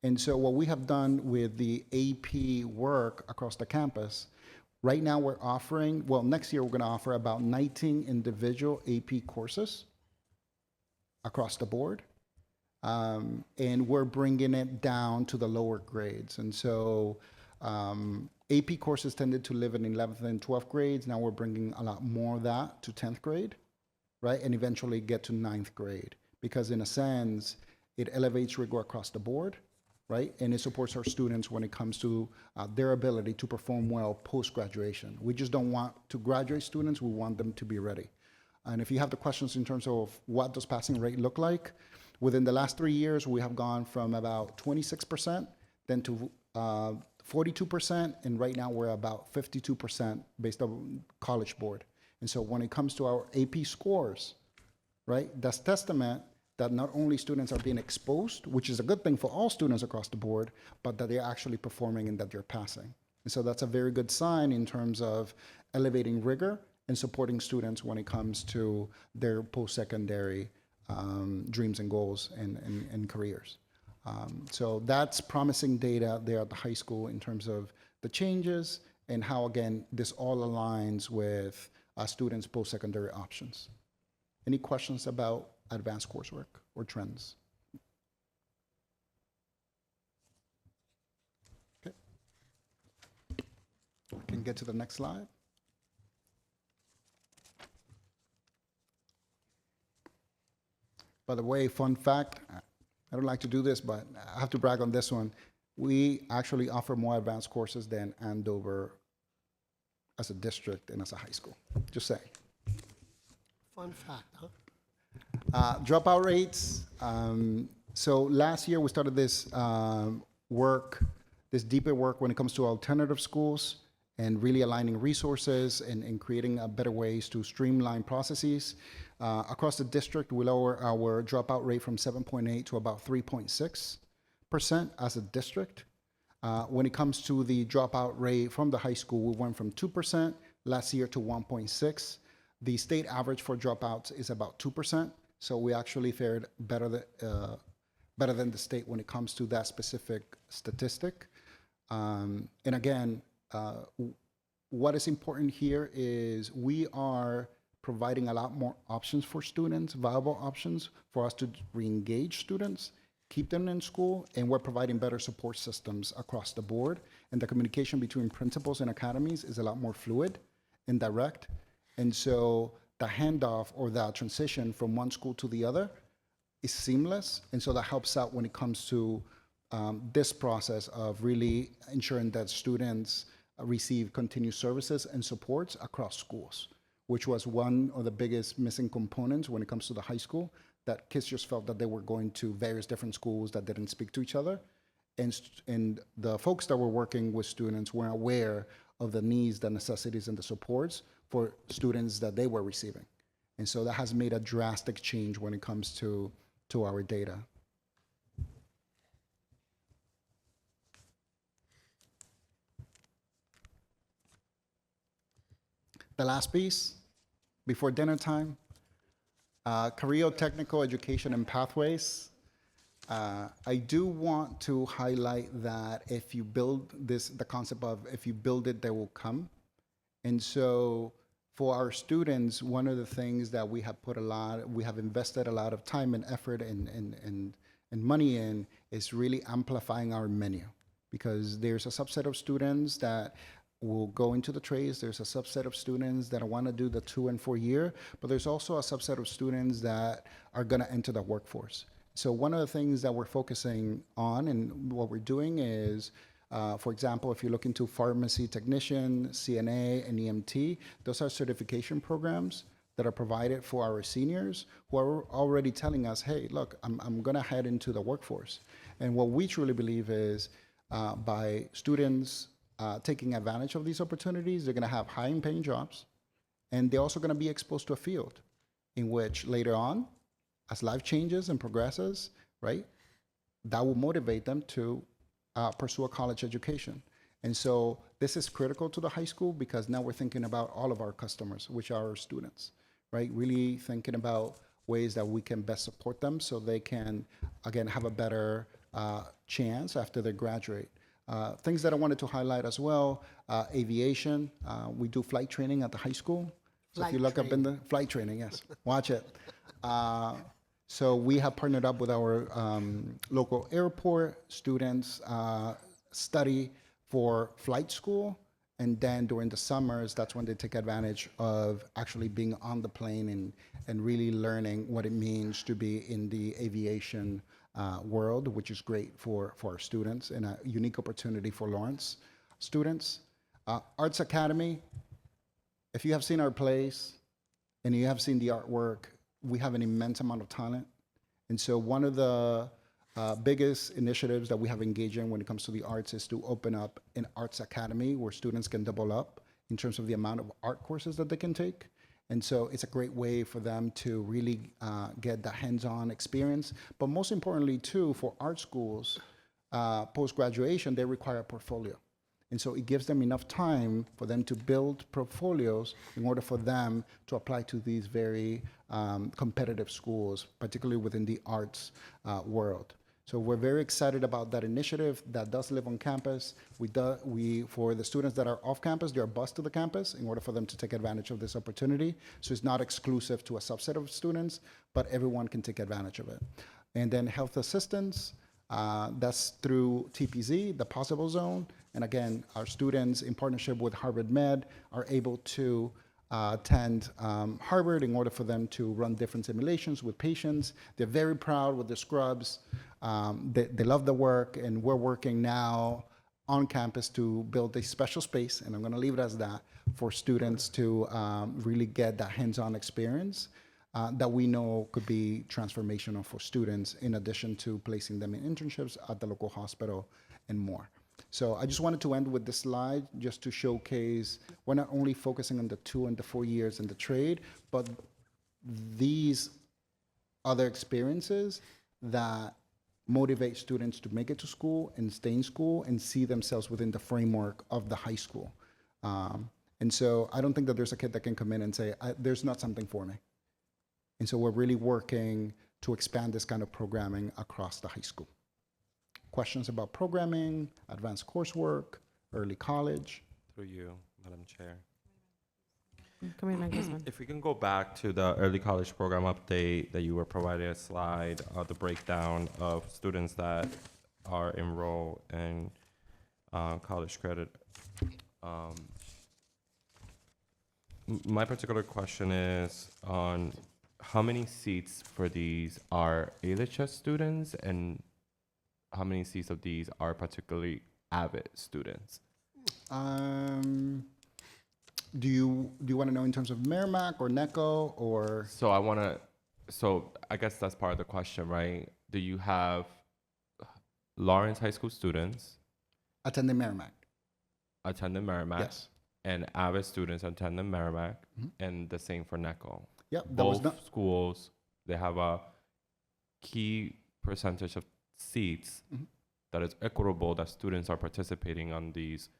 [SPEAKER 12] And so what we have done with the AP work across the campus, right now we're offering, well, next year we're going to offer about 19 individual AP courses across the board. And we're bringing it down to the lower grades. And so AP courses tended to live in 11th and 12th grades. Now we're bringing a lot more of that to 10th grade, right? And eventually get to 9th grade. Because in a sense, it elevates rigor across the board, right? And it supports our students when it comes to their ability to perform well post-graduation. We just don't want to graduate students, we want them to be ready. And if you have the questions in terms of what does passing rate look like, within the last 3 years, we have gone from about 26%, then to 42%, and right now we're about 52% based on College Board. And so when it comes to our AP scores, right, that's testament that not only students are being exposed, which is a good thing for all students across the board, but that they're actually performing and that they're passing. And so that's a very good sign in terms of elevating rigor and supporting students when it comes to their post-secondary dreams and goals and careers. So that's promising data there at the high school in terms of the changes and how, again, this all aligns with students' post-secondary options. Any questions about advanced coursework or trends? Okay. I can get to the next slide. By the way, fun fact, I don't like to do this, but I have to brag on this one. We actually offer more advanced courses than Andover as a district and as a high school. Just saying.
[SPEAKER 9] Fun fact, huh?
[SPEAKER 12] Dropout rates. So last year we started this work, this deeper work when it comes to alternative schools and really aligning resources and creating better ways to streamline processes. Across the district, we lower our dropout rate from 7.8 to about 3.6% as a district. When it comes to the dropout rate from the high school, we went from 2% last year to 1.6. The state average for dropouts is about 2%. So we actually fared better than the state when it comes to that specific statistic. And again, what is important here is we are providing a lot more options for students, viable options for us to re-engage students, keep them in school, and we're providing better support systems across the board. And the communication between principals and academies is a lot more fluid and direct. And so the handoff or the transition from one school to the other is seamless. And so that helps out when it comes to this process of really ensuring that students receive continued services and supports across schools, which was one of the biggest missing components when it comes to the high school, that kids just felt that they were going to various different schools that didn't speak to each other. And the folks that were working with students weren't aware of the needs, the necessities, and the supports for students that they were receiving. And so that has made a drastic change when it comes to our data. The last piece, before dinner time, career technical education and pathways. I do want to highlight that if you build this, the concept of if you build it, they will come. And so for our students, one of the things that we have invested a lot of time and effort and money in is really amplifying our menu. because there's a subset of students that will go into the trades. There's a subset of students that want to do the 2 and 4 year, but there's also a subset of students that are going to enter the workforce. So one of the things that we're focusing on and what we're doing is, for example, if you look into pharmacy technician, CNA, and EMT, those are certification programs that are provided for our seniors who are already telling us, hey, look, I'm going to head into the workforce. And what we truly believe is by students taking advantage of these opportunities, they're going to have high-paying jobs, and they're also going to be exposed to a field in which later on, as life changes and progresses, right, that will motivate them to pursue a college education. And so this is critical to the high school because now we're thinking about all of our customers, which are our students, right? Really thinking about ways that we can best support them so they can, again, have a better chance after they graduate. Things that I wanted to highlight as well, aviation. We do flight training at the high school. So if you look up in the flight training, yes, watch it. So we have partnered up with our local airport. Students study for flight school, and then during the summers, that's when they take advantage of actually being on the plane and really learning what it means to be in the aviation world, which is great for our students and a unique opportunity for Lawrence students. Arts Academy, if you have seen our plays and you have seen the artwork, we have an immense amount of talent. And so one of the biggest initiatives that we have engaged in when it comes to the arts is to open up an arts academy where students can double up in terms of the amount of art courses that they can take. And so it's a great way for them to really get the hands-on experience. But most importantly, too, for art schools, post-graduation, they require a portfolio. And so it gives them enough time for them to build portfolios in order for them to apply to these very competitive schools, particularly within the arts world. So we're very excited about that initiative that does live on campus. For the students that are off campus, they're bused to the campus in order for them to take advantage of this opportunity. So it's not exclusive to a subset of students, but everyone can take advantage of it. And then health assistance, that's through TPZ, the Possible Zone. And again, our students in partnership with Harvard Med are able to attend Harvard in order for them to run different simulations with patients. They're very proud with the scrubs. They love the work, and we're working now on campus to build a special space, and I'm going to leave it as that, for students to really get that hands-on experience that we know could be transformational for students, in addition to placing them in internships at the local hospital and more. So I just wanted to end with this slide just to showcase we're not only focusing on the 2 and the 4 years in the trade, but these other experiences that motivate students to make it to school and stay in school and see themselves within the framework of the high school. And so I don't think that there's a kid that can come in and say, there's not something for me. And so we're really working to expand this kind of programming across the high school. Questions about programming, advanced coursework, early college?
[SPEAKER 5] Through you, Madam Chair.
[SPEAKER 1] Committeeman Guzman.
[SPEAKER 5] If we can go back to the early college program update that you were providing a slide, the breakdown of students that are enrolled in college credit. My particular question is on how many seats for these are ALHS students and how many seats of these are particularly AVID students?
[SPEAKER 12] Do you want to know in terms of Merrimack or NECO or?
[SPEAKER 5] So I guess that's part of the question, right? Do you have Lawrence High School students
[SPEAKER 12] Attending Merrimack.
[SPEAKER 5] attending Merrimack?
[SPEAKER 12] Yes.
[SPEAKER 5] And AVID students attending Merrimack, and the same for NECO?
[SPEAKER 12] Yep, that was
[SPEAKER 5] Both schools, they have a key percentage of seats that is equitable, that students are participating on these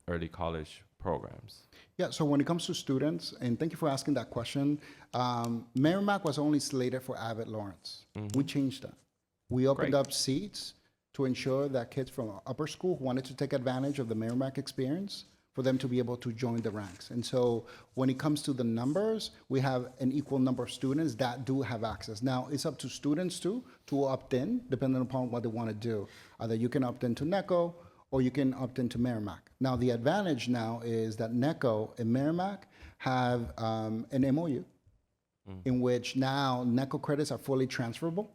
[SPEAKER 5] early college programs.
[SPEAKER 12] Yeah, so when it comes to students, and thank you for asking that question, Merrimack was only slated for AVID Lawrence. We changed that. We opened up seats to ensure that kids from upper school who wanted to take advantage of the Merrimack experience for them to be able to join the ranks. And so when it comes to the numbers, we have an equal number of students that do have access. Now, it's up to students too to opt in, depending upon what they want to do. Either you can opt into NECO or you can opt into Merrimack. Now, the advantage now is that NECO and Merrimack have an MOU in which now NECO credits are fully transferable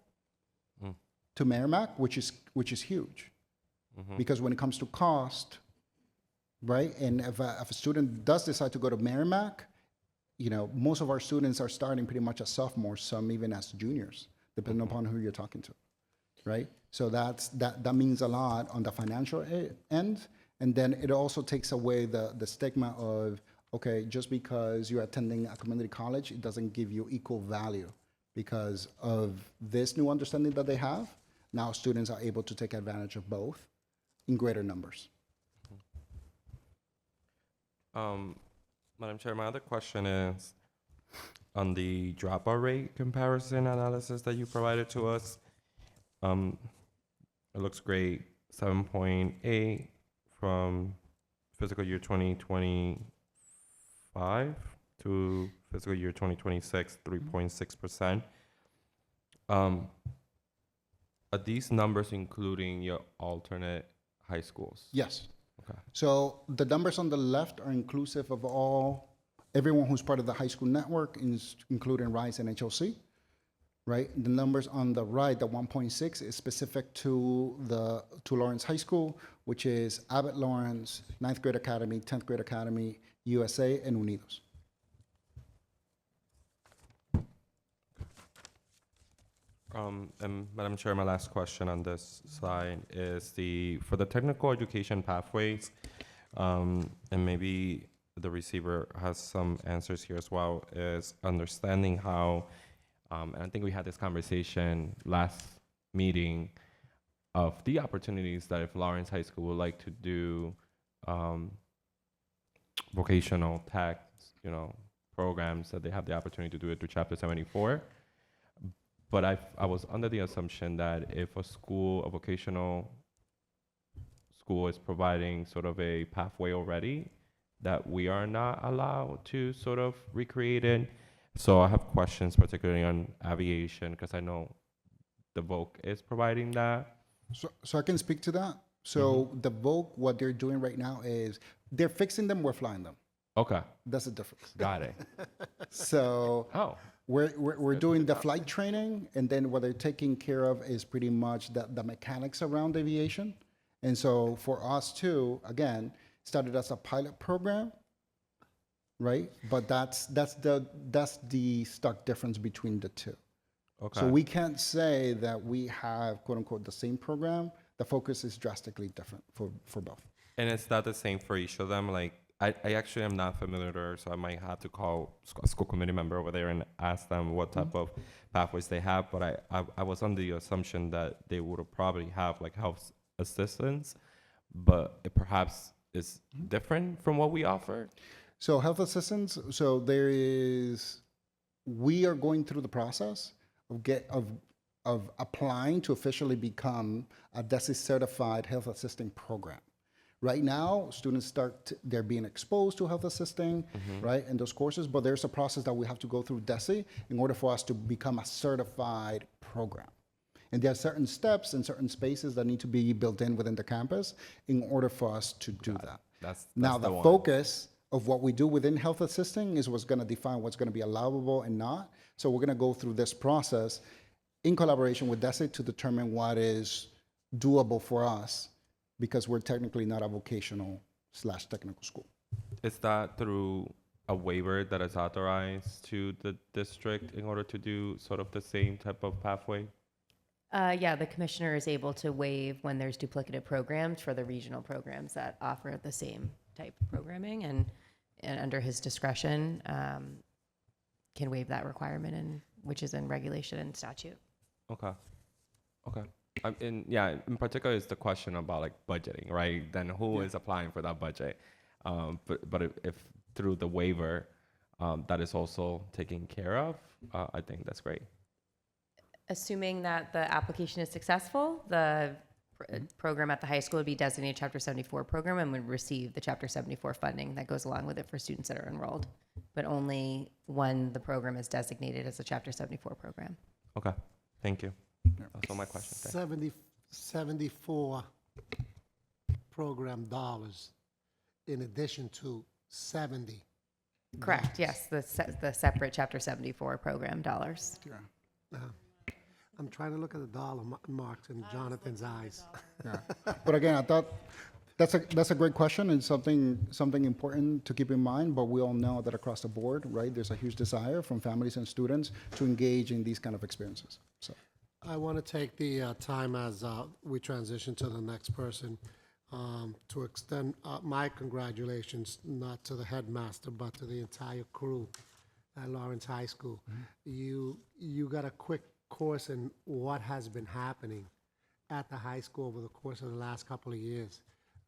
[SPEAKER 12] to Merrimack, which is huge. Because when it comes to cost, right? And if a student does decide to go to Merrimack, you know, most of our students are starting pretty much as sophomores, some even as juniors, depending upon who you're talking to, right? So that means a lot on the financial end. And then it also takes away the stigma of, okay, just because you're attending a community college, it doesn't give you equal value. Because of this new understanding that they have, now students are able to take advantage of both in greater numbers.
[SPEAKER 5] Madam Chair, my other question is on the dropout rate comparison analysis that you provided to us. It looks great, 7.8 from fiscal year 2025 to fiscal year 2026, 3.6%. Are these numbers including your alternate high schools?
[SPEAKER 12] Yes.
[SPEAKER 5] Okay.
[SPEAKER 12] So the numbers on the left are inclusive of everyone who's part of the high school network, including RISE and HLC, right? The numbers on the right, the 1.6, is specific to Lawrence High School, which is Abbott Lawrence, 9th grade academy, 10th grade academy, USA, and Unidos.
[SPEAKER 5] And Madam Chair, my last question on this slide is for the technical education pathways, and maybe the receiver has some answers here as well, is understanding how, and I think we had this conversation last meeting of the opportunities that if Lawrence High School would like to do vocational tech, programs, that they have the opportunity to do it through Chapter 74. But I was under the assumption that if a vocational school is providing sort of a pathway already, that we are not allowed to sort of recreate it. So I have questions particularly on aviation, because I know the VOC is providing that.
[SPEAKER 12] So I can speak to that. So the VOC, what they're doing right now is they're fixing them, we're flying them.
[SPEAKER 5] Okay.
[SPEAKER 12] That's the difference.
[SPEAKER 5] Got it.
[SPEAKER 12] So we're doing the flight training, and then what they're taking care of is pretty much the mechanics around aviation. And so for us too, again, started as a pilot program, right? But that's the stark difference between the two.
[SPEAKER 5] Okay.
[SPEAKER 12] So we can't say that we have, quote unquote, the same program. The focus is drastically different for both.
[SPEAKER 5] And it's not the same for each of them. Like, I actually am not familiar, so I might have to call a school committee member over there and ask them what type of pathways they have. But I was under the assumption that they would probably have like health assistance, but it perhaps is different from what we offer.
[SPEAKER 12] So health assistance, so we are going through the process of applying to officially become a DESE certified health assisting program. Right now, students they're being exposed to health assisting, right, in those courses, but there's a process that we have to go through DESE in order for us to become a certified program. And there are certain steps and certain spaces that need to be built in within the campus in order for us to do that.
[SPEAKER 5] That's
[SPEAKER 12] now, the
[SPEAKER 5] one.
[SPEAKER 12] focus of what we do within health assisting is what's going to define what's going to be allowable and not. So we're going to go through this process in collaboration with DESE to determine what is doable for us, because we're technically not a vocational/technical school.
[SPEAKER 5] Is that through a waiver that is authorized to the district in order to do sort of the same type of pathway?
[SPEAKER 10] Yeah, the commissioner is able to waive when there's duplicative programs for the regional programs that offer the same type of programming, and under his discretion, can waive that requirement, which is in regulation and statute.
[SPEAKER 5] Okay. In particular, it's the question about like budgeting, right? Then who is applying for that budget? But if through the waiver, that is also taken care of, I think that's great.
[SPEAKER 10] Assuming that the application is successful, the program at the high school would be designated Chapter 74 program and would receive the Chapter 74 funding that goes along with it for students that are enrolled, but only when the program is designated as a Chapter 74 program.
[SPEAKER 5] Okay, thank you. That's all my questions. Thank you.
[SPEAKER 9] 74 program dollars in addition to 70.
[SPEAKER 10] Correct, yes, the separate Chapter 74 program dollars.
[SPEAKER 9] I'm trying to look at the dollar marks in Jonathan's eyes.
[SPEAKER 12] Yeah. But again, I thought that's a great question and something important to keep in mind. But we all know that across the board, right, there's a huge desire from families and students to engage in these kind of experiences. So
[SPEAKER 9] I want to take the time as we transition to the next person to extend my congratulations, not to the headmaster, but to the entire crew at Lawrence High School. You got a quick course in what has been happening at the high school over the course of the last couple of years,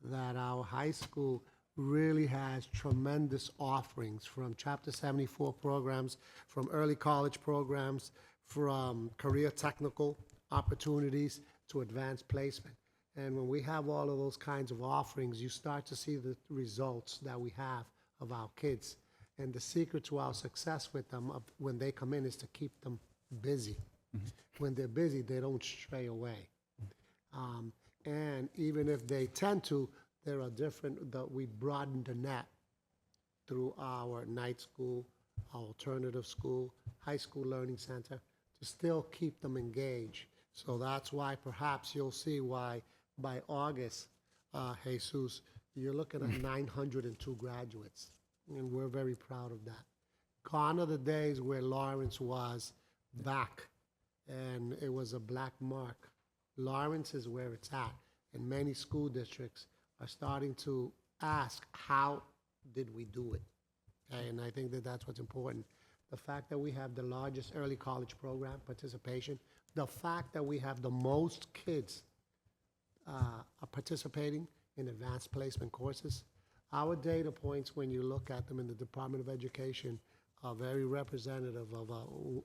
[SPEAKER 9] that our high school really has tremendous offerings from Chapter 74 programs, from early college programs, from career technical opportunities to advanced placement. And when we have all of those kinds of offerings, you start to see the results that we have of our kids. And the secret to our success with them when they come in is to keep them busy. When they're busy, they don't stray away. And even if they tend to, there are we broaden the net through our night school, our alternative school, high school learning center, to still keep them engaged. So that's why perhaps you'll see why by August, Jesus, you're looking at 902 graduates. And we're very proud of that. Gone are the days where Lawrence was back and it was a black mark. Lawrence is where it's at, and many school districts are starting to ask, how did we do it? Okay, and I think that that's what's important. The fact that we have the largest early college program participation, the fact that we have the most kids participating in advanced placement courses. Our data points, when you look at them in the Department of Education, are very representative of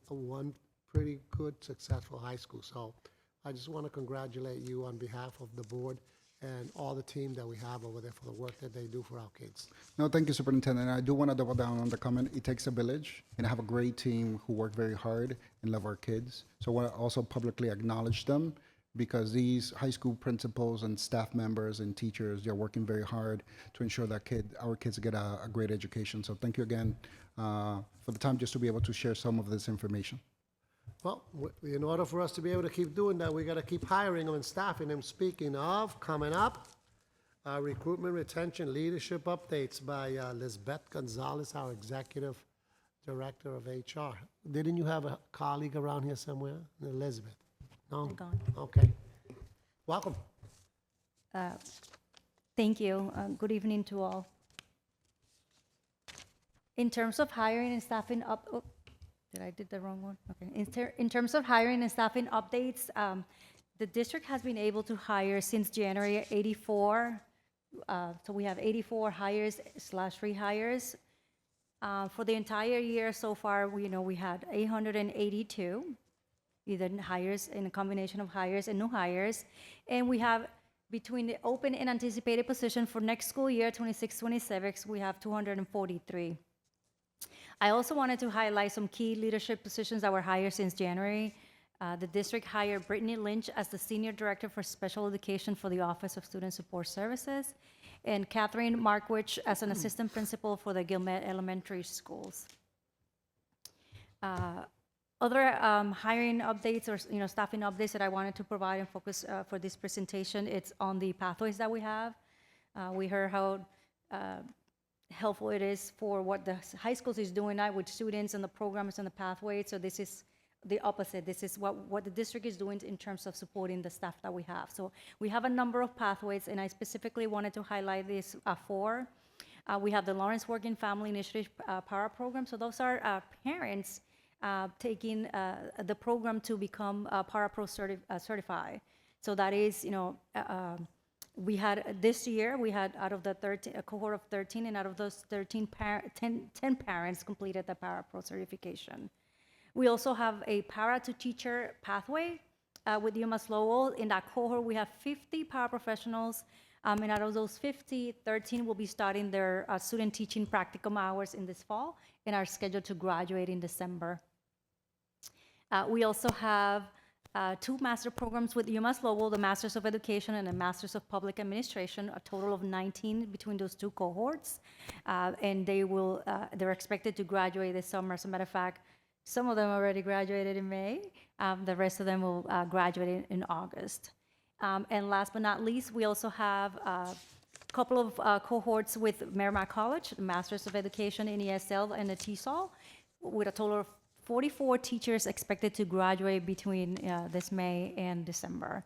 [SPEAKER 9] one pretty good, successful high school. So I just want to congratulate you on behalf of the board and all the team that we have over there for the work that they do for our kids.
[SPEAKER 12] no, thank you, Superintendent. I do want to double down on the comment. It takes a village, and I have a great team who work very hard and love our kids. So I want to also publicly acknowledge them, because these high school principals and staff members and teachers, they're working very hard to ensure that our kids get a great education. So thank you again for the time just to be able to share some of this information.
[SPEAKER 9] Well, in order for us to be able to keep doing that, we got to keep hiring them and staffing them. Speaking of, coming up, recruitment, retention, leadership updates by Lisbeth Gonzalez, our Executive Director of HR. Didn't you have a colleague around here somewhere? Elizabeth? No?
[SPEAKER 16] Gone.
[SPEAKER 9] Okay. Welcome.
[SPEAKER 16] Thank you. Good evening to all. In terms of hiring and staffing did I did the wrong one? Okay. In terms of hiring and staffing updates, the district has been able to hire since January 84. So we have 84 hires / rehires. For the entire year so far, we had 882, either hires in a combination of hires and new hires. And we have, between the open and anticipated position for next school year, 26-27, we have 243. I also wanted to highlight some key leadership positions that were hired since January. The district hired Brittany Lynch as the Senior Director for Special Education for the Office of Student Support Services, and Catherine Markwich as an Assistant Principal for the Gilmet Elementary Schools. Other hiring updates or staffing updates that I wanted to provide and focus for this presentation, it's on the pathways that we have. We heard how helpful it is for what the high schools is doing now with students and the programs and the pathways. So this is the opposite. This is what the district is doing in terms of supporting the staff that we have. So we have a number of pathways, and I specifically wanted to highlight these four. We have the Lawrence Working Family Initiative PARA program. So those are parents taking the program to become PARA Pro certified. So that is, we had this year, we had out of the 13, a cohort of 13, and out of those 13, 10 parents completed the PARA Pro certification. We also have a Para to Teacher pathway. with UMass Lowell. In that cohort, we have 50 paraprofessionals. And out of those 50, 13 will be starting their student teaching practicum hours in this fall and are scheduled to graduate in December. We also have 2 master programs with UMass Lowell, the Masters of Education and the Masters of Public Administration, a total of 19 between those 2 cohorts. And they're expected to graduate this summer. As a matter of fact, some of them already graduated in May. The rest of them will graduate in August. And last but not least, we also have a couple of cohorts with Merrimack College, the Masters of Education in ESL and the TESOL, with a total of 44 teachers expected to graduate between this May and December.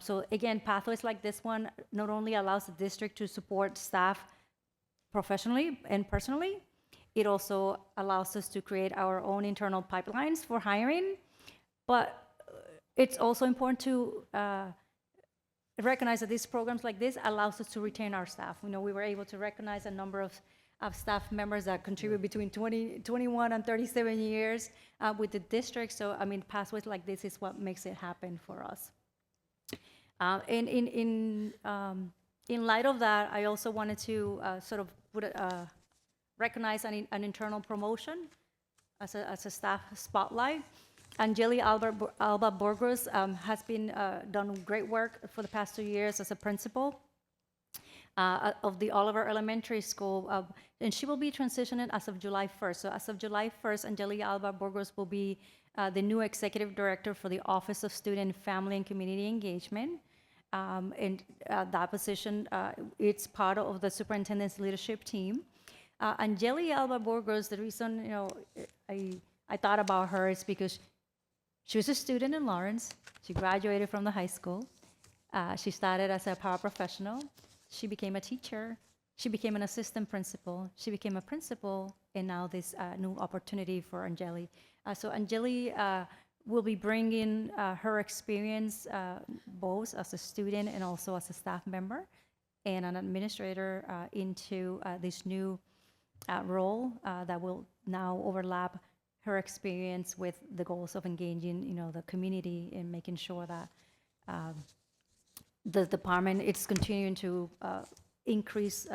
[SPEAKER 16] So again, pathways like this one not only allows the district to support staff professionally and personally, it also allows us to create our own internal pipelines for hiring, but it's also important to recognize that these programs like this allows us to retain our staff. We were able to recognize a number of staff members that contribute between 21 and 37 years with the district. So, I mean, pathways like this is what makes it happen for us. In light of that, I also wanted to sort of recognize an internal promotion as a staff spotlight. Angeli Alba Burgos has been done great work for the past 2 years as a principal of the Oliver Elementary School, and she will be transitioning as of July 1st. So as of July 1st, Angeli Alba Burgos will be the new executive director for the Office of Student, Family, and Community Engagement. And that position, it's part of the superintendent's leadership team. Angeli Alba Burgos, the reason I thought about her is because she was a student in Lawrence. She graduated from the high school. She started as a paraprofessional. She became a teacher. She became an assistant principal. She became a principal, and now this new opportunity for Angeli. So Angeli will be bringing her experience both as a student and also as a staff member and an administrator into this new role that will now overlap her experience with the goals of engaging, the community and making sure that the department is continuing to increase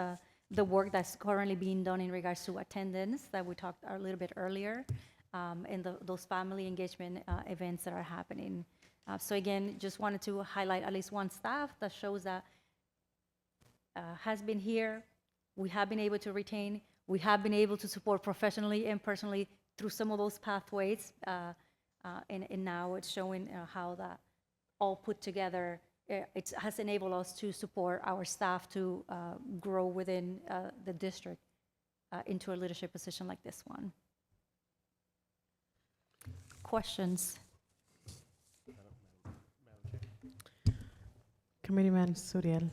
[SPEAKER 16] the work that's currently being done in regards to attendance that we talked a little bit earlier, and those family engagement events that are happening. So again, just wanted to highlight at least one staff that shows that has been here. We have been able to retain. We have been able to support professionally and personally through some of those pathways, and now it's showing how that all put together, it has enabled us to support our staff to grow within the district into a leadership position like this one. Questions?
[SPEAKER 1] Committeeman Suriel.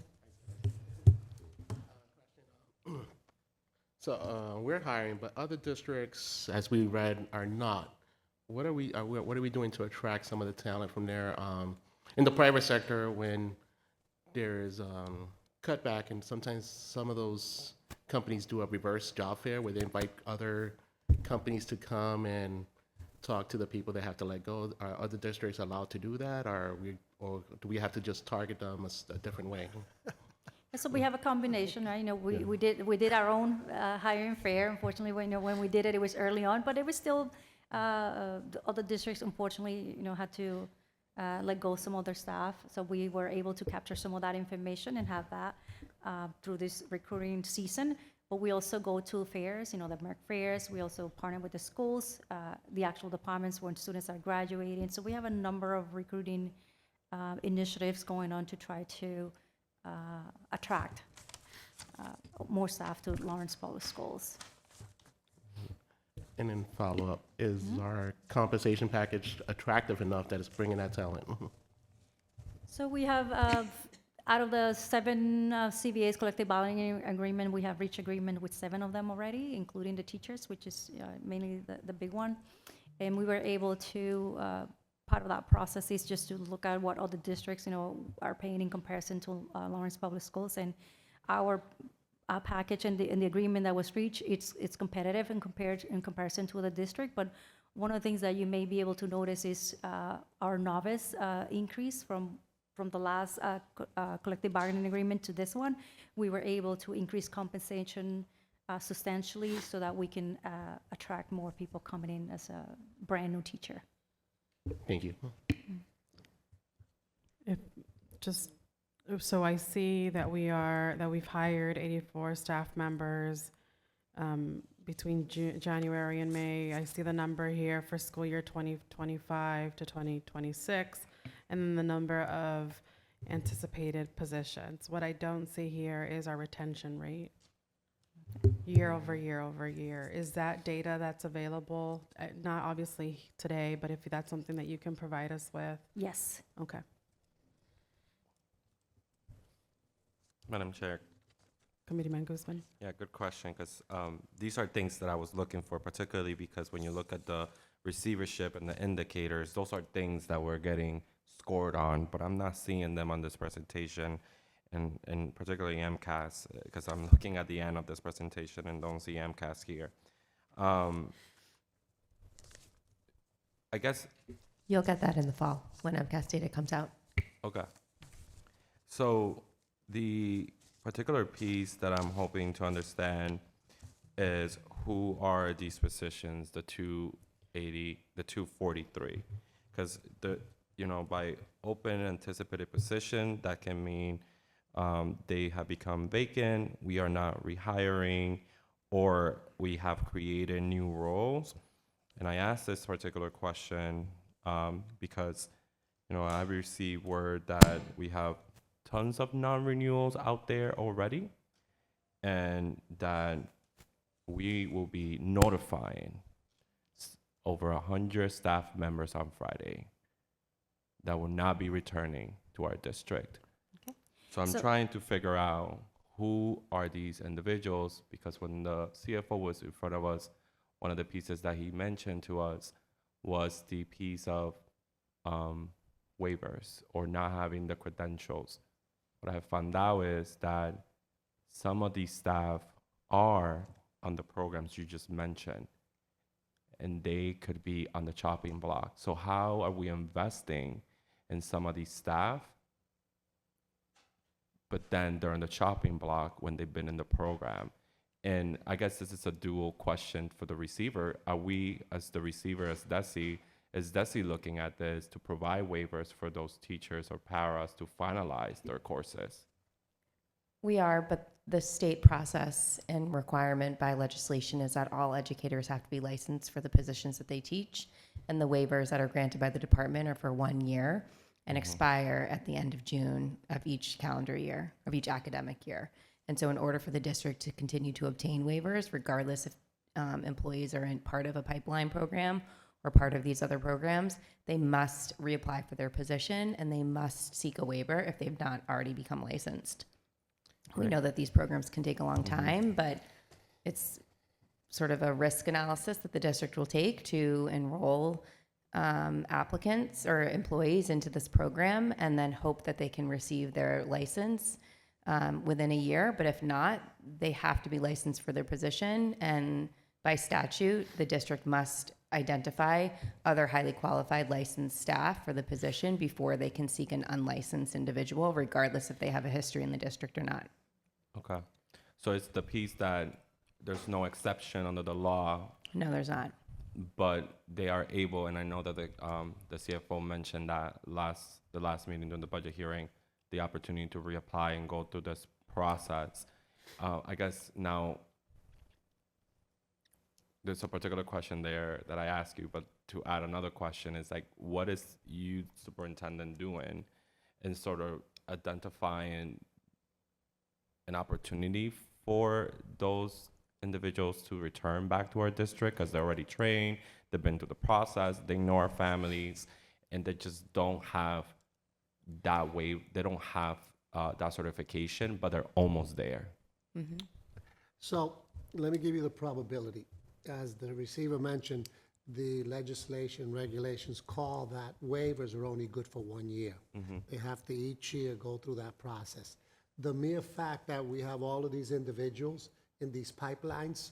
[SPEAKER 15] So we're hiring, but other districts, as we read, are not. What are we doing to attract some of the talent from there? In the private sector, when there is cutback, and sometimes some of those companies do a reverse job fair where they invite other companies to come and talk to the people they have to let go. Are other districts allowed to do that, or do we have to just target them a different way?
[SPEAKER 16] So we have a combination, right? We did our own hiring fair. Unfortunately, when we did it, it was early on, but it was still the other districts. Unfortunately, had to let go some of their staff. So we were able to capture some of that information and have that through this recruiting season. But we also go to fairs, the MERC fairs. We also partner with the schools, the actual departments when students are graduating. So we have a number of recruiting initiatives going on to try to attract more staff to Lawrence Public Schools.
[SPEAKER 15] And then follow up, is our compensation package attractive enough that it's bringing that talent?
[SPEAKER 16] So we have, out of the 7 CBA's collective bargaining agreement, we have reached agreement with 7 of them already, including the teachers, which is mainly the big one. And we were able to, part of that process is just to look at what other districts, are paying in comparison to Lawrence Public Schools. And our package and the agreement that was reached, it's competitive in comparison to the district, but One of the things that you may be able to notice is our novice increase from the last collective bargaining agreement to this one. We were able to increase compensation substantially so that we can attract more people coming in as a brand-new teacher.
[SPEAKER 15] Thank you.
[SPEAKER 1] So I see that we've hired 84 staff members between January and May. I see the number here for school year 2025 to 2026, and then the number of anticipated positions. What I don't see here is our retention rate, year over year over year. Is that data that's available? Not obviously today, but if that's something that you can provide us with.
[SPEAKER 16] Yes.
[SPEAKER 1] Okay.
[SPEAKER 5] Madam Chair.
[SPEAKER 1] Committeeman Guzman.
[SPEAKER 5] Yeah, good question, because these are things that I was looking for, particularly because when you look at the receivership and the indicators, those are things that we're getting scored on, but I'm not seeing them on this presentation, and particularly MCAS, because I'm looking at the end of this presentation and don't see MCAS here. I guess.
[SPEAKER 10] You'll get that in the fall when MCAS data comes out.
[SPEAKER 5] Okay. So the particular piece that I'm hoping to understand is who are these positions, the 280, the 243? Because by open anticipated position, that can mean they have become vacant, we are not rehiring, or we have created new roles. And I asked this particular question because I've received word that we have tons of non-renewals out there already, and that we will be notifying over 100 staff members on Friday that will not be returning to our district.
[SPEAKER 16] Okay.
[SPEAKER 5] So I'm trying to figure out who are these individuals, because when the CFO was in front of us, one of the pieces that he mentioned to us was the piece of waivers or not having the credentials. What I found out is that some of these staff are on the programs you just mentioned, and they could be on the chopping block. So how are we investing in some of these staff, but then they're on the chopping block when they've been in the program? And I guess this is a dual question for the receiver. Are we, as the receiver, as DESE, is DESE looking at this to provide waivers for those teachers or paras to finalize their courses?
[SPEAKER 10] We are, but the state process and requirement by legislation is that all educators have to be licensed for the positions that they teach, and the waivers that are granted by the department are for 1 year and expire at the end of June of each calendar year, of each academic year. And so in order for the district to continue to obtain waivers, regardless if employees are in part of a pipeline program or part of these other programs, they must reapply for their position, and they must seek a waiver if they've not already become licensed. We know that these programs can take a long time, but it's sort of a risk analysis that the district will take to enroll applicants or employees into this program, and then hope that they can receive their license within a year. But if not, they have to be licensed for their position, and by statute, the district must identify other highly qualified licensed staff for the position before they can seek an unlicensed individual, regardless if they have a history in the district or not.
[SPEAKER 5] Okay. So it's the piece that there's no exception under the law.
[SPEAKER 10] No, there's not.
[SPEAKER 5] But they are able, and I know that the CFO mentioned that the last meeting during the budget hearing, the opportunity to reapply and go through this process. I guess now there's a particular question there that I ask you, but to add another question is like, what is you superintendent doing in sort of identifying an opportunity for those individuals to return back to our district, because they're already trained, they've been through the process, they know our families, and they just don't have that way, they don't have that certification, but they're almost there.
[SPEAKER 10] Mm-hmm.
[SPEAKER 9] So let me give you the probability. As the receiver mentioned, the legislation regulations call that waivers are only good for 1 year.
[SPEAKER 5] Mm-hmm.
[SPEAKER 9] They have to each year go through that process. The mere fact that we have all of these individuals in these pipelines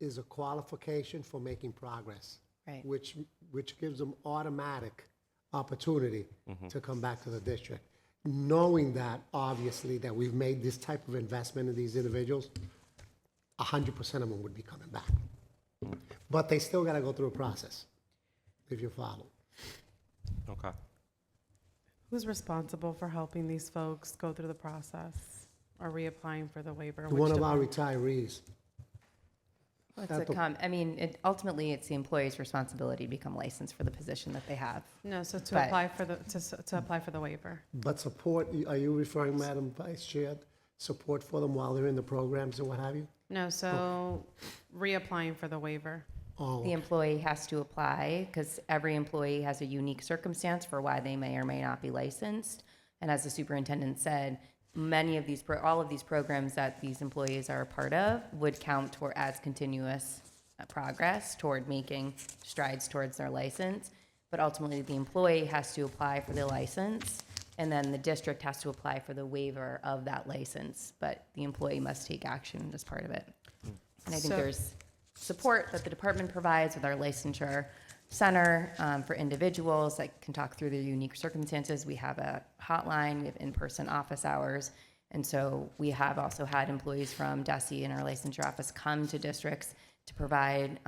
[SPEAKER 9] is a qualification for making progress.
[SPEAKER 10] Right.
[SPEAKER 9] which gives them automatic opportunity
[SPEAKER 5] Mm-hmm.
[SPEAKER 9] to come back to the district. Knowing that, obviously, that we've made this type of investment in these individuals, 100% of them would be coming back. But they still got to go through a process, if you follow.
[SPEAKER 5] Okay.
[SPEAKER 1] Who's responsible for helping these folks go through the process or reapplying for the waiver?
[SPEAKER 9] One
[SPEAKER 1] Which
[SPEAKER 9] of our
[SPEAKER 1] department?
[SPEAKER 9] retirees. At the-
[SPEAKER 10] I mean, ultimately, it's the employee's responsibility to become licensed for the position that they have.
[SPEAKER 1] No, so to
[SPEAKER 10] But-
[SPEAKER 1] apply for the, to apply for the waiver.
[SPEAKER 9] But support, are you referring, Madam Vice Chair, support for them while they're in the programs and what have you?
[SPEAKER 1] No, so reapplying for the waiver.
[SPEAKER 9] Oh,
[SPEAKER 10] The employee has to apply because every employee has a unique circumstance for why they may or may not be licensed. And as the superintendent said, many of these, all of these programs that these employees are a part of would count toward as continuous progress toward making strides towards their license. But ultimately, the employee has to apply for the license, and then the district has to apply for the waiver of that license. But the employee must take action as part of it. And I think
[SPEAKER 1] So-
[SPEAKER 10] there's support that the department provides with our licensure center for individuals that can talk through their unique circumstances. We have a hotline, we have in-person office hours. And so we have also had employees from DESE and our licensure office come to districts to provide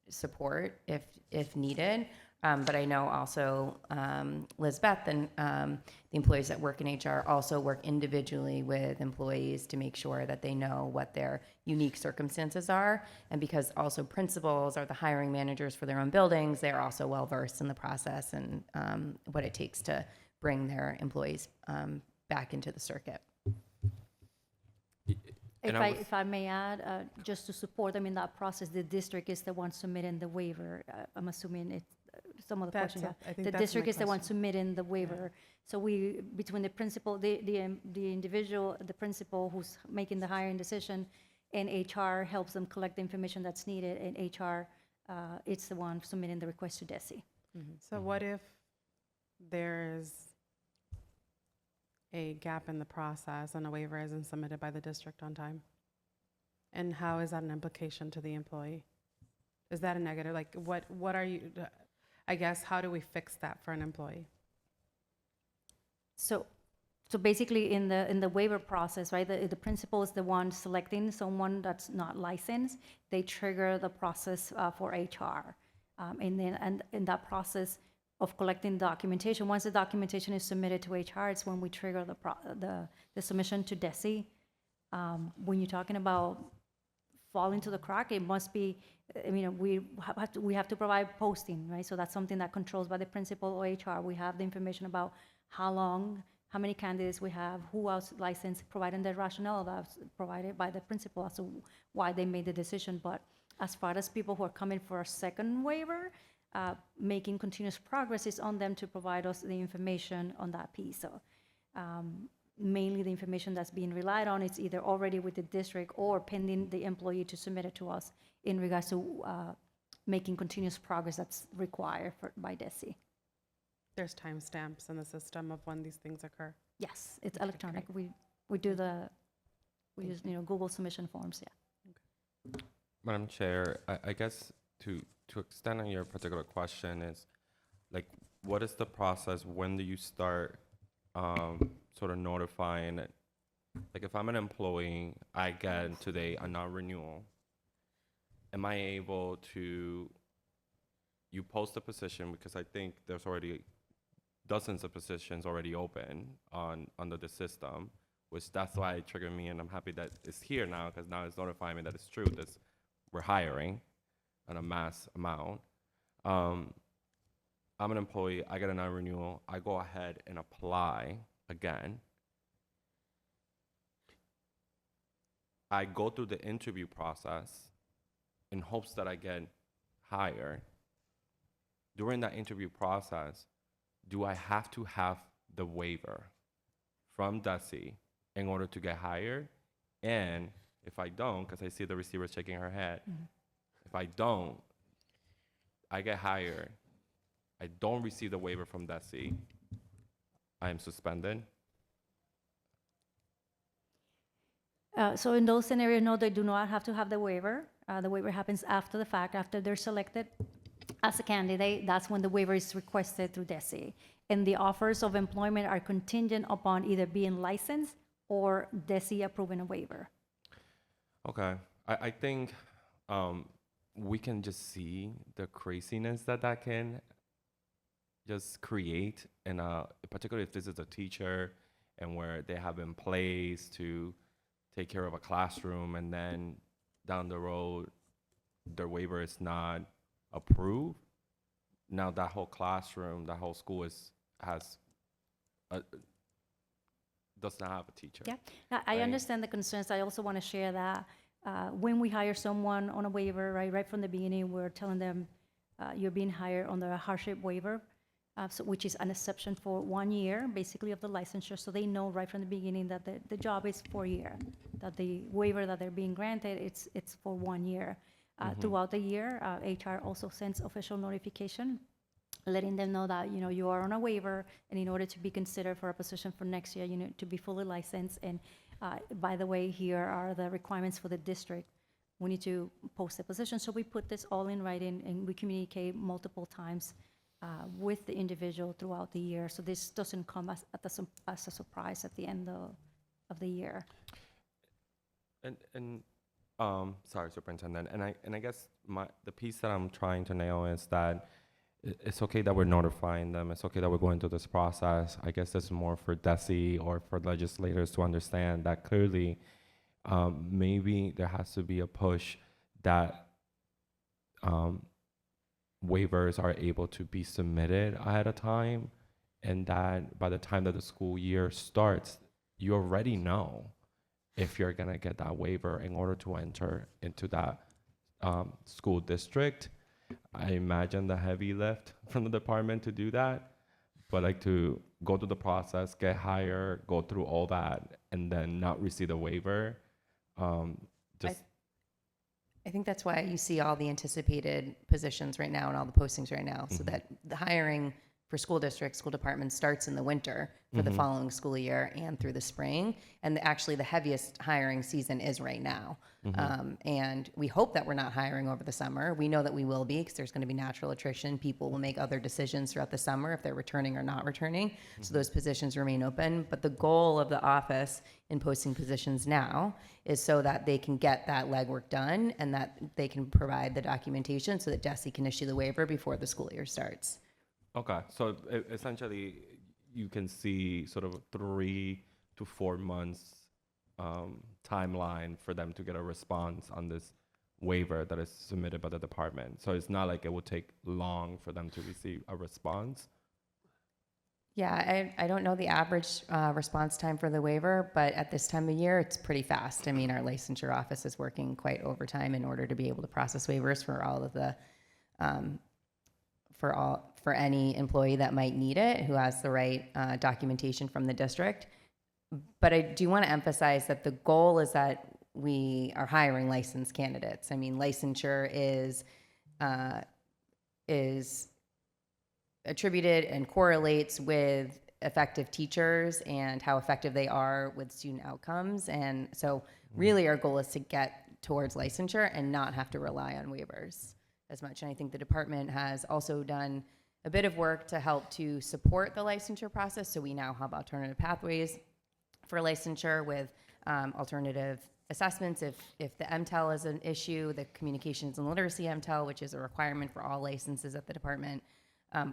[SPEAKER 10] support if needed. But I know also Lizbeth and the employees that work in HR also work individually with employees to make sure that they know what their unique circumstances are. And because also principals are the hiring managers for their own buildings, they're also well versed in the process and what it takes to bring their employees back into the circuit.
[SPEAKER 16] If I may add, just to support them in that process, the district is the one submitting the waiver. I'm assuming it's some of the
[SPEAKER 1] That's
[SPEAKER 16] questions.
[SPEAKER 1] I think
[SPEAKER 16] The
[SPEAKER 1] that's
[SPEAKER 16] district
[SPEAKER 1] my
[SPEAKER 16] is the one
[SPEAKER 1] question.
[SPEAKER 16] submitting the waiver. So we, between the principal, the individual, the principal who's making the hiring decision, and HR helps them collect the information that's needed, and HR, it's the one submitting the request to DESE.
[SPEAKER 1] So what if there's a gap in the process and a waiver isn't submitted by the district on time? And how is that an implication to the employee? Is that a negative? Like, what are you, I guess, how do we fix that for an employee?
[SPEAKER 16] So basically, in the waiver process, right, the principal is the one selecting someone that's not licensed. They trigger the process for HR. And then, and in that process of collecting documentation, once the documentation is submitted to HR, it's when we trigger the submission to DESE. When you're talking about falling to the crack, it must be, I mean, we have to provide posting, right? So that's something that controls by the principal or HR. We have the information about how long, how many candidates we have, who else licensed, providing the rationale that's provided by the principal as to why they made the decision. But as far as people who are coming for a second waiver, making continuous progress is on them to provide us the information on that piece. So mainly the information that's being relied on is either already with the district or pending the employee to submit it to us in regards to making continuous progress that's required by DESE.
[SPEAKER 1] There's timestamps in the system of when these things occur.
[SPEAKER 16] Yes, it's electronic. We use Google submission forms. Yeah.
[SPEAKER 5] Madam Chair, I guess to extend on your particular question is, like, what is the process? When do you start sort of notifying it? Like, if I'm an employee, I get today a non-renewal. Am I able to, you post a position, because I think there's already dozens of positions already open under the system, which that's why it triggered me, and I'm happy that it's here now, because now it's notifying me that it's true, that we're hiring on a mass amount. I'm an employee, I get a non-renewal, I go ahead and apply again. I go through the interview process in hopes that I get hired. During that interview process, do I have to have the waiver from DESE in order to get hired? And if I don't, because I see the receiver shaking her head, if I don't, I get hired, I don't receive the waiver from DESE, I am suspended.
[SPEAKER 16] So in those scenarios, no, they do not have to have the waiver. The waiver happens after the fact, after they're selected. as a candidate, that's when the waiver is requested through DESI. And the offers of employment are contingent upon either being licensed or DESI approving a waiver.
[SPEAKER 5] Okay, I think we can just see the craziness that can just create, and particularly if this is a teacher and where they have in place to take care of a classroom, and then down the road, their waiver is not approved. Now that whole classroom, that whole school does not have a teacher.
[SPEAKER 16] Yeah, now, I
[SPEAKER 5] right?
[SPEAKER 16] understand the concerns. I also want to share that when we hire someone on a waiver, right from the beginning, we're telling them you're being hired under a hardship waiver, which is an exception for 1 year, basically, of the licensure. So they know right from the beginning that the job is for a year, that the waiver that they're being granted, it's for 1 year. Throughout the year, HR also sends official notification letting them know that, you know, you are on a waiver, and in order to be considered for a position for next year, you need to be fully licensed. And by the way, here are the requirements for the district. We need to post a position. So we put this all in writing, and we communicate multiple times with the individual throughout the year. So this doesn't come as a surprise at the end of the year.
[SPEAKER 5] And sorry, Superintendent. And I guess the piece that I'm trying to nail is that it's okay that we're notifying them. It's okay that we're going through this process. I guess this is more for DESI or for legislators to understand that clearly maybe there has to be a push that waivers are able to be submitted ahead of time, and that by the time that the school year starts, you already know if you're going to get that waiver in order to enter into that school district. I imagine the heavy lift from the department to do that, but like to go through the process, get hired, go through all that, and then not receive the waiver.
[SPEAKER 10] I think that's why you see all the anticipated positions right now and all the postings right now, so that the hiring for school districts, school departments starts in the winter for the following school year and through the spring. And actually the heaviest hiring season is right now. And we hope that we're not hiring over the summer. We know that we will be, because there's going to be natural attrition. People will make other decisions throughout the summer if they're returning or not returning. So those positions remain open. But the goal of the office in posting positions now is so that they can get that legwork done, and that they can provide the documentation so that DESI can issue the waiver before the school year starts.
[SPEAKER 5] Okay, so essentially you can see sort of 3 to 4 months timeline for them to get a response on this waiver that is submitted by the department. So it's not like it will take long for them to receive a response.
[SPEAKER 10] Yeah, I don't know the average response time for the waiver, but at this time of year, it's pretty fast. I mean, our licensure office is working quite overtime in order to be able to process waivers for all of the for any employee that might need it, who has the right documentation from the district. But I do want to emphasize that the goal is that we are hiring licensed candidates. I mean, licensure is attributed and correlates with effective teachers and how effective they are with student outcomes. And so really our goal is to get towards licensure and not have to rely on waivers as much. And I think the department has also done a bit of work to help to support the licensure process. So we now have alternative pathways for licensure with alternative assessments. If the MTEL is an issue, the communications and literacy MTEL, which is a requirement for all licenses at the department,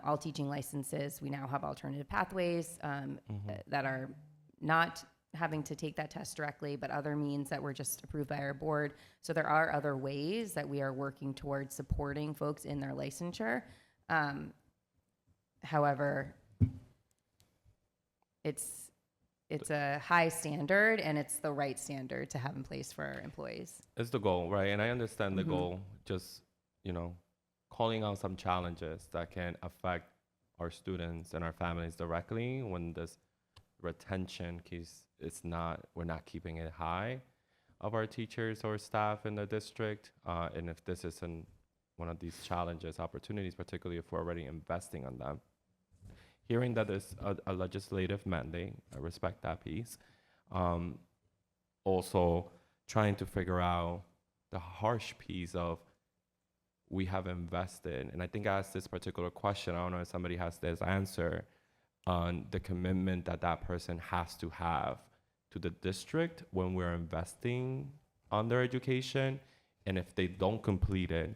[SPEAKER 10] all teaching licenses, we now have alternative pathways that are not having to take that test directly, but other means that were just approved by our board. So there are other ways that we are working towards supporting folks in their licensure. However, it's a high standard, and it's the right standard to have in place for our employees.
[SPEAKER 5] It's the goal, right? And I understand the goal, just, calling out some challenges that can affect our students and our families directly when this retention case we're not keeping it high of our teachers or staff in the district. And if this isn't one of these challenges, opportunities, particularly if we're already investing on them. Hearing that there's a legislative mandate, I respect that piece. Also trying to figure out the harsh piece of we have invested, and I think I asked this particular question, I don't know if somebody has this answer, on the commitment that that person has to have to the district when we're investing on their education, and if they don't complete it,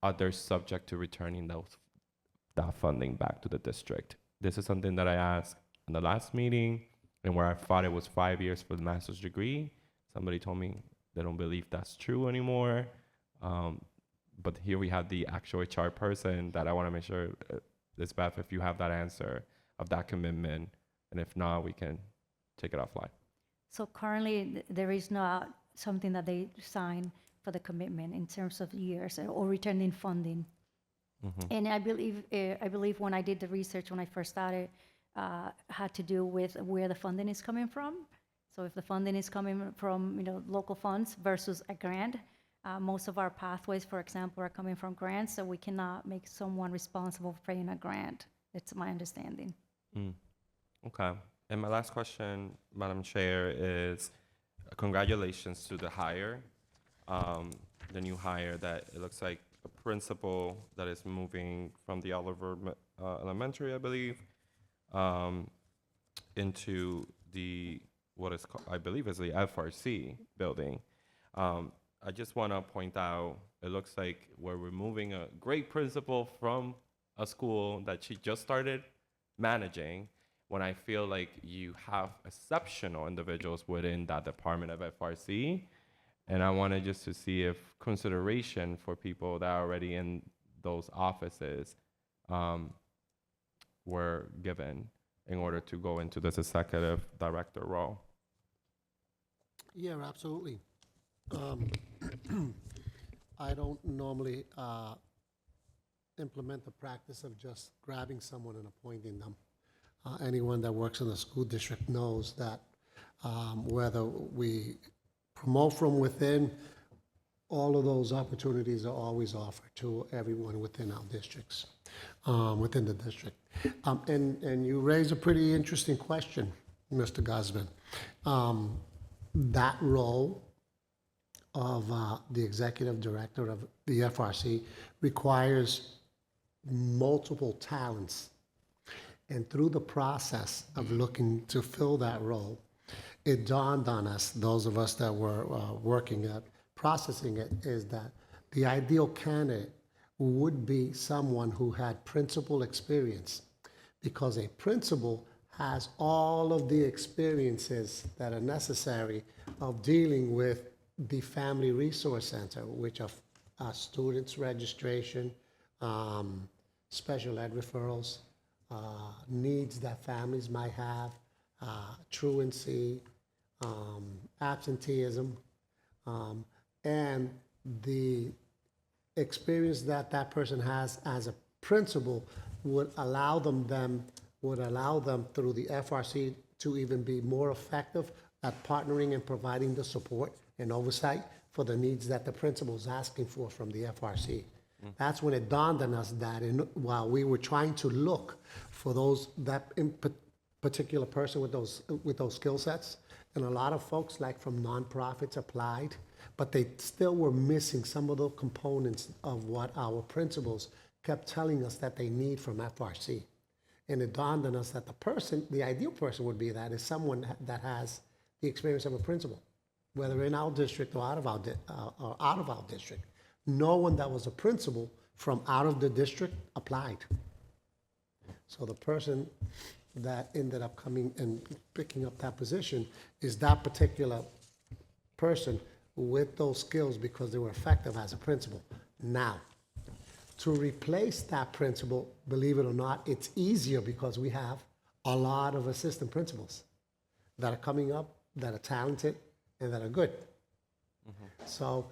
[SPEAKER 5] are they subject to returning that funding back to the district? This is something that I asked in the last meeting, and where I thought it was 5 years for the master's degree. Somebody told me they don't believe that's true anymore. But here we have the actual HR person that I want to make sure, Lisbeth, if you have that answer of that commitment, and if not, we can take it offline.
[SPEAKER 16] So currently, there is not something that they sign for the commitment in terms of years or returning funding. And I believe when I did the research, when I first started, had to do with where the funding is coming from. So if the funding is coming from, local funds versus a grant, most of our pathways, for example, are coming from grants, so we cannot make someone responsible for paying a grant. It's my understanding.
[SPEAKER 5] Okay. And my last question, Madam Chair, is congratulations to the hire, the new hire that it looks like a principal that is moving from the Oliver Elementary, I believe, into the, what is called, I believe is the FRC building. I just want to point out, it looks like we're removing a great principal from a school that she just started managing, when I feel like you have exceptional individuals within that department of FRC. And I wanted just to see if consideration for people that are already in those offices were given in order to go into this executive director role.
[SPEAKER 9] Yeah, absolutely. I don't normally implement the practice of just grabbing someone and appointing them. Anyone that works in the school district knows that whether we promote from within, all of those opportunities are always offered to everyone within our districts, within the district. And you raise a pretty interesting question, Mr. Gosman. That role of the executive director of the FRC requires multiple talents. And through the process of looking to fill that role, it dawned on us, those of us that were working at processing it, is that the ideal candidate would be someone who had principal experience, because a principal has all of the experiences that are necessary of dealing with the Family Resource Center, which are students' registration, special ed referrals, needs that families might have, truancy, absenteeism, and the experience that that person has as a principal would allow them through the FRC to even be more effective at partnering and providing the support and oversight for the needs that the principal is asking for from the FRC. That's when it dawned on us that while we were trying to look for that particular person with those skill sets, and a lot of folks like from nonprofits applied, but they still were missing some of the components of what our principals kept telling us that they need from FRC. And it dawned on us that the ideal person would be that is someone that has the experience of a principal, whether in our district or out of our district. No one that was a principal from out of the district applied. So the person that ended up coming and picking up that position is that particular person with those skills because they were effective as a principal. Now, to replace that principal, believe it or not, it's easier because we have a lot of assistant principals that are coming up, that are talented, and that are good. So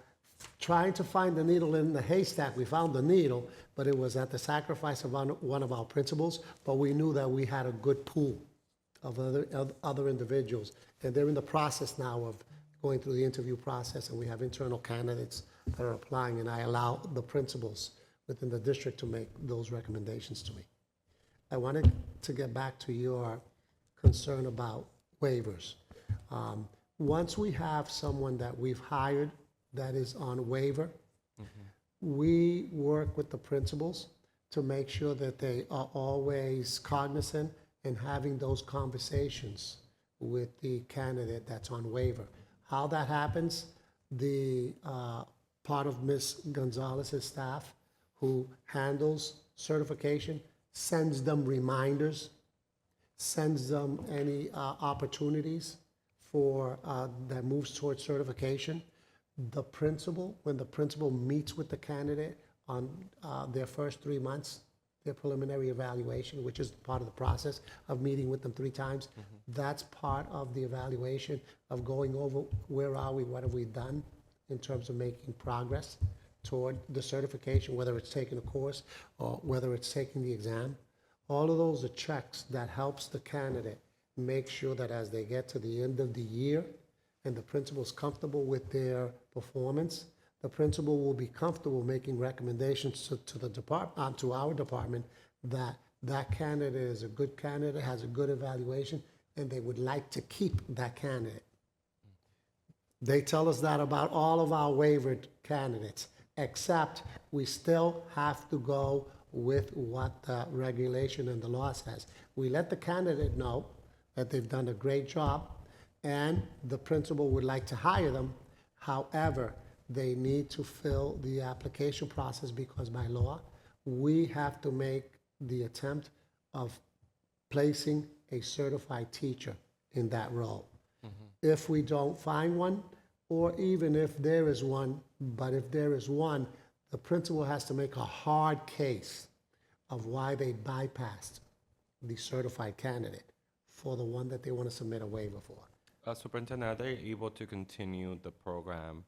[SPEAKER 9] trying to find the needle in the haystack, we found the needle, but it was at the sacrifice of one of our principals, but we knew that we had a good pool of other individuals. And they're in the process now of going through the interview process, and we have internal candidates that are applying, and I allow the principals within the district to make those recommendations to me. I wanted to get back to your concern about waivers. Once we have someone that we've hired that is on waiver, we work with the principals to make sure that they are always cognizant and having those conversations with the candidate that's on waiver. How that happens, the part of Ms. Gonzalez's staff who handles certification sends them reminders, sends them any opportunities for that moves towards certification. The principal, when the principal meets with the candidate on their first 3 months, their preliminary evaluation, which is part of the process of meeting with them 3 times, that's part of the evaluation of going over where are we, what have we done in terms of making progress toward the certification, whether it's taking a course or whether it's taking the exam. All of those are checks that helps the candidate make sure that as they get to the end of the year and the principal's comfortable with their performance, the principal will be comfortable making recommendations to the department, to our department, that that candidate is a good candidate, has a good evaluation, and they would like to keep that candidate. They tell us that about all of our waivered candidates, except we still have to go with what the regulation and the law says. We let the candidate know that they've done a great job and the principal would like to hire them. However, they need to fill the application process because by law, we have to make the attempt of placing a certified teacher in that role. If we don't find one, or even if there is one, but if there is one, the principal has to make a hard case of why they bypassed the certified candidate for the one that they want to submit a waiver for.
[SPEAKER 5] Superintendent, are they able to continue the program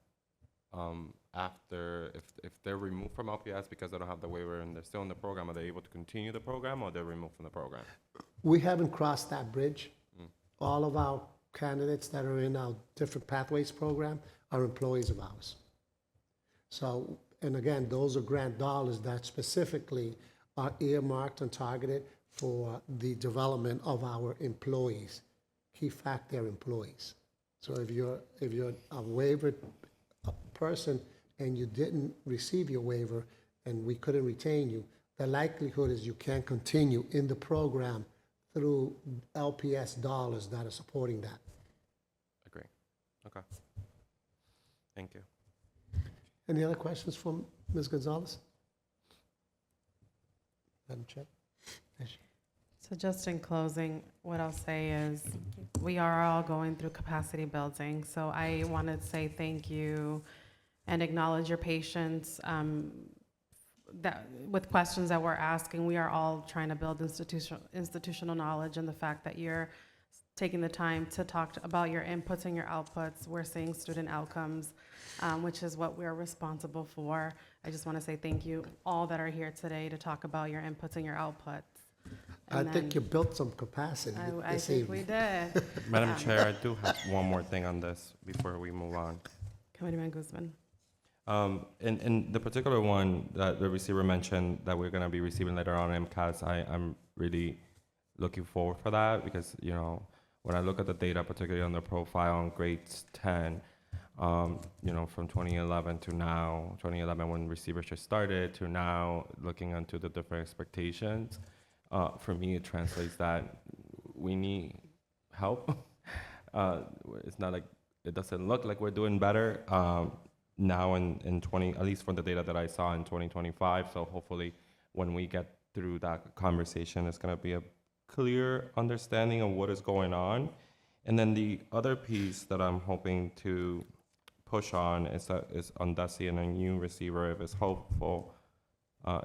[SPEAKER 5] after, if they're removed from LPS because they don't have the waiver and they're still in the program, are they able to continue the program or they're removed from the program?
[SPEAKER 9] We haven't crossed that bridge. All of our candidates that are in our different pathways program are employees of ours. So, and again, those are grant dollars that specifically are earmarked and targeted for the development of our employees. Key fact, they're employees. So if you're a waivered person and you didn't receive your waiver and we couldn't retain you, the likelihood is you can't continue in the program through LPS dollars that are supporting that.
[SPEAKER 5] Agree. Okay. Thank you.
[SPEAKER 9] Any other questions from Ms. Gonzalez? Madam Chair?
[SPEAKER 1] So just in closing, what I'll say is we are all going through capacity building. So I want to say thank you and acknowledge your patience that with questions that we're asking. We are all trying to build institutional knowledge, and the fact that you're taking the time to talk about your inputs and your outputs. We're seeing student outcomes, which is what we're responsible for. I just want to say thank you all that are here today to talk about your inputs and your outputs.
[SPEAKER 9] I think you built some capacity
[SPEAKER 1] I
[SPEAKER 9] this
[SPEAKER 1] think we
[SPEAKER 9] evening.
[SPEAKER 1] did.
[SPEAKER 5] Madam Chair, I do have one more thing on this before we move on.
[SPEAKER 1] Committeeman Guzman.
[SPEAKER 5] In the particular one that the receiver mentioned that we're going to be receiving later on MCAS, I'm really looking forward for that because, you know, when I look at the data, particularly on the profile on grades 10, you know, from 2011 to now, 2011 when receivership started to now, looking into the different expectations, for me, it translates that we need help. It's not like, it doesn't look like we're doing better now in 20, at least from the data that I saw in 2025. So hopefully when we get through that conversation, it's gonna be a clear understanding of what is going on. And then the other piece that I'm hoping to push on is on Desi and a new receiver, if it's hopeful,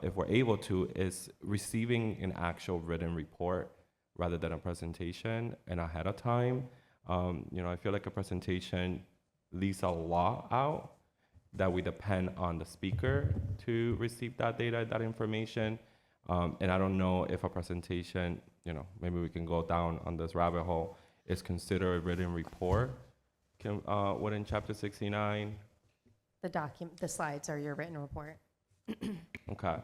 [SPEAKER 5] if we're able to, is receiving an actual written report rather than a presentation and ahead of time. You know, I feel like a presentation leaves a lot out that we depend on the speaker to receive that data, that information. And I don't know if a presentation, you know, maybe we can go down on this rabbit hole, is considered a written report. Within chapter 69?
[SPEAKER 10] The slides are your written report.
[SPEAKER 5] Okay.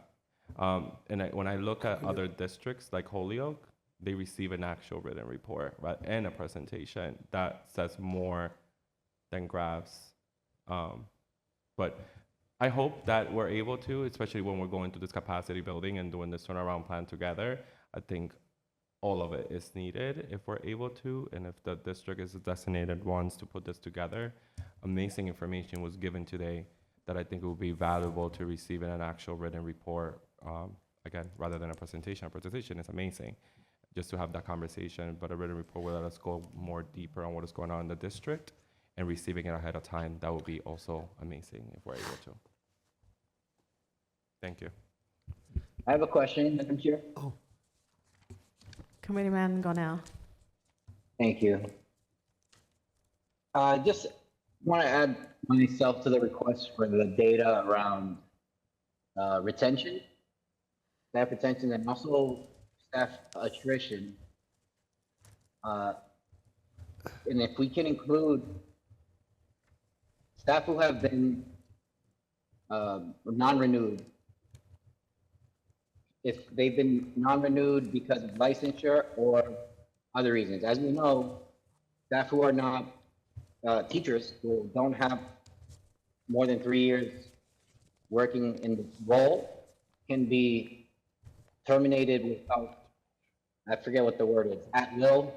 [SPEAKER 5] And when I look at other districts like Holyoke, they receive an actual written report, right, and a presentation that says more than graphs. But I hope that we're able to, especially when we're going to this capacity building and doing this turnaround plan together. I think all of it is needed if we're able to, and if the district is the designated ones to put this together. Amazing information was given today that I think it would be valuable to receive in an actual written report. Again, rather than a presentation. A presentation is amazing, just to have that conversation, but a written report will let us go more deeper on what is going on in the district, and receiving it ahead of time, that would be also amazing if we're able to. Thank you.
[SPEAKER 6] I have a question, Madam Chair.
[SPEAKER 1] Committeeman Gonell.
[SPEAKER 6] Thank you. Just want to add myself to the request for the data around retention, staff retention, and also staff attrition. And if we can include staff who have been non-renewed, if they've been non-renewed because of licensure or other reasons. As we know, staff who are not teachers, who don't have more than 3 years working in the role, can be terminated without, I forget what the word is, at will.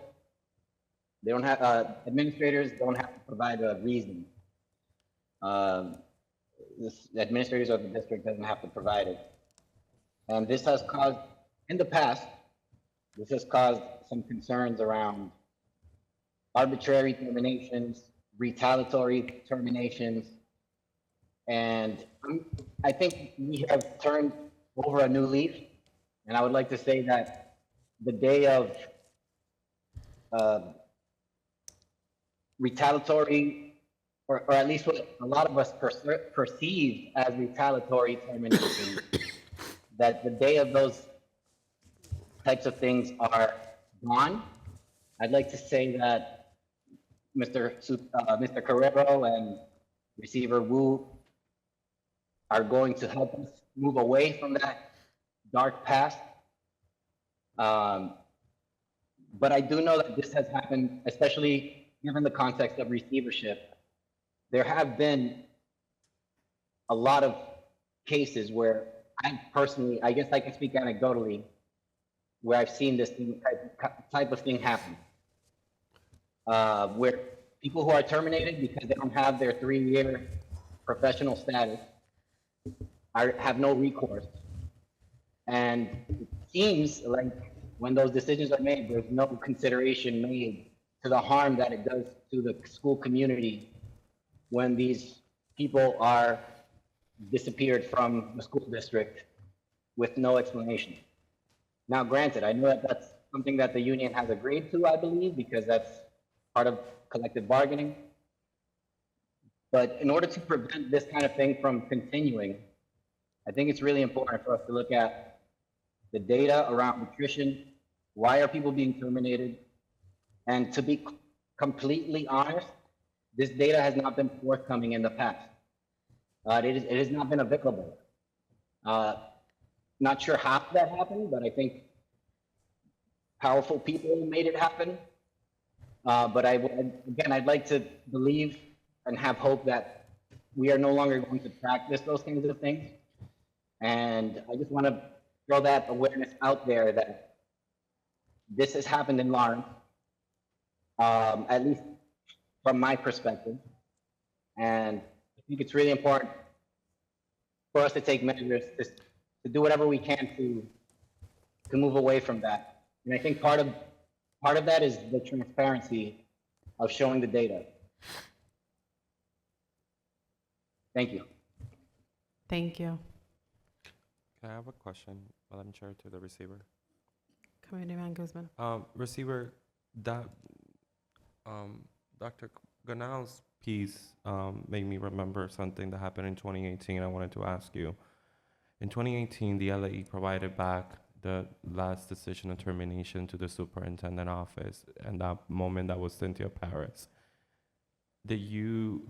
[SPEAKER 6] They don't have, administrators don't have to provide a reason. The administrators of the district doesn't have to provide it. And this has caused, in the past, this has caused some concerns around arbitrary terminations, retaliatory terminations, and I think we have turned over a new leaf, and I would like to say that the day of retaliatory, or at least what a lot of us perceive as retaliatory terminations, that the day of those types of things are gone. I'd like to say that Mr. Carrero and Receiver Wu are going to help us move away from that dark past. But I do know that this has happened, especially given the context of receivership. There have been a lot of cases where I personally, I guess I can speak anecdotally, where I've seen this type of thing happen. Where people who are terminated because they don't have their 3-year professional status have no recourse. And it seems like when those decisions are made, there's no consideration made to the harm that it does to the school community when these people are disappeared from the school district with no explanation. Now, granted, I know that that's something that the union has agreed to, I believe, because that's part of collective bargaining. But in order to prevent this kind of thing from continuing, I think it's really important for us to look at the data around attrition. Why are people being terminated? And to be completely honest, this data has not been forthcoming in the past. It has not been available. Not sure how that happened, but I think powerful people made it happen. But again, I'd like to believe and have hope that we are no longer going to practice those kinds of things. And I just want to throw that awareness out there that this has happened in Lawrence, at least from my perspective. And I think it's really important for us to take measures to do whatever we can to move away from that. And I think part of that is the transparency of showing the data. Thank you.
[SPEAKER 1] Thank you.
[SPEAKER 5] Can I have a question, Madam Chair, to the receiver?
[SPEAKER 1] Committeeman Guzman.
[SPEAKER 5] Receiver, that Dr. Ganal's piece made me remember something that happened in 2018. I wanted to ask you. In 2018, the LAE provided back the last decision of termination to the superintendent office, and that moment that was Cynthia Paris. Did you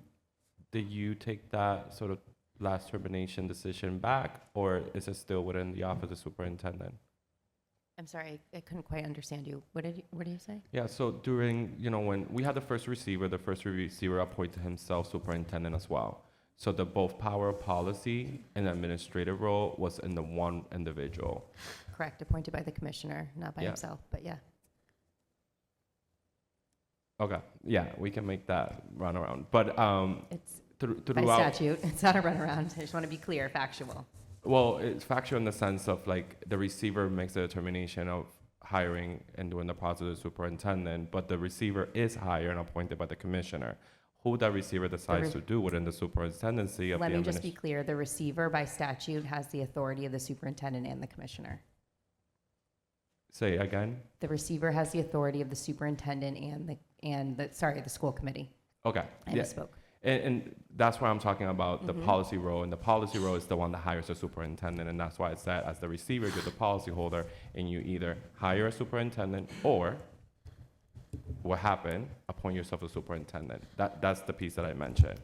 [SPEAKER 5] take that sort of last termination decision back, or is it still within the office of the superintendent?
[SPEAKER 10] I'm sorry, I couldn't quite understand you. What did you say?
[SPEAKER 5] Yeah, so during, when we had the first receiver appointed himself superintendent as well. So the both power of policy and administrative role was in the one individual.
[SPEAKER 10] Correct, appointed by the commissioner, not by
[SPEAKER 5] Yeah.
[SPEAKER 10] himself, but yeah.
[SPEAKER 5] Okay, yeah, we can make that run around. But
[SPEAKER 10] It's
[SPEAKER 5] throughout.
[SPEAKER 10] by statute, it's not a runaround. I just want to be clear, factual.
[SPEAKER 5] Well, it's factual in the sense of like the receiver makes the determination of hiring and doing the process of the superintendent, but the receiver is hired and appointed by the commissioner. Who that receiver decides to do within the superintendency of
[SPEAKER 10] Let
[SPEAKER 5] the
[SPEAKER 10] me just be clear, the receiver by statute has the authority of the superintendent and the commissioner.
[SPEAKER 5] Say again?
[SPEAKER 10] The receiver has the authority of the superintendent and the school committee.
[SPEAKER 5] Okay.
[SPEAKER 10] I
[SPEAKER 5] yeah.
[SPEAKER 10] misspoke.
[SPEAKER 5] And that's why I'm talking about the policy role, and the policy role is the one that hires the superintendent, and that's why it's that as the receiver, you're the policy holder, and you either hire a superintendent or what happened, appoint yourself a superintendent. That's the piece that I mentioned.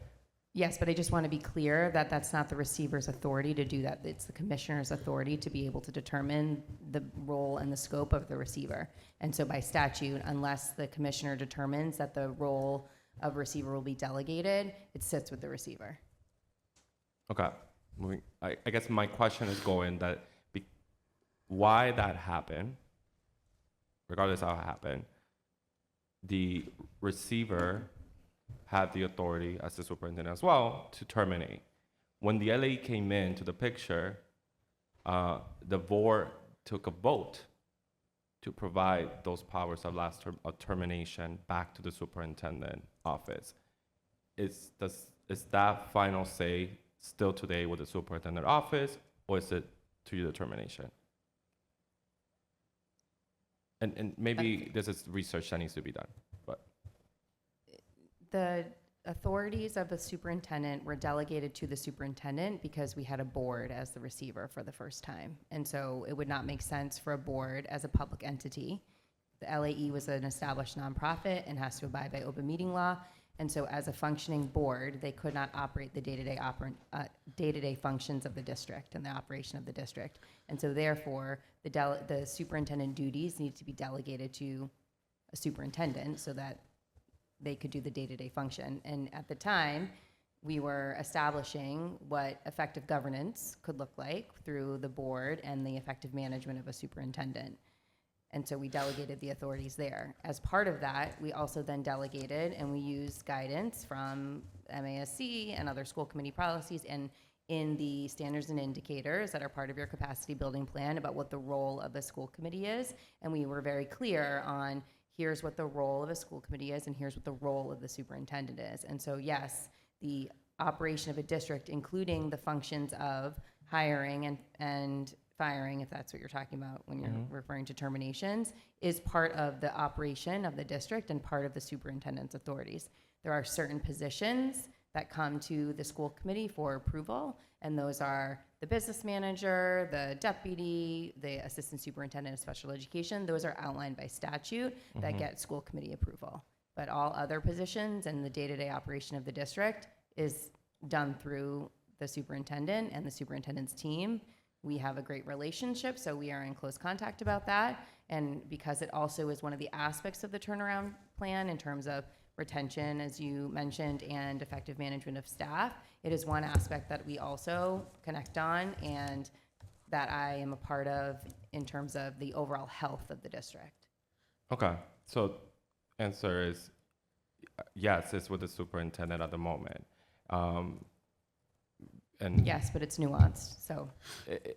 [SPEAKER 10] Yes, but I just want to be clear that that's not the receiver's authority to do that. It's the commissioner's authority to be able to determine the role and the scope of the receiver. And so by statute, unless the commissioner determines that the role of receiver will be delegated, it sits with the receiver.
[SPEAKER 5] Okay. I guess my question is going that why that happened, regardless of how it happened, the receiver had the authority as the superintendent as well to terminate. When the LAE came into the picture, the board took a vote to provide those powers of last termination back to the superintendent office. Is that final say still today with the superintendent office, or is it to your determination? And maybe this is research that needs to be done, but.
[SPEAKER 10] The authorities of the superintendent were delegated to the superintendent because we had a board as the receiver for the first time. And so it would not make sense for a board as a public entity. The LAE was an established nonprofit and has to abide by open meeting law. And so as a functioning board, they could not operate the day-to-day functions of the district and the operation of the district. And so therefore, the superintendent duties need to be delegated to a superintendent so that they could do the day-to-day function. And at the time, we were establishing what effective governance could look like through the board and the effective management of a superintendent. And so we delegated the authorities there. As part of that, we also then delegated and we used guidance from MASC and other school committee policies and in the standards and indicators that are part of your capacity building plan about what the role of a school committee is. And we were very clear on here's what the role of a school committee is and here's what the role of the superintendent is. And so yes, the operation of a district, including the functions of hiring and firing, if that's what you're talking about when you're referring to terminations, is part of the operation of the district and part of the superintendent's authorities. There are certain positions that come to the school committee for approval, and those are the business manager, the deputy, the assistant superintendent of special education. Those are outlined by statute that get school committee approval. But all other positions and the day-to-day operation of the district is done through the superintendent and the superintendent's team. We have a great relationship, so we are in close contact about that. And because it also is one of the aspects of the turnaround plan in terms of retention, as you mentioned, and effective management of staff, it is one aspect that we also connect on and that I am a part of in terms of the overall health of the district.
[SPEAKER 5] Okay, so answer is yes, it's with the superintendent at the moment. And
[SPEAKER 10] yes, but it's nuanced, so.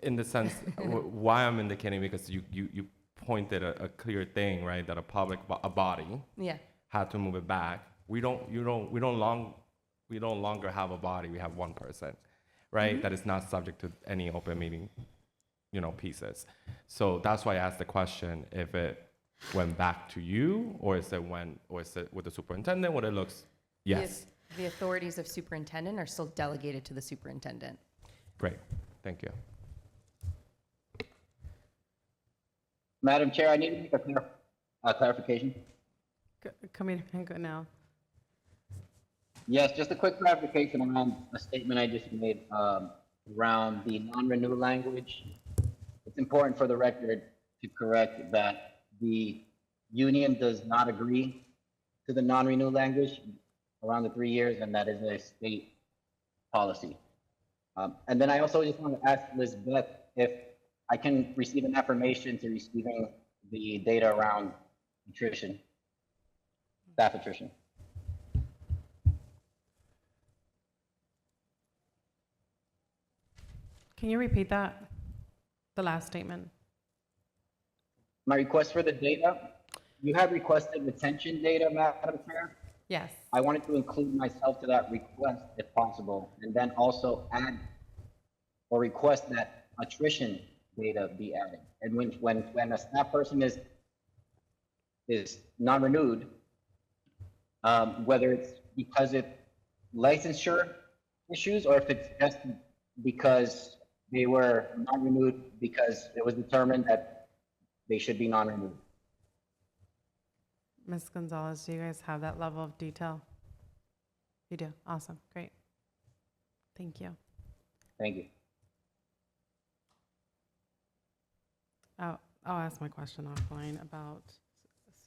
[SPEAKER 5] In the sense, why I'm indicating, because you pointed a clear thing, right, that a body had to move it back. We no longer have a body, we have one person, right, that is not subject to any open meeting, pieces. So that's why I asked the question, if it went back to you, or is it with the superintendent, what it looks, yes.
[SPEAKER 10] The authorities of superintendent are still delegated to the superintendent.
[SPEAKER 5] Great, thank you.
[SPEAKER 6] Madam Chair, I need to make a clarification.
[SPEAKER 1] Come in, good now.
[SPEAKER 6] Yes, just a quick clarification around a statement I just made around the non-renew language. It's important for the record to correct that the union does not agree to the non-renew language around the 3 years, and that is a state policy. And then I also just want to ask Lizbeth if I can receive an affirmation to receiving the data around attrition, staff attrition.
[SPEAKER 1] Can you repeat that? The last statement.
[SPEAKER 6] My request for the data, you have requested retention data, Madam Chair.
[SPEAKER 1] Yes.
[SPEAKER 6] I wanted to include myself to that request if possible, and then also add or request that attrition data be added. And when a staff person is non-renewed, whether it's because of licensure issues or if it's just because they were non-renewed because it was determined that they should be non-renewed.
[SPEAKER 1] Ms. Gonzalez, do you guys have that level of detail? You do. Awesome. Great. Thank you.
[SPEAKER 6] Thank you.
[SPEAKER 1] I'll ask my question offline about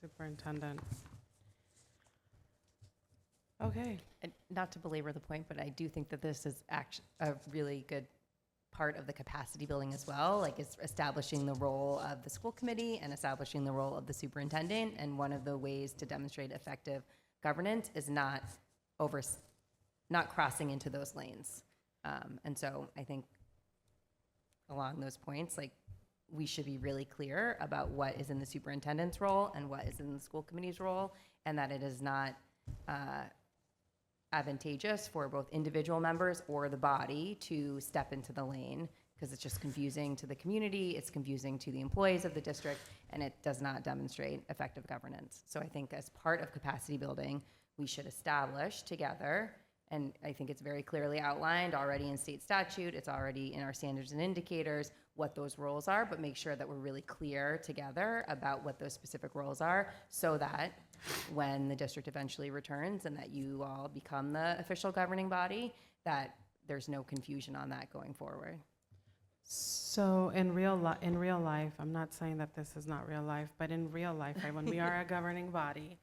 [SPEAKER 1] superintendent. Okay.
[SPEAKER 10] And not to belabor the point, but I do think that this is a really good part of the capacity building as well, like it's establishing the role of the school committee and establishing the role of the superintendent. And one of the ways to demonstrate effective governance is not crossing into those lanes. And so I think along those points, like we should be really clear about what is in the superintendent's role and what is in the school committee's role, and that it is not advantageous for both individual members or the body to step into the lane, because it's just confusing to the community, it's confusing to the employees of the district, and it does not demonstrate effective governance. So I think as part of capacity building, we should establish together, and I think it's very clearly outlined already in state statute, it's already in our standards and indicators, what those roles are, but make sure that we're really clear together about what those specific roles are, so that when the district eventually returns and that you all become the official governing body, that there's no confusion on that going forward.
[SPEAKER 1] So in real life, I'm not saying that this is not real life, but in real life, right, when we are a governing body,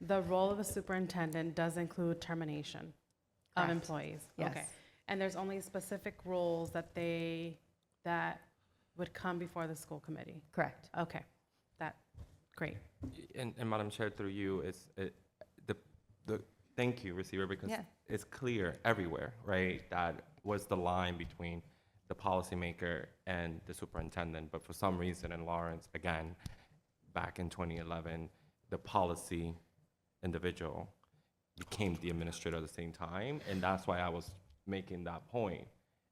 [SPEAKER 1] the role of the superintendent does include termination of
[SPEAKER 10] Correct.
[SPEAKER 1] employees.
[SPEAKER 10] Yes.
[SPEAKER 1] Okay. And there's only specific roles that would come before the school committee.
[SPEAKER 10] Correct.
[SPEAKER 1] Okay. Great.
[SPEAKER 5] And Madam Chair, through you, the thank you, receiver, because
[SPEAKER 10] Yeah.
[SPEAKER 5] it's clear everywhere, right? That was the line between the policymaker and the superintendent. But for some reason in Lawrence, again, back in 2011, the policy individual became the administrator at the same time. And that's why I was making that point.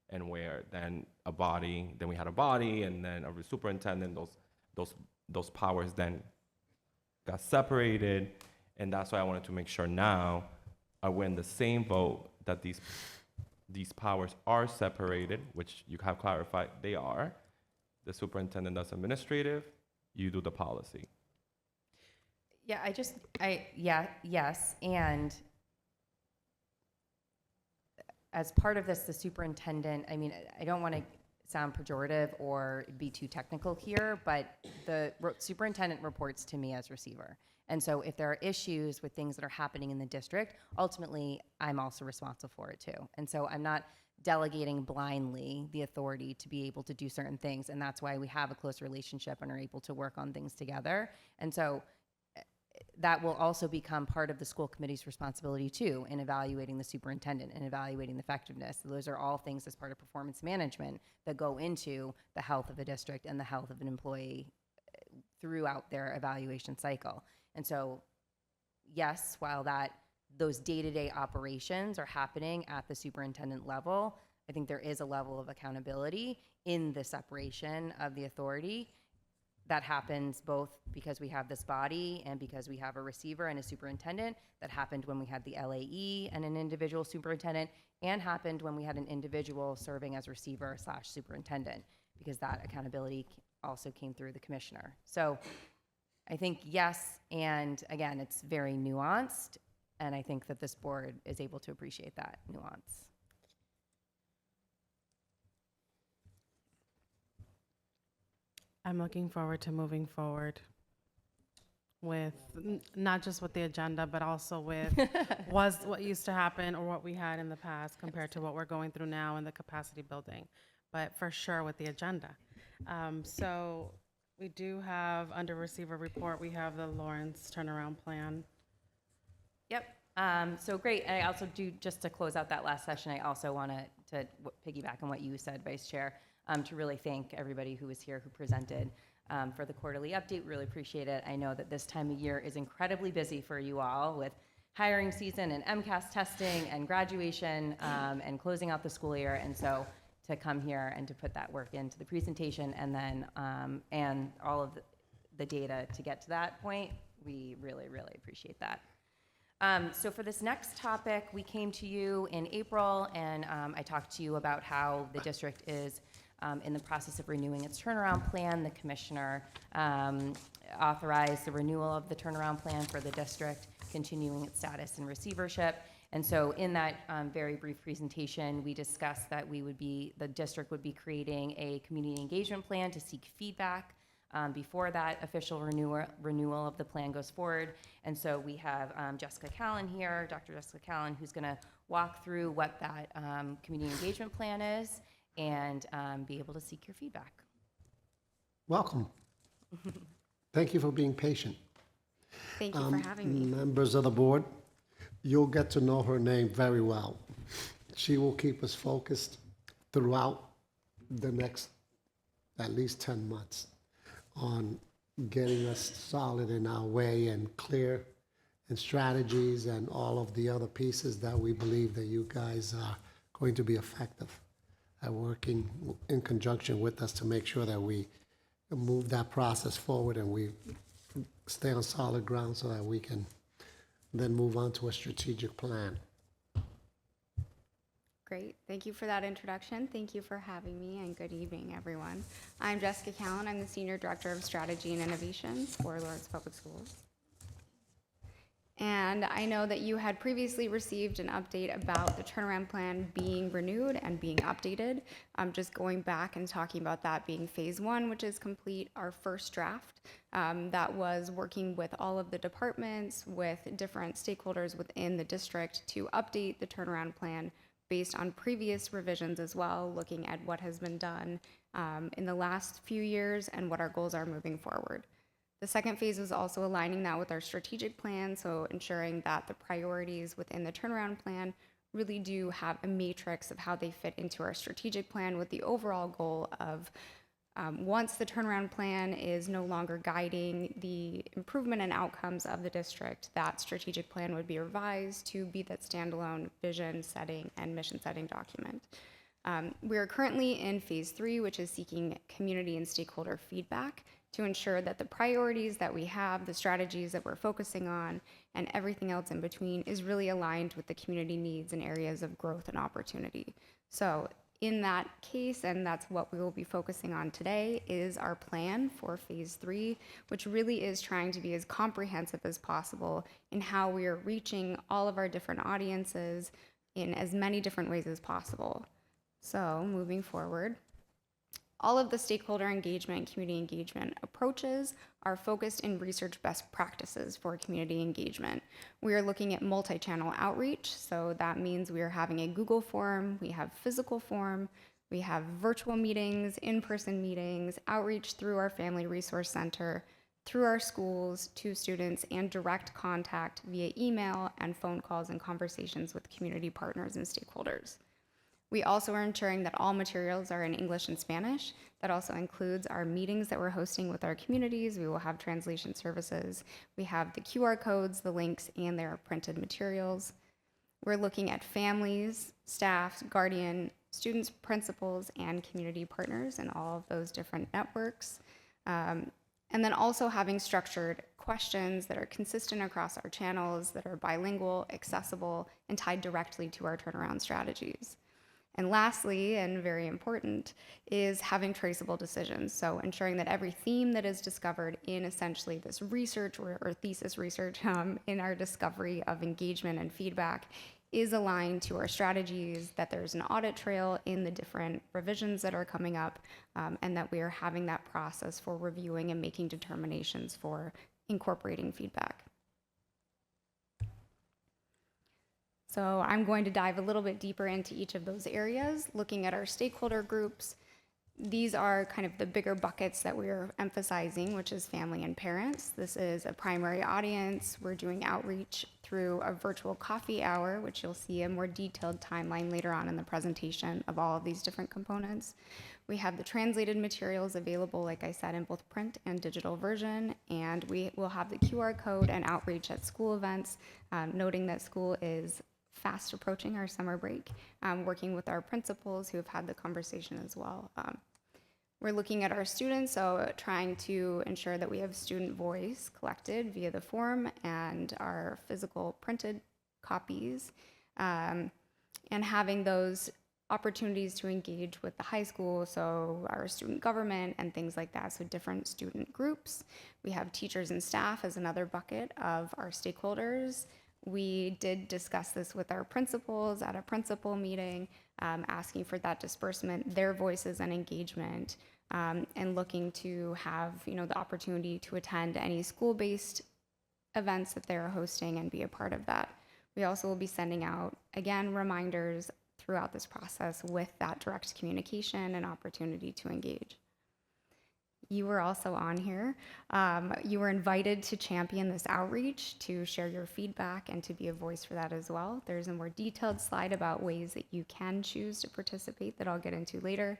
[SPEAKER 5] And where then we had a body, and then a superintendent, those powers then got separated, and that's why I wanted to make sure now we're in the same vote that these powers are separated, which you have clarified they are. The superintendent does administrative, you do the policy.
[SPEAKER 10] Yeah, yes, and as part of this, the superintendent, I mean, I don't want to sound pejorative or be too technical here, but the superintendent reports to me as receiver. And so if there are issues with things that are happening in the district, ultimately, I'm also responsible for it too. And so I'm not delegating blindly the authority to be able to do certain things. And that's why we have a close relationship and are able to work on things together. And so that will also become part of the school committee's responsibility too, in evaluating the superintendent and evaluating the effectiveness. Those are all things as part of performance management that go into the health of a district and the health of an employee throughout their evaluation cycle. And so, yes, while those day-to-day operations are happening at the superintendent level, I think there is a level of accountability in the separation of the authority. That happens both because we have this body and because we have a receiver and a superintendent. That happened when we had the LAE and an individual superintendent, and happened when we had an individual serving as receiver/superintendent, because that accountability also came through the commissioner. So I think yes, and again, it's very nuanced, and I think that this board is able to appreciate that nuance.
[SPEAKER 1] I'm looking forward to moving forward with, not just with the agenda, but also with what used to happen or what we had in the past compared to what we're going through now in the capacity building, but for sure with the agenda. So we do have, under receiver report, we have the Lawrence turnaround plan.
[SPEAKER 10] Yep. So great. And I also do, just to close out that last session, I also want to piggyback on what you said, Vice Chair, to really thank everybody who was here, who presented for the quarterly update. Really appreciate it. I know that this time of year is incredibly busy for you all with hiring season and MCAS testing and graduation and closing out the school year. And so to come here and to put that work into the presentation and then and all of the data to get to that point, we really, really appreciate that. So for this next topic, we came to you in April, and I talked to you about how the district is in the process of renewing its turnaround plan. The commissioner authorized the renewal of the turnaround plan for the district, continuing its status in receivership. And so in that very brief presentation, we discussed that the district would be creating a community engagement plan to seek feedback before that official renewal of the plan goes forward. And so we have Jessica Callan here, Dr. Jessica Callan, who's going to walk through what that community engagement plan is and be able to seek your feedback.
[SPEAKER 9] Welcome. Thank you for being patient.
[SPEAKER 17] Thank you for having me.
[SPEAKER 9] Members of the board, you'll get to know her name very well. She will keep us focused throughout the next at least 10 months on getting us solid in our way and clear and strategies and all of the other pieces that we believe that you guys are going to be effective at working in conjunction with us to make sure that we move that process forward and we stay on solid ground so that we can then move on to a strategic plan.
[SPEAKER 17] Great. Thank you for that introduction. Thank you for having me, and good evening, everyone. I'm Jessica Callan. I'm the Senior Director of Strategy and Innovation for Lawrence Public Schools. And I know that you had previously received an update about the turnaround plan being renewed and being updated. I'm just going back and talking about that being phase 1, which is complete, our first draft. That was working with all of the departments, with different stakeholders within the district to update the turnaround plan based on previous revisions as well, looking at what has been done in the last few years and what our goals are moving forward. The second phase was also aligning that with our strategic plan, so ensuring that the priorities within the turnaround plan really do have a matrix of how they fit into our strategic plan, with the overall goal of once the turnaround plan is no longer guiding the improvement and outcomes of the district, that strategic plan would be revised to be that standalone vision setting and mission setting document. We are currently in phase 3, which is seeking community and stakeholder feedback to ensure that the priorities that we have, the strategies that we're focusing on, and everything else in between is really aligned with the community needs and areas of growth and opportunity. So in that case, and that's what we will be focusing on today, is our plan for phase 3, which really is trying to be as comprehensive as possible in how we are reaching all of our different audiences in as many different ways as possible. So moving forward, all of the stakeholder engagement and community engagement approaches are focused in research best practices for community engagement. We are looking at multi-channel outreach, so that means we are having a Google form, we have physical form, we have virtual meetings, in-person meetings, outreach through our Family Resource Center, through our schools to students, and direct contact via email and phone calls and conversations with community partners and stakeholders. We also are ensuring that all materials are in English and Spanish. That also includes our meetings that we're hosting with our communities. We will have translation services. We have the QR codes, the links, and their printed materials. We're looking at families, staff, guardian, students, principals, and community partners in all of those different networks. And then also having structured questions that are consistent across our channels, that are bilingual, accessible, and tied directly to our turnaround strategies. And lastly, and very important, is having traceable decisions. So ensuring that every theme that is discovered in essentially this research or thesis research in our discovery of engagement and feedback is aligned to our strategies, that there's an audit trail in the different revisions that are coming up, and that we are having that process for reviewing and making determinations for incorporating feedback. So I'm going to dive a little bit deeper into each of those areas, looking at our stakeholder groups. These are kind of the bigger buckets that we're emphasizing, which is family and parents. This is a primary audience. We're doing outreach through a virtual coffee hour, which you'll see a more detailed timeline later on in the presentation of all of these different components. We have the translated materials available, like I said, in both print and digital version, and we will have the QR code and outreach at school events, noting that school is fast approaching our summer break, working with our principals who have had the conversation as well. We're looking at our students, so trying to ensure that we have student voice collected via the form and our physical printed copies, and having those opportunities to engage with the high school, so our student government and things like that, so different student groups. We have teachers and staff as another bucket of our stakeholders. We did discuss this with our principals at a principal meeting, asking for that disbursement, their voices and engagement, and looking to have, the opportunity to attend any school-based events that they're hosting and be a part of that. We also will be sending out, again, reminders throughout this process with that direct communication and opportunity to engage. You were also on here. You were invited to champion this outreach, to share your feedback, and to be a voice for that as well. There's a more detailed slide about ways that you can choose to participate that I'll get into later.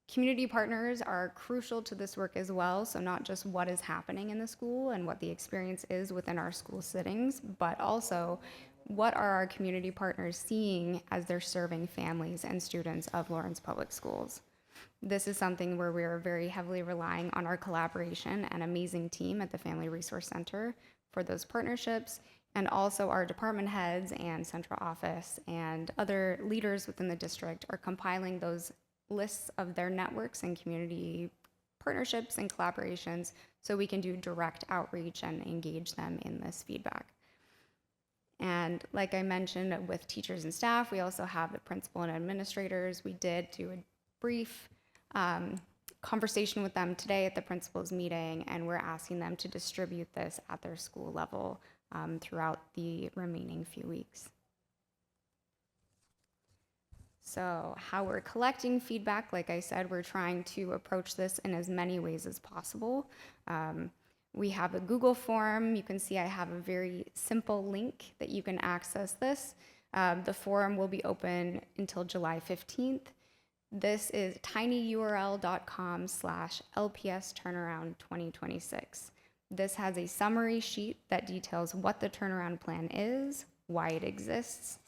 [SPEAKER 17] Community partners are crucial to this work as well, so not just what is happening in the school and what the experience is within our school sittings, but also what are our community partners seeing as they're serving families and students of Lawrence Public Schools. This is something where we are very heavily relying on our collaboration and amazing team at the Family Resource Center for those partnerships, and also our department heads and central office and other leaders within the district are compiling those lists of their networks and community partnerships and collaborations so we can do direct outreach and engage them in this feedback. And like I mentioned, with teachers and staff, we also have the principal and administrators. We did do a brief conversation with them today at the principals meeting, and we're asking them to distribute this at their school level throughout the remaining few weeks. So how we're collecting feedback, like I said, we're trying to approach this in as many ways as possible. We have a Google form. You can see I have a very simple link that you can access this. The forum will be open until July 15th. This is tinyurl.com/lps-turnaround2026. This has a summary sheet that details what the turnaround plan is, why it exists,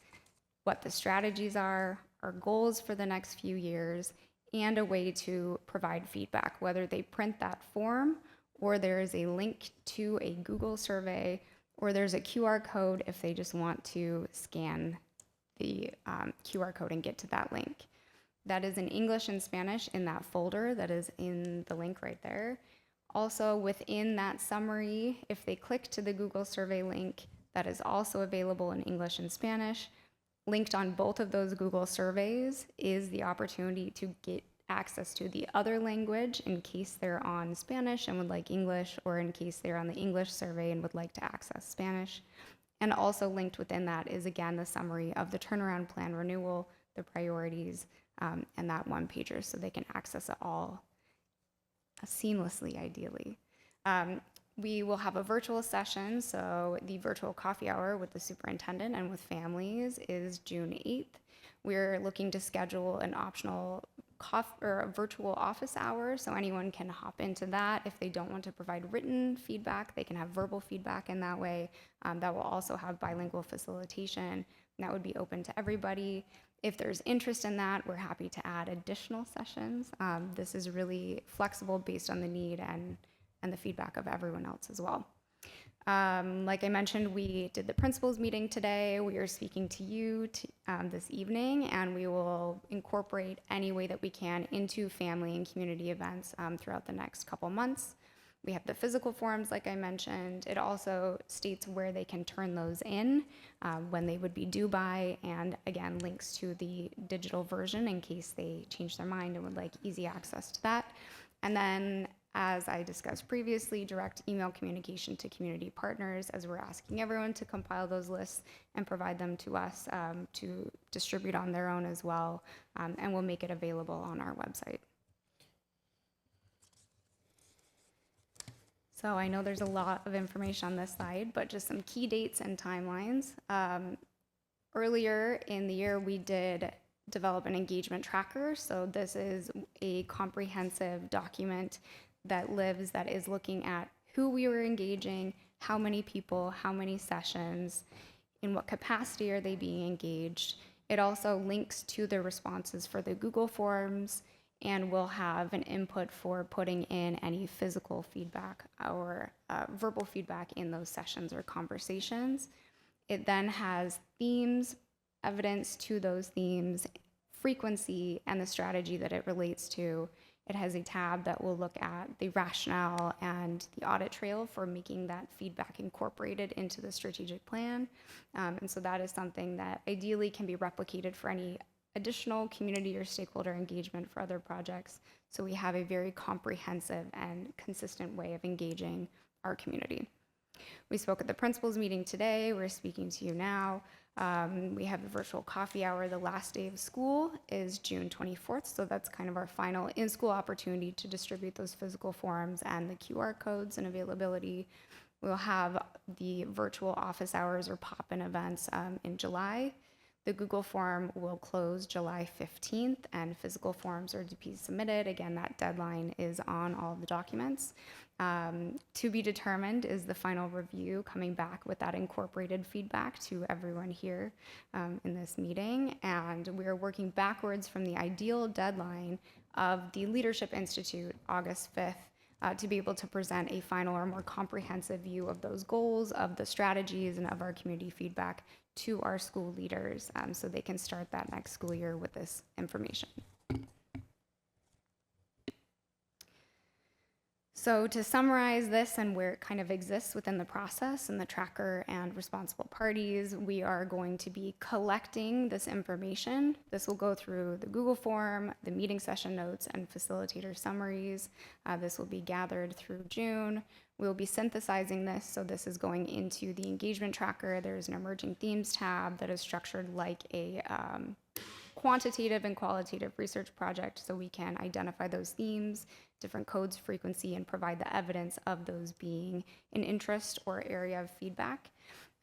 [SPEAKER 17] what the strategies are, our goals for the next few years, and a way to provide feedback, whether they print that form or there is a link to a Google survey, or there's a QR code if they just want to scan the QR code and get to that link. That is in English and Spanish in that folder that is in the link right there. Also within that summary, if they click to the Google survey link, that is also available in English and Spanish. Linked on both of those Google surveys is the opportunity to get access to the other language in case they're on Spanish and would like English, or in case they're on the English survey and would like to access Spanish. And also linked within that is, again, the summary of the turnaround plan renewal, the priorities, and that one pager, so they can access it all seamlessly, ideally. We will have a virtual session, so the virtual coffee hour with the superintendent and with families is June 8th. We're looking to schedule an optional a virtual office hour, so anyone can hop into that. If they don't want to provide written feedback, they can have verbal feedback in that way. That will also have bilingual facilitation, and that would be open to everybody. If there's interest in that, we're happy to add additional sessions. This is really flexible based on the need and the feedback of everyone else as well. Like I mentioned, we did the principals meeting today. We are speaking to you this evening, and we will incorporate any way that we can into family and community events throughout the next couple months. We have the physical forms, like I mentioned. It also states where they can turn those in, when they would be due by, and again, links to the digital version in case they change their mind and would like easy access to that. And then as I discussed previously, direct email communication to community partners as we're asking everyone to compile those lists and provide them to us to distribute on their own as well, and we'll make it available on our website. So I know there's a lot of information on this slide, but just some key dates and timelines. Earlier in the year, we did develop an engagement tracker. So this is a comprehensive document that is looking at who we were engaging, how many people, how many sessions, in what capacity are they being engaged. It also links to the responses for the Google Forms, and we'll have an input for putting in any physical feedback or verbal feedback in those sessions or conversations. It then has themes, evidence to those themes, frequency, and the strategy that it relates to. It has a tab that will look at the rationale and the audit trail for making that feedback incorporated into the strategic plan. And so that is something that ideally can be replicated for any additional community or stakeholder engagement for other projects. So we have a very comprehensive and consistent way of engaging our community. We spoke at the principals meeting today. We're speaking to you now. We have a virtual coffee hour. The last day of school is June 24th. So that's kind of our final in-school opportunity to distribute those physical forms and the QR codes and availability. We'll have the virtual office hours or pop-in events in July. The Google form will close July 15th, and physical forms are to be submitted. Again, that deadline is on all the documents. To be determined is the final review, coming back with that incorporated feedback to everyone here in this meeting. And we are working backwards from the ideal deadline of the Leadership Institute, August 5th, to be able to present a final or more comprehensive view of those goals, of the strategies, and of our community feedback to our school leaders, so they can start that next school year with this information. So to summarize this and where it kind of exists within the process and the tracker and responsible parties, we are going to be collecting this information. This will go through the Google form, the meeting session notes, and facilitator summaries. This will be gathered through June. We'll be synthesizing this, so this is going into the engagement tracker. There's an emerging themes tab that is structured like a quantitative and qualitative research project, so we can identify those themes, different codes, frequency, and provide the evidence of those being an interest or area of feedback.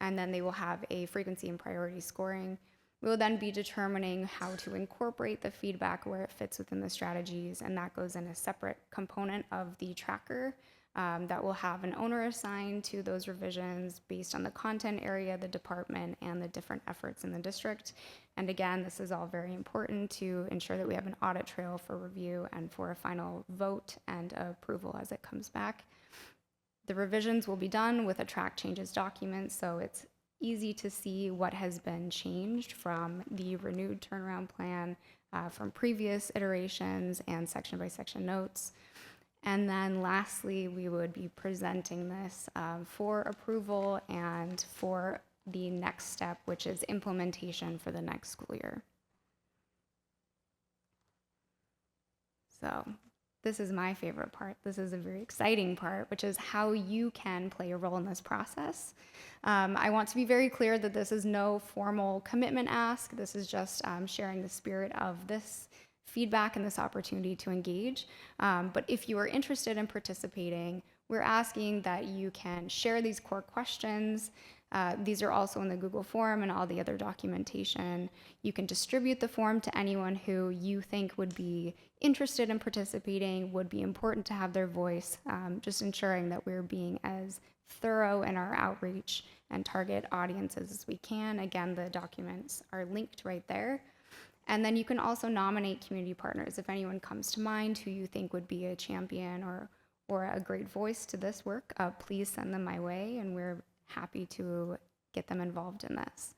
[SPEAKER 17] And then they will have a frequency and priority scoring. We will then be determining how to incorporate the feedback where it fits within the strategies, and that goes in a separate component of the tracker that will have an owner assigned to those revisions based on the content area, the department, and the different efforts in the district. And again, this is all very important to ensure that we have an audit trail for review and for a final vote and approval as it comes back. The revisions will be done with a track changes document, so it's easy to see what has been changed from the renewed turnaround plan from previous iterations and section by section notes. And then lastly, we would be presenting this for approval and for the next step, which is implementation for the next school year. So this is my favorite part. This is a very exciting part, which is how you can play a role in this process. I want to be very clear that this is no formal commitment ask. This is just sharing the spirit of this feedback and this opportunity to engage. But if you are interested in participating, we're asking that you can share these core questions. These are also in the Google form and all the other documentation. You can distribute the form to anyone who you think would be interested in participating, would be important to have their voice, just ensuring that we're being as thorough in our outreach and target audiences as we can. Again, the documents are linked right there. And then you can also nominate community partners. If anyone comes to mind who you think would be a champion or a great voice to this work, please send them my way, and we're happy to get them involved in this.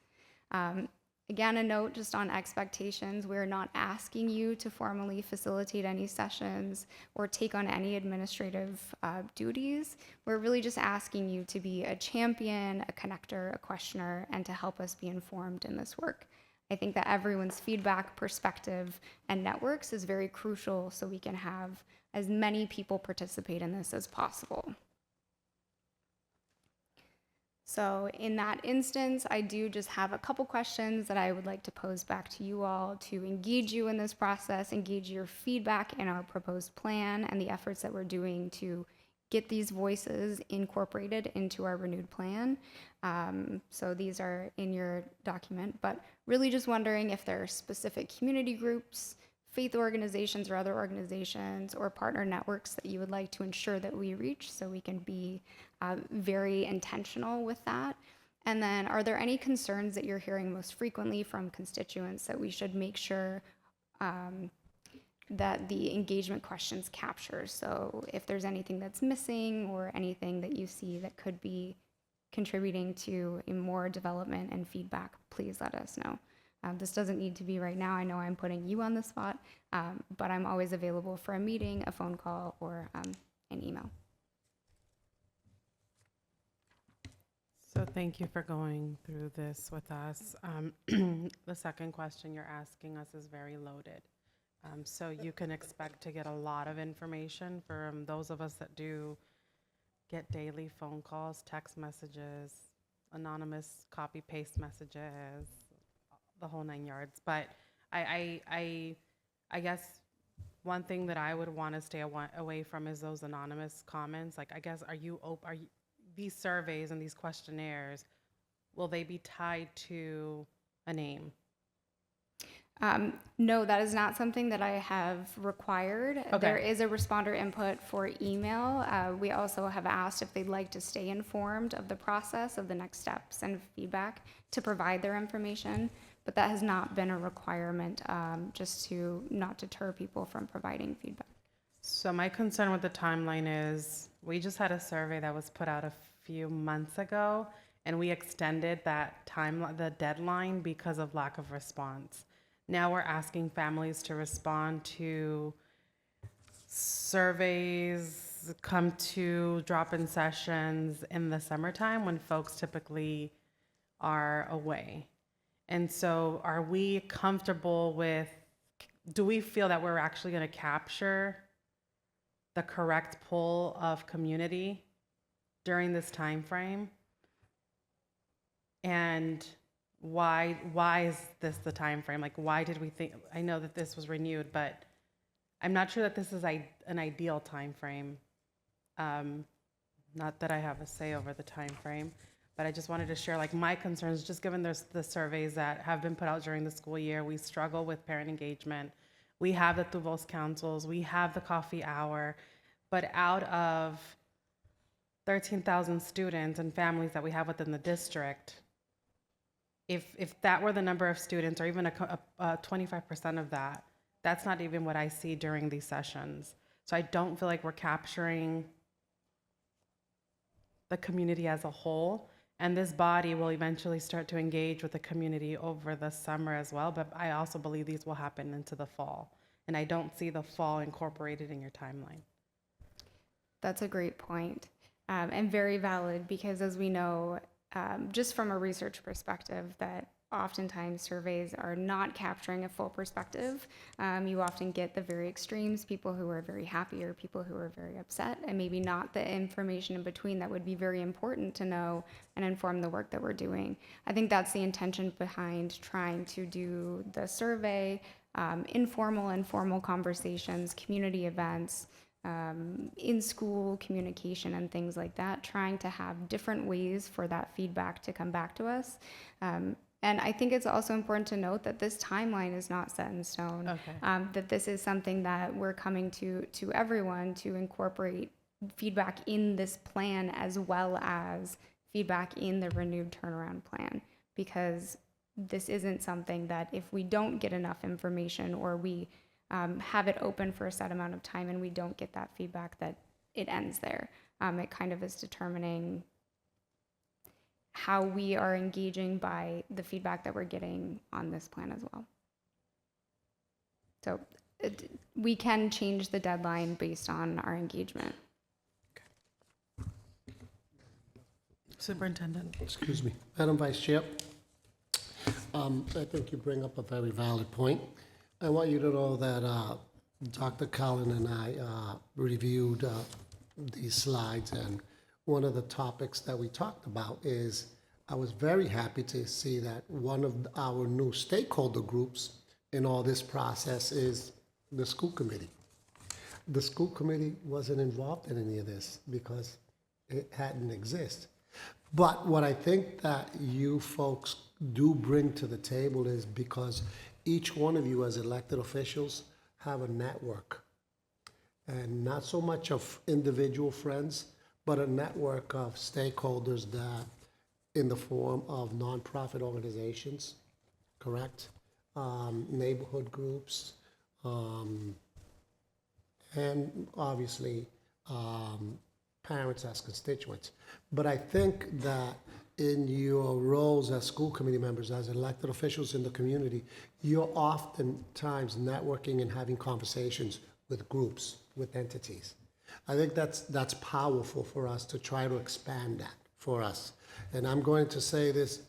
[SPEAKER 17] Again, a note just on expectations. We're not asking you to formally facilitate any sessions or take on any administrative duties. We're really just asking you to be a champion, a connector, a questioner, and to help us be informed in this work. I think that everyone's feedback, perspective, and networks is very crucial so we can have as many people participate in this as possible. So in that instance, I do just have a couple questions that I would like to pose back to you all to engage you in this process, engage your feedback in our proposed plan and the efforts that we're doing to get these voices incorporated into our renewed plan. So these are in your document, but really just wondering if there are specific community groups, faith organizations or other organizations or partner networks that you would like to ensure that we reach so we can be very intentional with that. And then are there any concerns that you're hearing most frequently from constituents that we should make sure that the engagement questions capture? So if there's anything that's missing or anything that you see that could be contributing to a more development and feedback, please let us know. This doesn't need to be right now. I know I'm putting you on the spot, but I'm always available for a meeting, a phone call, or an email.
[SPEAKER 1] So thank you for going through this with us. The second question you're asking us is very loaded. So you can expect to get a lot of information from those of us that do get daily phone calls, text messages, anonymous copy-paste messages, the whole 9 yards. But I guess one thing that I would want to stay away from is those anonymous comments. Like, I guess, are you these surveys and these questionnaires, will they be tied to a name?
[SPEAKER 17] No, that is not something that I have required.
[SPEAKER 1] Okay.
[SPEAKER 17] There is a responder input for email. We also have asked if they'd like to stay informed of the process of the next steps and feedback to provide their information, but that has not been a requirement, just to not deter people from providing feedback.
[SPEAKER 1] So my concern with the timeline is we just had a survey that was put out a few months ago, and we extended that timeline, the deadline, because of lack of response. Now we're asking families to respond to surveys, come to drop-in sessions in the summertime when folks typically are away. And so are we comfortable with, do we feel that we're actually going to capture the correct pool of community during this time frame? And why is this the time frame? Like, why did we think, I know that this was renewed, but I'm not sure that this is an ideal time frame. Not that I have a say over the time frame, but I just wanted to share like my concerns, just given there's the surveys that have been put out during the school year. We struggle with parent engagement. We have the Tuvos councils, we have the coffee hour, but out of 13,000 students and families that we have within the district, if that were the number of students, or even 25% of that, that's not even what I see during these sessions. So I don't feel like we're capturing the community as a whole. And this body will eventually start to engage with the community over the summer as well. But I also believe these will happen into the fall. And I don't see the fall incorporated in your timeline.
[SPEAKER 17] That's a great point, and very valid, because as we know, just from a research perspective, that oftentimes surveys are not capturing a full perspective. You often get the very extremes, people who are very happy or people who are very upset, and maybe not the information in between that would be very important to know and inform the work that we're doing. I think that's the intention behind trying to do the survey, informal and formal conversations, community events, in-school communication and things like that, trying to have different ways for that feedback to come back to us. And I think it's also important to note that this timeline is not set in stone.
[SPEAKER 1] Okay.
[SPEAKER 17] That this is something that we're coming to everyone to incorporate feedback in this plan as well as feedback in the renewed turnaround plan, because this isn't something that if we don't get enough information or we have it open for a set amount of time and we don't get that feedback, that it ends there. It kind of is determining how we are engaging by the feedback that we're getting on this plan as well. So we can change the deadline based on our engagement.
[SPEAKER 1] Superintendent.
[SPEAKER 9] Excuse me. Madam Vice Chair, I think you bring up a very valid point. I want you to know that Dr. Cullen and I reviewed these slides, and one of the topics that we talked about is I was very happy to see that one of our new stakeholder groups in all this process is the school committee. The school committee wasn't involved in any of this because it hadn't exist. But what I think that you folks do bring to the table is because each one of you as elected officials have a network. And not so much of individual friends, but a network of stakeholders that in the form of nonprofit organizations, correct? Neighborhood groups, and obviously parents as constituents. But I think that in your roles as school committee members, as elected officials in the community, you're oftentimes networking and having conversations with groups, with entities. I think that's powerful for us to try to expand that for us. And I'm going to say this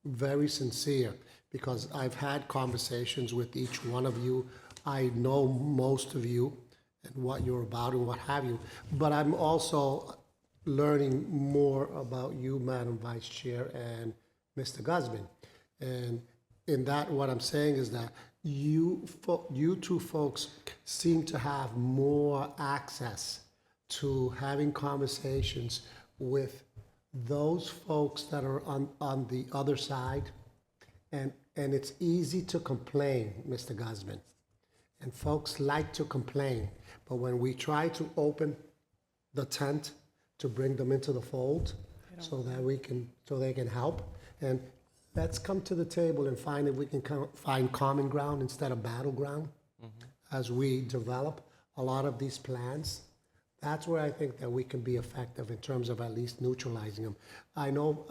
[SPEAKER 9] very sincere, because I've had conversations with each one of you. I know most of you and what you're about and what have you, but I'm also learning more about you, Madam Vice Chair, and Mr. Guzman. And in that, what I'm saying is that you two folks seem to have more access to having conversations with those folks that are on the other side. And it's easy to complain, Mr. Guzman. And folks like to complain. But when we try to open the tent to bring them into the fold so they can help, and let's come to the table and find if we can find common ground instead of battleground as we develop a lot of these plans. That's where I think that we can be effective in terms of at least neutralizing them. I know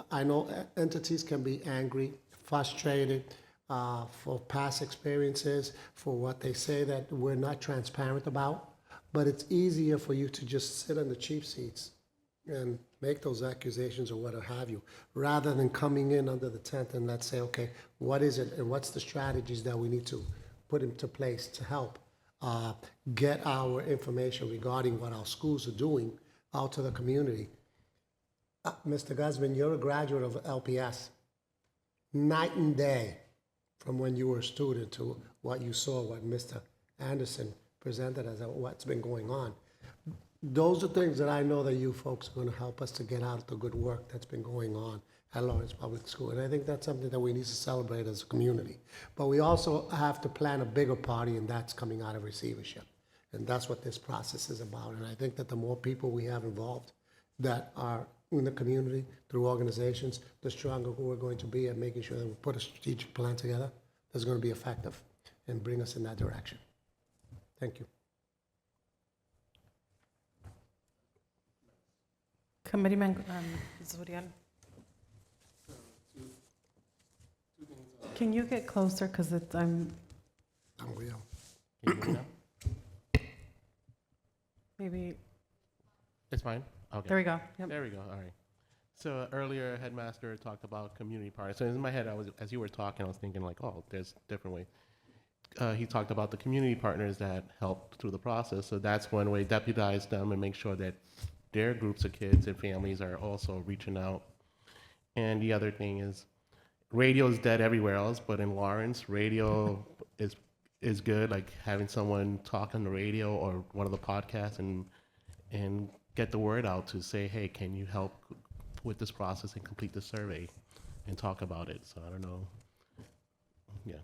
[SPEAKER 9] entities can be angry, frustrated for past experiences, for what they say that we're not transparent about, but it's easier for you to just sit on the cheap seats and make those accusations or what have you, rather than coming in under the tent and let's say, okay, what is it and what's the strategies that we need to put into place to help get our information regarding what our schools are doing out to the community. Mr. Guzman, you're a graduate of LPS. Night and day from when you were a student to what you saw, what Mr. Anderson presented as what's been going on. Those are things that I know that you folks are going to help us to get out the good work that's been going on at Lawrence Public School. And I think that's something that we need to celebrate as a community. But we also have to plan a bigger party, and that's coming out of receivership. And that's what this process is about. And I think that the more people we have involved that are in the community through organizations, the stronger we're going to be at making sure that we put a strategic plan together that's going to be effective and bring us in that direction. Thank you.
[SPEAKER 1] Committeeman Zuriel. Can you get closer, because I'm
[SPEAKER 9] real.
[SPEAKER 15] Can you hear me now?
[SPEAKER 1] maybe,
[SPEAKER 15] It's fine? Okay.
[SPEAKER 1] there we go. Yep.
[SPEAKER 15] There we go, all right. So earlier, Headmaster talked about community partners. So in my head, as you were talking, I was thinking like, oh, there's different ways. He talked about the community partners that helped through the process. So that's one way, deputize them and make sure that their groups of kids and families are also reaching out. And the other thing is, radio is dead everywhere else, but in Lawrence, radio is good. Like having someone talk on the radio or one of the podcasts and get the word out to say, hey, can you help with this process and complete the survey and talk about it? So I don't know. Yeah.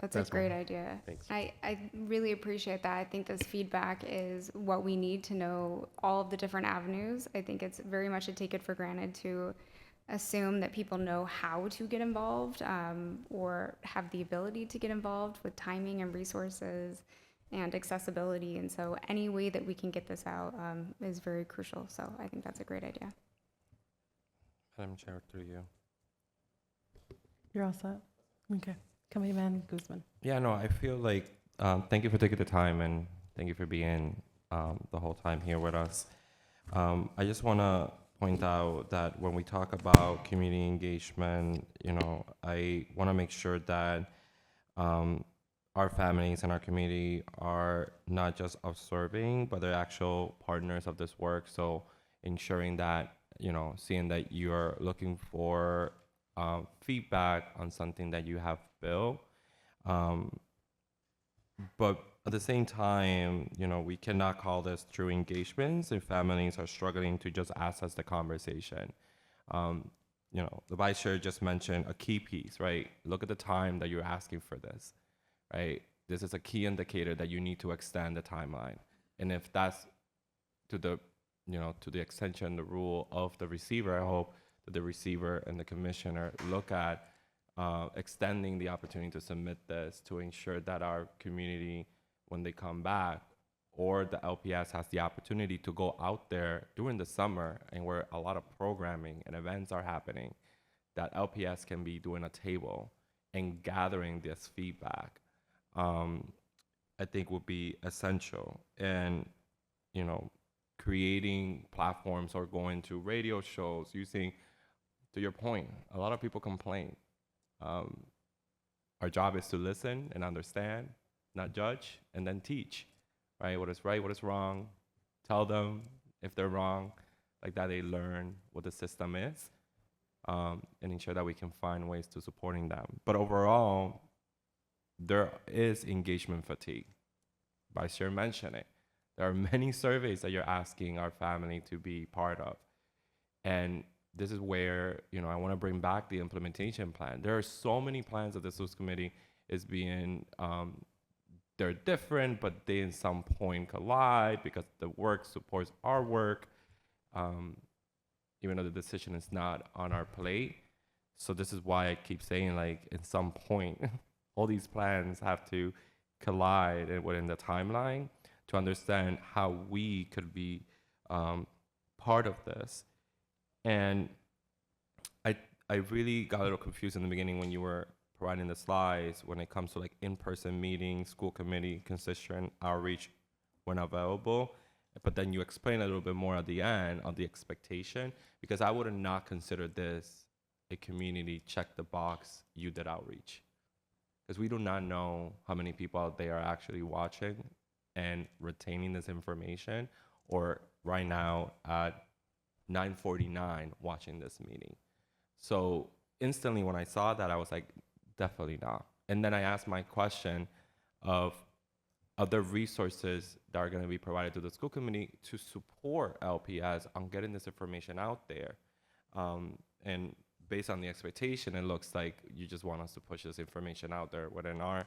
[SPEAKER 17] That's a great idea.
[SPEAKER 15] Thanks.
[SPEAKER 17] I really appreciate that. I think this feedback is what we need to know all of the different avenues. I think it's very much a take it for granted to assume that people know how to get involved or have the ability to get involved with timing and resources and accessibility. And so any way that we can get this out is very crucial. So I think that's a great idea.
[SPEAKER 5] Madam Chair, through you.
[SPEAKER 1] You're all set? Okay. Committeeman Guzman.
[SPEAKER 5] Yeah, no, I feel like, thank you for taking the time and thank you for being the whole time here with us. I just want to point out that when we talk about community engagement, I want to make sure that our families and our community are not just observing, but they're actual partners of this work. So ensuring that, seeing that you're looking for feedback on something that you have built. But at the same time, we cannot call this true engagements if families are struggling to just access the conversation. The vice chair just mentioned a key piece, right? Look at the time that you're asking for this, right? This is a key indicator that you need to extend the timeline. And if that's to the extension, the rule of the receiver, I hope that the receiver and the commissioner look at extending the opportunity to submit this to ensure that our community, when they come back, or the LPS has the opportunity to go out there during the summer and where a lot of programming and events are happening, that LPS can be doing a table and gathering this feedback, I think would be essential. And, creating platforms or going to radio shows, using, to your point, a lot of people complain. Our job is to listen and understand, not judge, and then teach, right? What is right, what is wrong, tell them if they're wrong, like that they learn what the system is, and ensure that we can find ways to supporting them. But overall, there is engagement fatigue. Vice Chair mentioned it. There are many surveys that you're asking our family to be part of. And this is where, I want to bring back the implementation plan. There are so many plans that the SUS committee is being, they're different, but they in some point collide because the work supports our work, even though the decision is not on our plate. So this is why I keep saying, like, at some point, all these plans have to collide within the timeline to understand how we could be part of this. And I really got a little confused in the beginning when you were providing the slides when it comes to like in-person meetings, school committee, constituent outreach when available. But then you explain a little bit more at the end on the expectation, because I would not consider this a community check the box, you did outreach. Because we do not know how many people out there are actually watching and retaining this information, or right now at 9:49 watching this meeting. So instantly when I saw that, I was like, definitely not. And then I asked my question of other resources that are going to be provided to the school committee to support LPS on getting this information out there. And based on the expectation, it looks like you just want us to push this information out there within our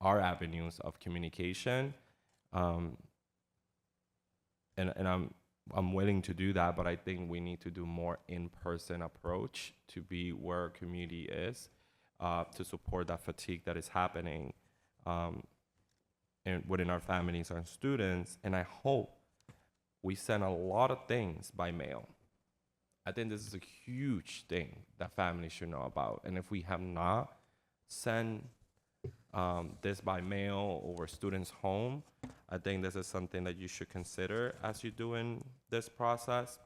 [SPEAKER 5] avenues of communication. And I'm willing to do that, but I think we need to do more in-person approach to be where our community is, to support that fatigue that is happening and within our families and students. And I hope we send a lot of things by mail. I think this is a huge thing that families should know about. And if we have not sent this by mail or students home, I think this is something that you should consider as you're doing this process.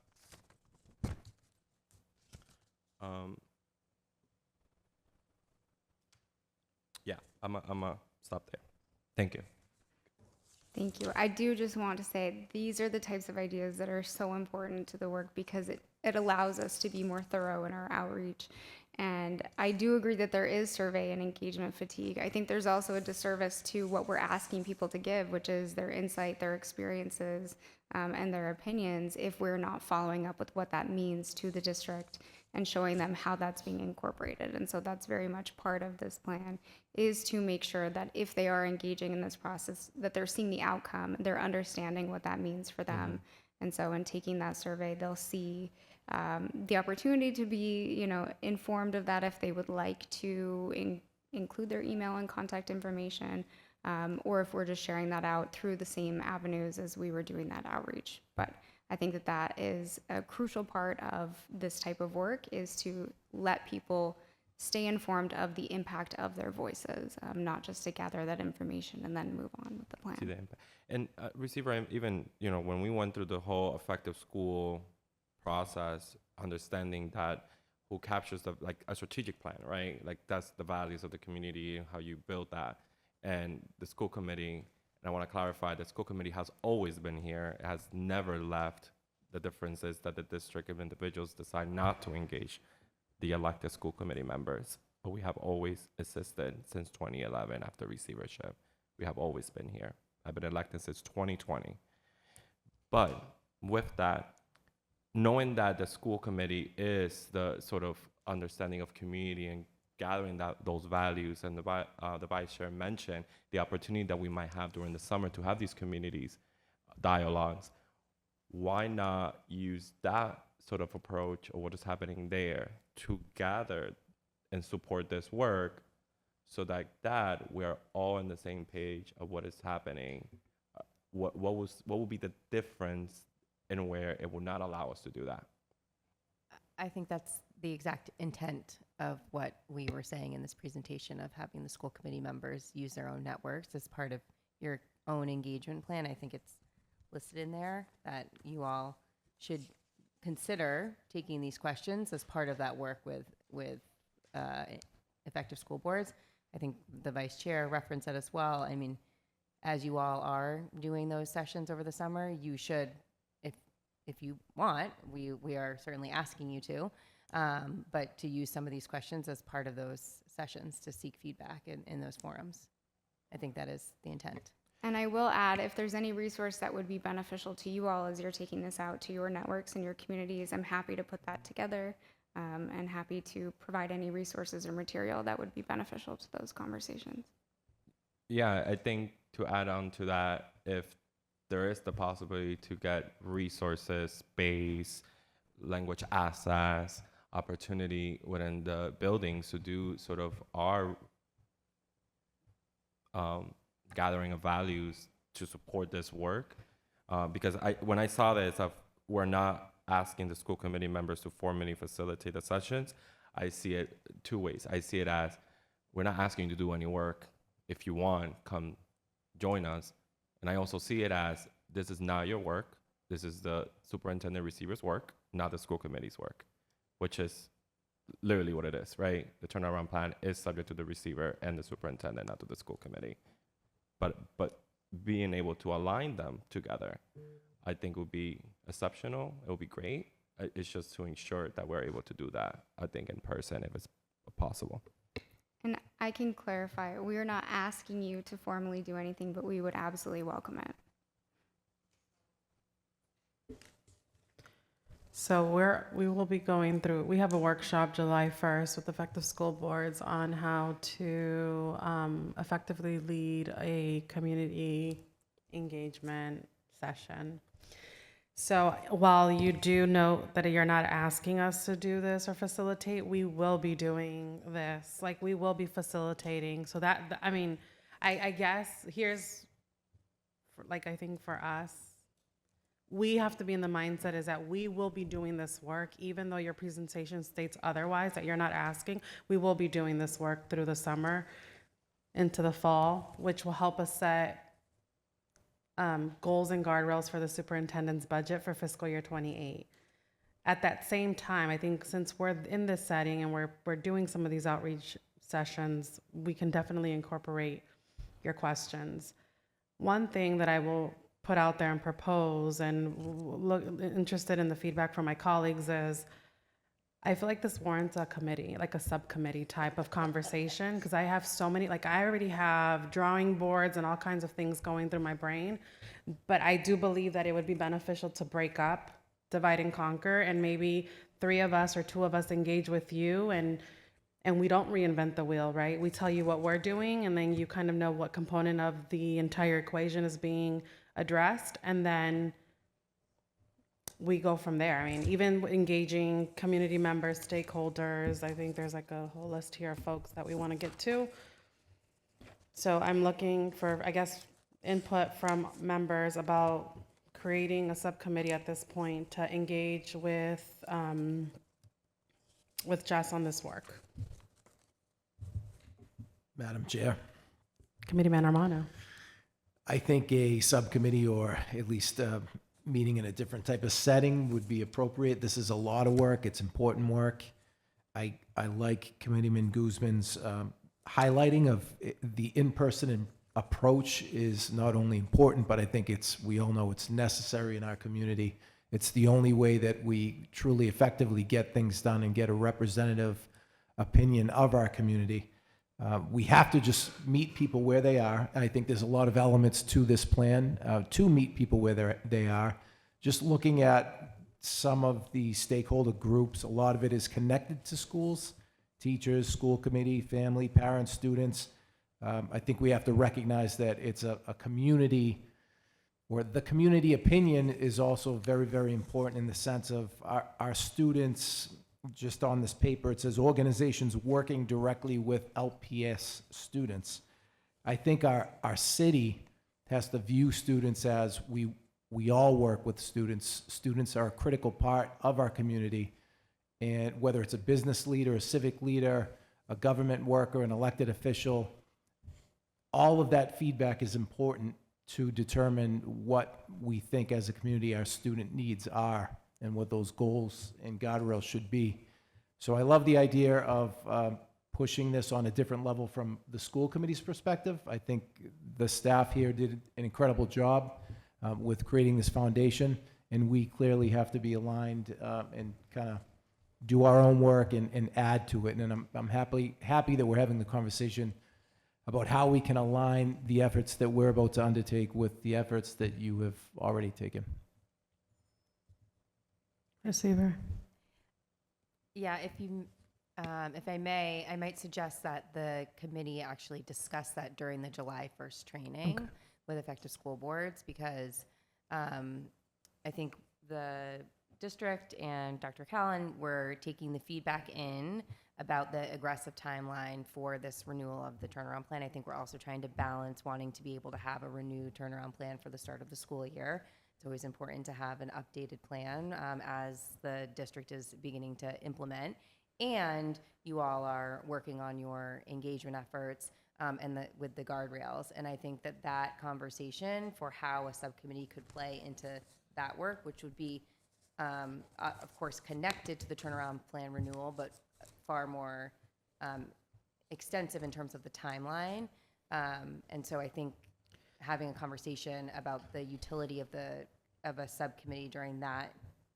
[SPEAKER 5] Yeah, I'm a stop there. Thank you.
[SPEAKER 17] Thank you. I do just want to say these are the types of ideas that are so important to the work because it allows us to be more thorough in our outreach. And I do agree that there is survey and engagement fatigue. I think there's also a disservice to what we're asking people to give, which is their insight, their experiences, and their opinions, if we're not following up with what that means to the district and showing them how that's being incorporated. And so that's very much part of this plan, is to make sure that if they are engaging in this process, that they're seeing the outcome, they're understanding what that means for them. And so in taking that survey, they'll see the opportunity to be, informed of that if they would like to include their email and contact information, or if we're just sharing that out through the same avenues as we were doing that outreach. But I think that that is a crucial part of this type of work, is to let people stay informed of the impact of their voices, not just to gather that information and then move on with the
[SPEAKER 5] See
[SPEAKER 17] plan.
[SPEAKER 5] the impact. And receiver, even when we went through the whole effective school process, understanding that who captures a strategic plan, right? Like that's the values of the community, how you build that, and the school committee. And I want to clarify, the school committee has always been here. It has never left. The difference is that the district of individuals decide not to engage the elected school committee members, but we have always assisted since 2011 after receivership. We have always been here. I've been elected since 2020. But with that, knowing that the school committee is the sort of understanding of community and gathering those values, and the vice chair mentioned the opportunity that we might have during the summer to have these communities dialogues, why not use that sort of approach or what is happening there to gather and support this work so that we're all on the same page of what is happening? What will be the difference in where it will not allow us to do that?
[SPEAKER 10] I think that's the exact intent of what we were saying in this presentation, of having the school committee members use their own networks as part of your own engagement plan. I think it's listed in there that you all should consider taking these questions as part of that work with effective school boards. I think the vice chair referenced that as well. I mean, as you all are doing those sessions over the summer, you should, if you want, we are certainly asking you to, but to use some of these questions as part of those sessions to seek feedback in those forums. I think that is the intent.
[SPEAKER 17] And I will add, if there's any resource that would be beneficial to you all as you're taking this out to your networks and your communities, I'm happy to put that together, and happy to provide any resources or material that would be beneficial to those conversations.
[SPEAKER 5] Yeah, I think to add on to that, if there is the possibility to get resources, space, language access, opportunity within the buildings to do sort of our gathering of values to support this work. Because when I saw this, we're not asking the school committee members to formally facilitate the sessions. I see it two ways. I see it as we're not asking you to do any work. If you want, come join us. And I also see it as this is not your work. This is the superintendent receiver's work, not the school committee's work, which is literally what it is, right? The turnaround plan is subject to the receiver and the superintendent, not to the school committee. But being able to align them together, I think would be exceptional. It would be great. It's just to ensure that we're able to do that, I think, in person if it's possible.
[SPEAKER 17] And I can clarify, we are not asking you to formally do anything, but we would absolutely welcome it.
[SPEAKER 1] So we will be going through, we have a workshop July 1st with effective school boards on how to effectively lead a community engagement session. So while you do note that you're not asking us to do this or facilitate, we will be doing this. Like, we will be facilitating. So that, I mean, I guess here's, I think for us, we have to be in the mindset is that we will be doing this work, even though your presentation states otherwise, that you're not asking. We will be doing this work through the summer into the fall, which will help us set goals and guardrails for the superintendent's budget for fiscal year 28. At that same time, I think since we're in this setting and we're doing some of these outreach sessions, we can definitely incorporate your questions. One thing that I will put out there and propose, and interested in the feedback from my colleagues, is I feel like this warrants a committee, like a subcommittee type of conversation, because I have so many, I already have drawing boards and all kinds of things going through my brain, but I do believe that it would be beneficial to break up, divide and conquer, and maybe 3 of us or 2 of us engage with you, and we don't reinvent the wheel, right? We tell you what we're doing, and then you kind of know what component of the entire equation is being addressed, and then we go from there. I mean, even engaging community members, stakeholders, I think there's a whole list here of folks that we want to get to. So I'm looking for, I guess, input from members about creating a subcommittee at this point to engage with Jess on this work.
[SPEAKER 3] Madam Chair.
[SPEAKER 1] Committeeman Armano.
[SPEAKER 3] I think a subcommittee or at least a meeting in a different type of setting would be appropriate. This is a lot of work. It's important work. I like Committeeman Guzman's highlighting of the in-person approach is not only important, but I think we all know it's necessary in our community. It's the only way that we truly effectively get things done and get a representative opinion of our community. We have to just meet people where they are. I think there's a lot of elements to this plan to meet people where they are. Just looking at some of the stakeholder groups, a lot of it is connected to schools, teachers, school committee, family, parents, students. I think we have to recognize that it's a community, or the community opinion is also very, very important in the sense of our students. Just on this paper, it says organizations working directly with LPS students. I think our city has to view students as we all work with students. Students are a critical part of our community. And whether it's a business leader, a civic leader, a government worker, an elected official, all of that feedback is important to determine what we think as a community our student needs are and what those goals and guardrails should be. So I love the idea of pushing this on a different level from the school committee's perspective. I think the staff here did an incredible job with creating this foundation, and we clearly have to be aligned and kind of do our own work and add to it. And I'm happy that we're having the conversation about how we can align the efforts that we're about to undertake with the efforts that you have already taken.
[SPEAKER 1] Receiver.
[SPEAKER 10] Yeah, if I may, I might suggest that the committee actually discuss that during the July 1st training with effective school boards, because I think the district and Dr. Callan were taking the feedback in about the aggressive timeline for this renewal of the turnaround plan. I think we're also trying to balance wanting to be able to have a renewed turnaround plan for the start of the school year. It's always important to have an updated plan as the district is beginning to implement. And you all are working on your engagement efforts with the guardrails. And I think that conversation for how a subcommittee could play into that work, which would be, of course, connected to the turnaround plan renewal, but far more extensive in terms of the timeline. And so I think having a conversation about the utility of a subcommittee during that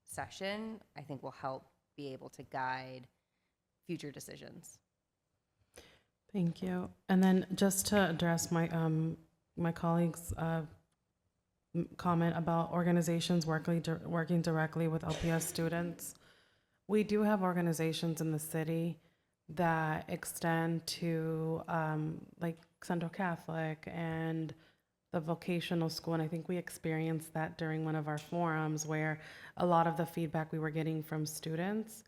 [SPEAKER 10] session, I think will help be able to guide future decisions.
[SPEAKER 1] Thank you. And then just to address my my colleague's comment about organizations working directly with LPS students, we do have organizations in the city that extend to like Central Catholic and the vocational school, and I think we experienced that during one of our forums where a lot of the feedback we were getting from students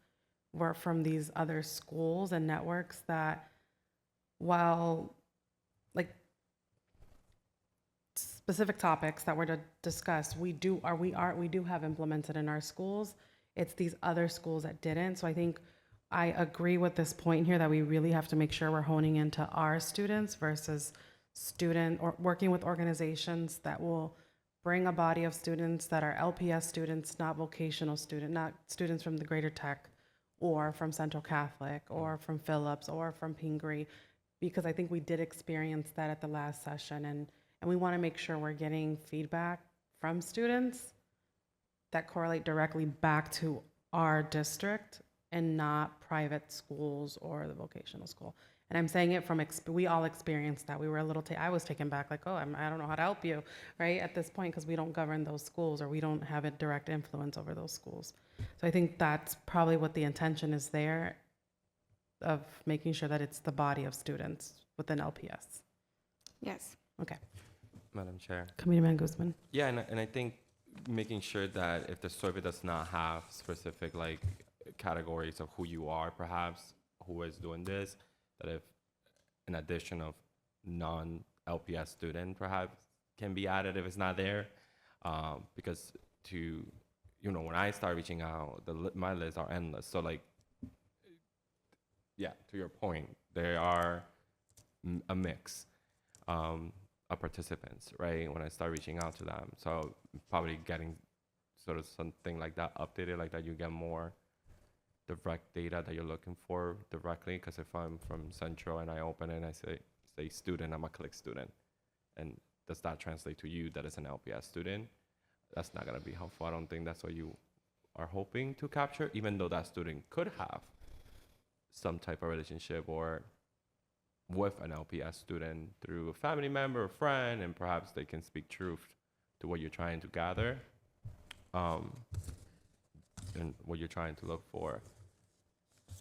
[SPEAKER 1] were from these other schools and networks that, while like specific topics that were to discuss, we do have implemented in our schools. It's these other schools that didn't. So I think I agree with this point here that we really have to make sure we're honing into our students versus working with organizations that will bring a body of students that are LPS students, not vocational students, not students from the Greater Tech or from Central Catholic or from Phillips or from Pingree, because I think we did experience that at the last session, and we want to make sure we're getting feedback from students that correlate directly back to our district and not private schools or the vocational school. And I'm saying it from, we all experienced that. We were a little, I was taken back, like, oh, I don't know how to help you, right? At this point, because we don't govern those schools, or we don't have a direct influence over those schools. So I think that's probably what the intention is there, of making sure that it's the body of students within LPS.
[SPEAKER 17] Yes.
[SPEAKER 1] Okay.
[SPEAKER 5] Madam Chair.
[SPEAKER 1] Committeeman Guzman.
[SPEAKER 5] Yeah, and I think making sure that if the survey does not have specific like categories of who you are, perhaps who is doing this, that if an addition of non-LPS student perhaps can be added if it's not there, because when I start reaching out, my lists are endless. So like, yeah, to your point, there are a mix of participants, right? When I start reaching out to them. So probably getting sort of something like that updated, like that you get more direct data that you're looking for directly. Because if I'm from Central and I open it and I say student, I'm a click student. And does that translate to you that is an LPS student? That's not gonna be helpful. I don't think that's what you are hoping to capture, even though that student could have some type of relationship or with an LPS student through a family member or friend, and perhaps they can speak truth to what you're trying to gather, and what you're trying to look for.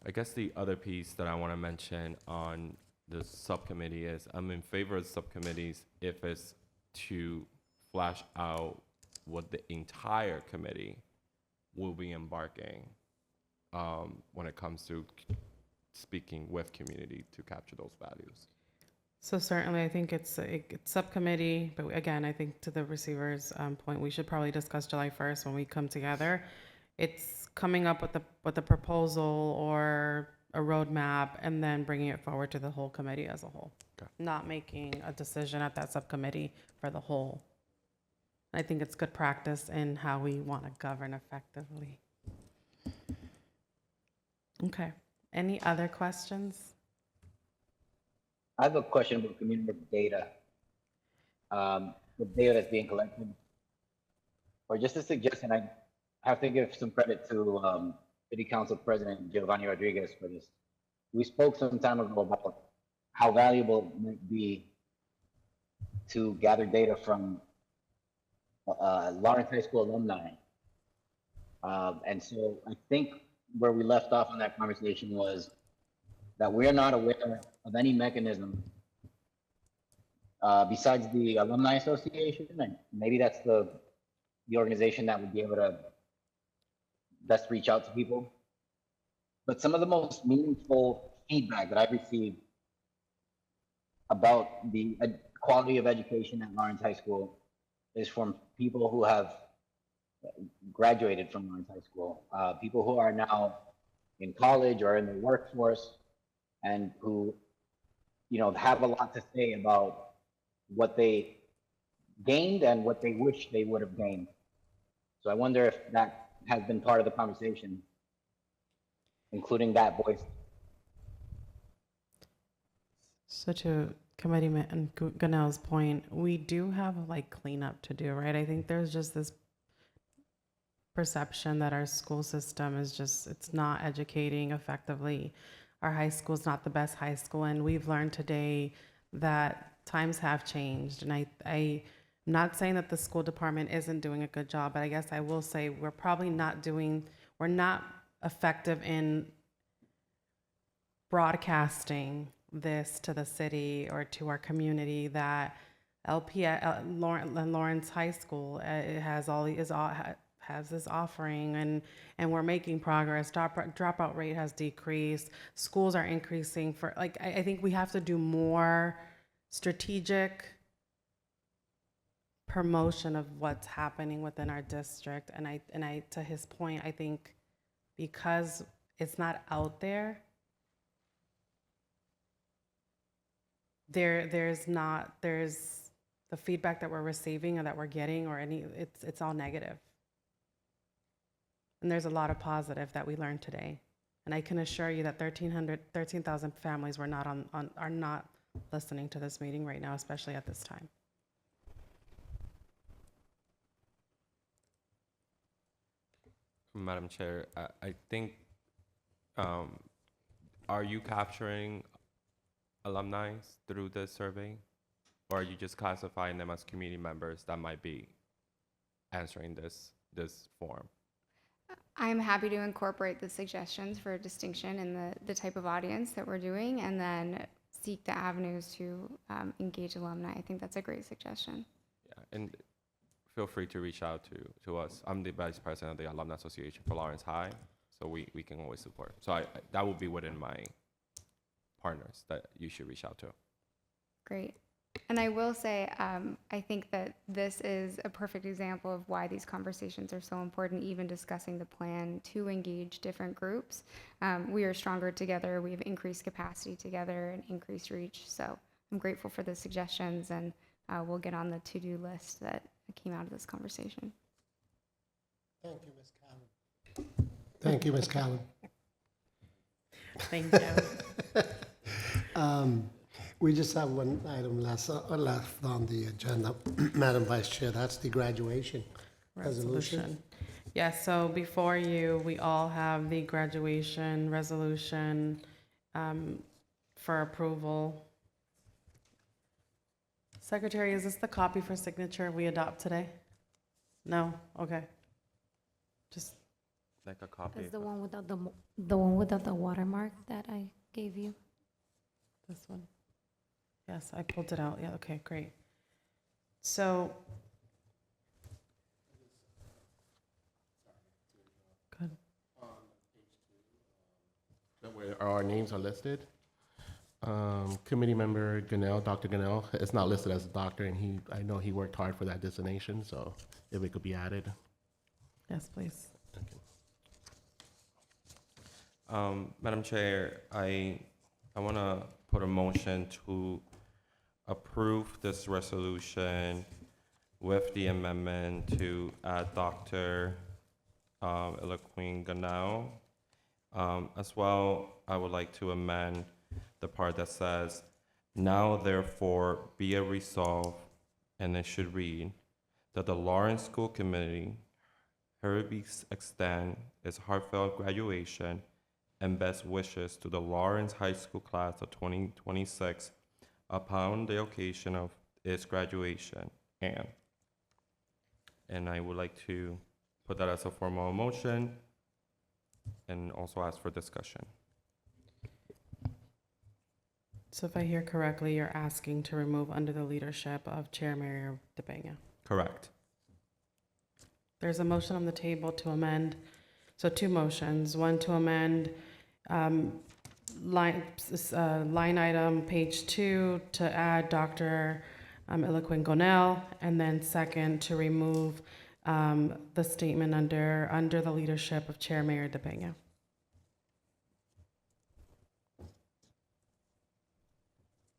[SPEAKER 5] I guess the other piece that I want to mention on the subcommittee is I'm in favor of subcommittees if it's to flash out what the entire committee will be embarking when it comes to speaking with community to capture those values.
[SPEAKER 1] So certainly, I think it's subcommittee, but again, I think to the receiver's point, we should probably discuss July 1st when we come together. It's coming up with a proposal or a roadmap and then bringing it forward to the whole committee as a whole.
[SPEAKER 5] Okay.
[SPEAKER 1] Not making a decision at that subcommittee for the whole. I think it's good practice in how we want to govern effectively. Okay. Any other questions?
[SPEAKER 6] I have a question about community data. The data that's being collected. Or just a suggestion, I have to give some credit to City Council President Giovanni Rodriguez for this. We spoke some time ago about how valuable it might be to gather data from Lawrence High School alumni. And so I think where we left off on that conversation was that we're not aware of any mechanism besides the Alumni Association, and maybe that's the organization that would be able to best reach out to people. But some of the most meaningful feedback that I've received about the quality of education at Lawrence High School is from people who have graduated from Lawrence High School, people who are now in college or in the workforce, and who, you know, have a lot to say about what they gained and what they wish they would have gained. So I wonder if that has been part of the conversation, including that voice.
[SPEAKER 1] So to Committeeman Ganell's point, we do have like cleanup to do, right? I think there's just this perception that our school system is just, it's not educating effectively. Our high school is not the best high school, and we've learned today that times have changed. And I'm not saying that the school department isn't doing a good job, but I guess I will say we're probably we're not effective in broadcasting this to the city or to our community that Lawrence High School has this offering, and we're making progress. Dropout rate has decreased. Schools are increasing for, like, I think we have to do more strategic promotion of what's happening within our district. And I to his point, I think because it's not out there, there's the feedback that we're receiving or that we're getting or it's all negative. And there's a lot of positive that we learned today. And I can assure you that 13,000 families are not listening to this meeting right now, especially at this time.
[SPEAKER 5] Madam Chair, I think, are you capturing alumni through this survey? Or are you just classifying them as community members that might be answering this form?
[SPEAKER 17] I'm happy to incorporate the suggestions for a distinction in the type of audience that we're doing, and then seek the avenues to engage alumni. I think that's a great suggestion.
[SPEAKER 5] Yeah, and feel free to reach out to us. I'm the vice president of the Alumni Association for Lawrence High, so we can always support. So that will be within my partners that you should reach out to.
[SPEAKER 17] Great. And I will say, I think that this is a perfect example of why these conversations are so important, even discussing the plan to engage different groups. We are stronger together. We have increased capacity together and increased reach. So I'm grateful for the suggestions, and we'll get on the to-do list that came out of this conversation.
[SPEAKER 9] Thank you, Ms. Callan. Thank you, Ms. Callan.
[SPEAKER 1] Thank you.
[SPEAKER 9] We just have one item left on the agenda, Madam Vice Chair. That's the graduation resolution.
[SPEAKER 1] Yes, so before you, we all have the graduation resolution for approval. Secretary, is this the copy for signature we adopt today? No? Okay. Just,
[SPEAKER 5] Like a copy.
[SPEAKER 2] That's the one without the watermark that I gave you.
[SPEAKER 1] this one. Yes, I pulled it out. Yeah, okay, great. So. Good.
[SPEAKER 15] Where our names are listed. Committee member Ganell, Dr. Ganell, is not listed as a doctor, and I know he worked hard for that designation, so if it could be added.
[SPEAKER 1] Yes, please.
[SPEAKER 5] Madam Chair, I want to put a motion to approve this resolution with the amendment to add Dr. Eloquin Ganao. As well, I would like to amend the part that says, now therefore be it resolved, and it should read, that the Lawrence School Committee hereby extend its heartfelt graduation and best wishes to the Lawrence High School class of 2026 upon the occasion of its graduation. And I would like to put that as a formal motion and also ask for discussion.
[SPEAKER 1] So if I hear correctly, you're asking to remove under the leadership of Chair Mayor DePena.
[SPEAKER 5] Correct.
[SPEAKER 1] There's a motion on the table to amend, so two motions. One to amend line item page 2 to add Dr. Eloquin Gonell, and then second to remove the statement under the leadership of Chair Mayor DePena.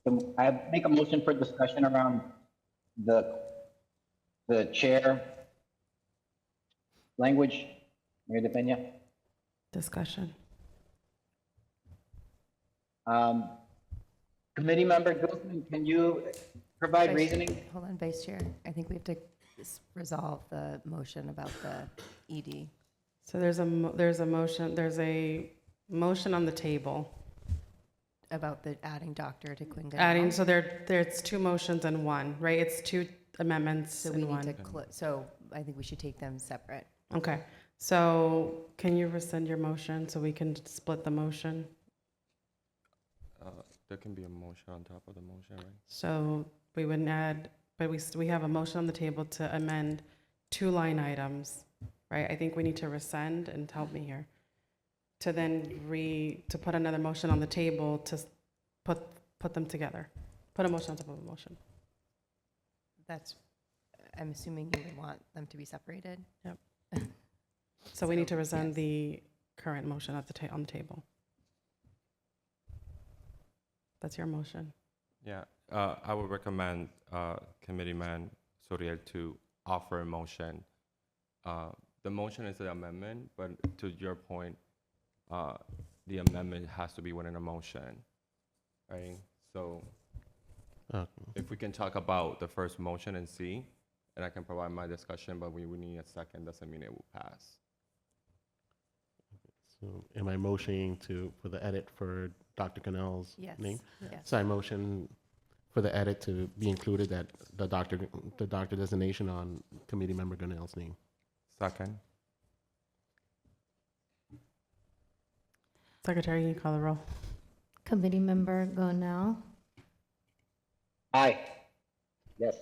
[SPEAKER 6] So I make a motion for discussion around the chair language, Mayor DePena.
[SPEAKER 1] Discussion.
[SPEAKER 6] Committee member Guzman, can you provide
[SPEAKER 10] Vice-
[SPEAKER 6] reasoning?
[SPEAKER 10] Hold on, Vice Chair. I think we have to resolve the motion about the ED.
[SPEAKER 1] So there's a motion on the table.
[SPEAKER 10] About the adding Dr. to Quinn Ganell.
[SPEAKER 1] Adding, so there's two motions in one, right? It's two amendments
[SPEAKER 10] So we
[SPEAKER 1] in
[SPEAKER 10] need
[SPEAKER 1] one.
[SPEAKER 10] to, so I think we should take them separate.
[SPEAKER 1] Okay, so can you rescind your motion so we can split the motion?
[SPEAKER 5] There can be a motion on top of the motion, right?
[SPEAKER 1] So we would add, but we have a motion on the table to amend 2 line items, right? I think we need to rescind, and help me here, to then to put another motion on the table to put them together. Put a motion on top of a motion.
[SPEAKER 10] I'm assuming you would want them to be separated?
[SPEAKER 1] Yep. So we need to rescind the current motion on the table. That's your motion.
[SPEAKER 5] Yeah, I would recommend Committeeman Soriel to offer a motion. The motion is an amendment, but to your point, the amendment has to be within a motion, right? So if we can talk about the first motion and see, and I can provide my discussion, but we would need a second, doesn't mean it will pass.
[SPEAKER 15] So am I motioning for the edit for Dr. Cannell's
[SPEAKER 10] Yes.
[SPEAKER 15] name?
[SPEAKER 10] Yes.
[SPEAKER 15] So I motion for the edit to be included, that the doctor designation on committee member Cannell's name.
[SPEAKER 5] Second.
[SPEAKER 1] Secretary, can you call the roll?
[SPEAKER 2] Committee member Gonell,
[SPEAKER 6] Aye. Yes.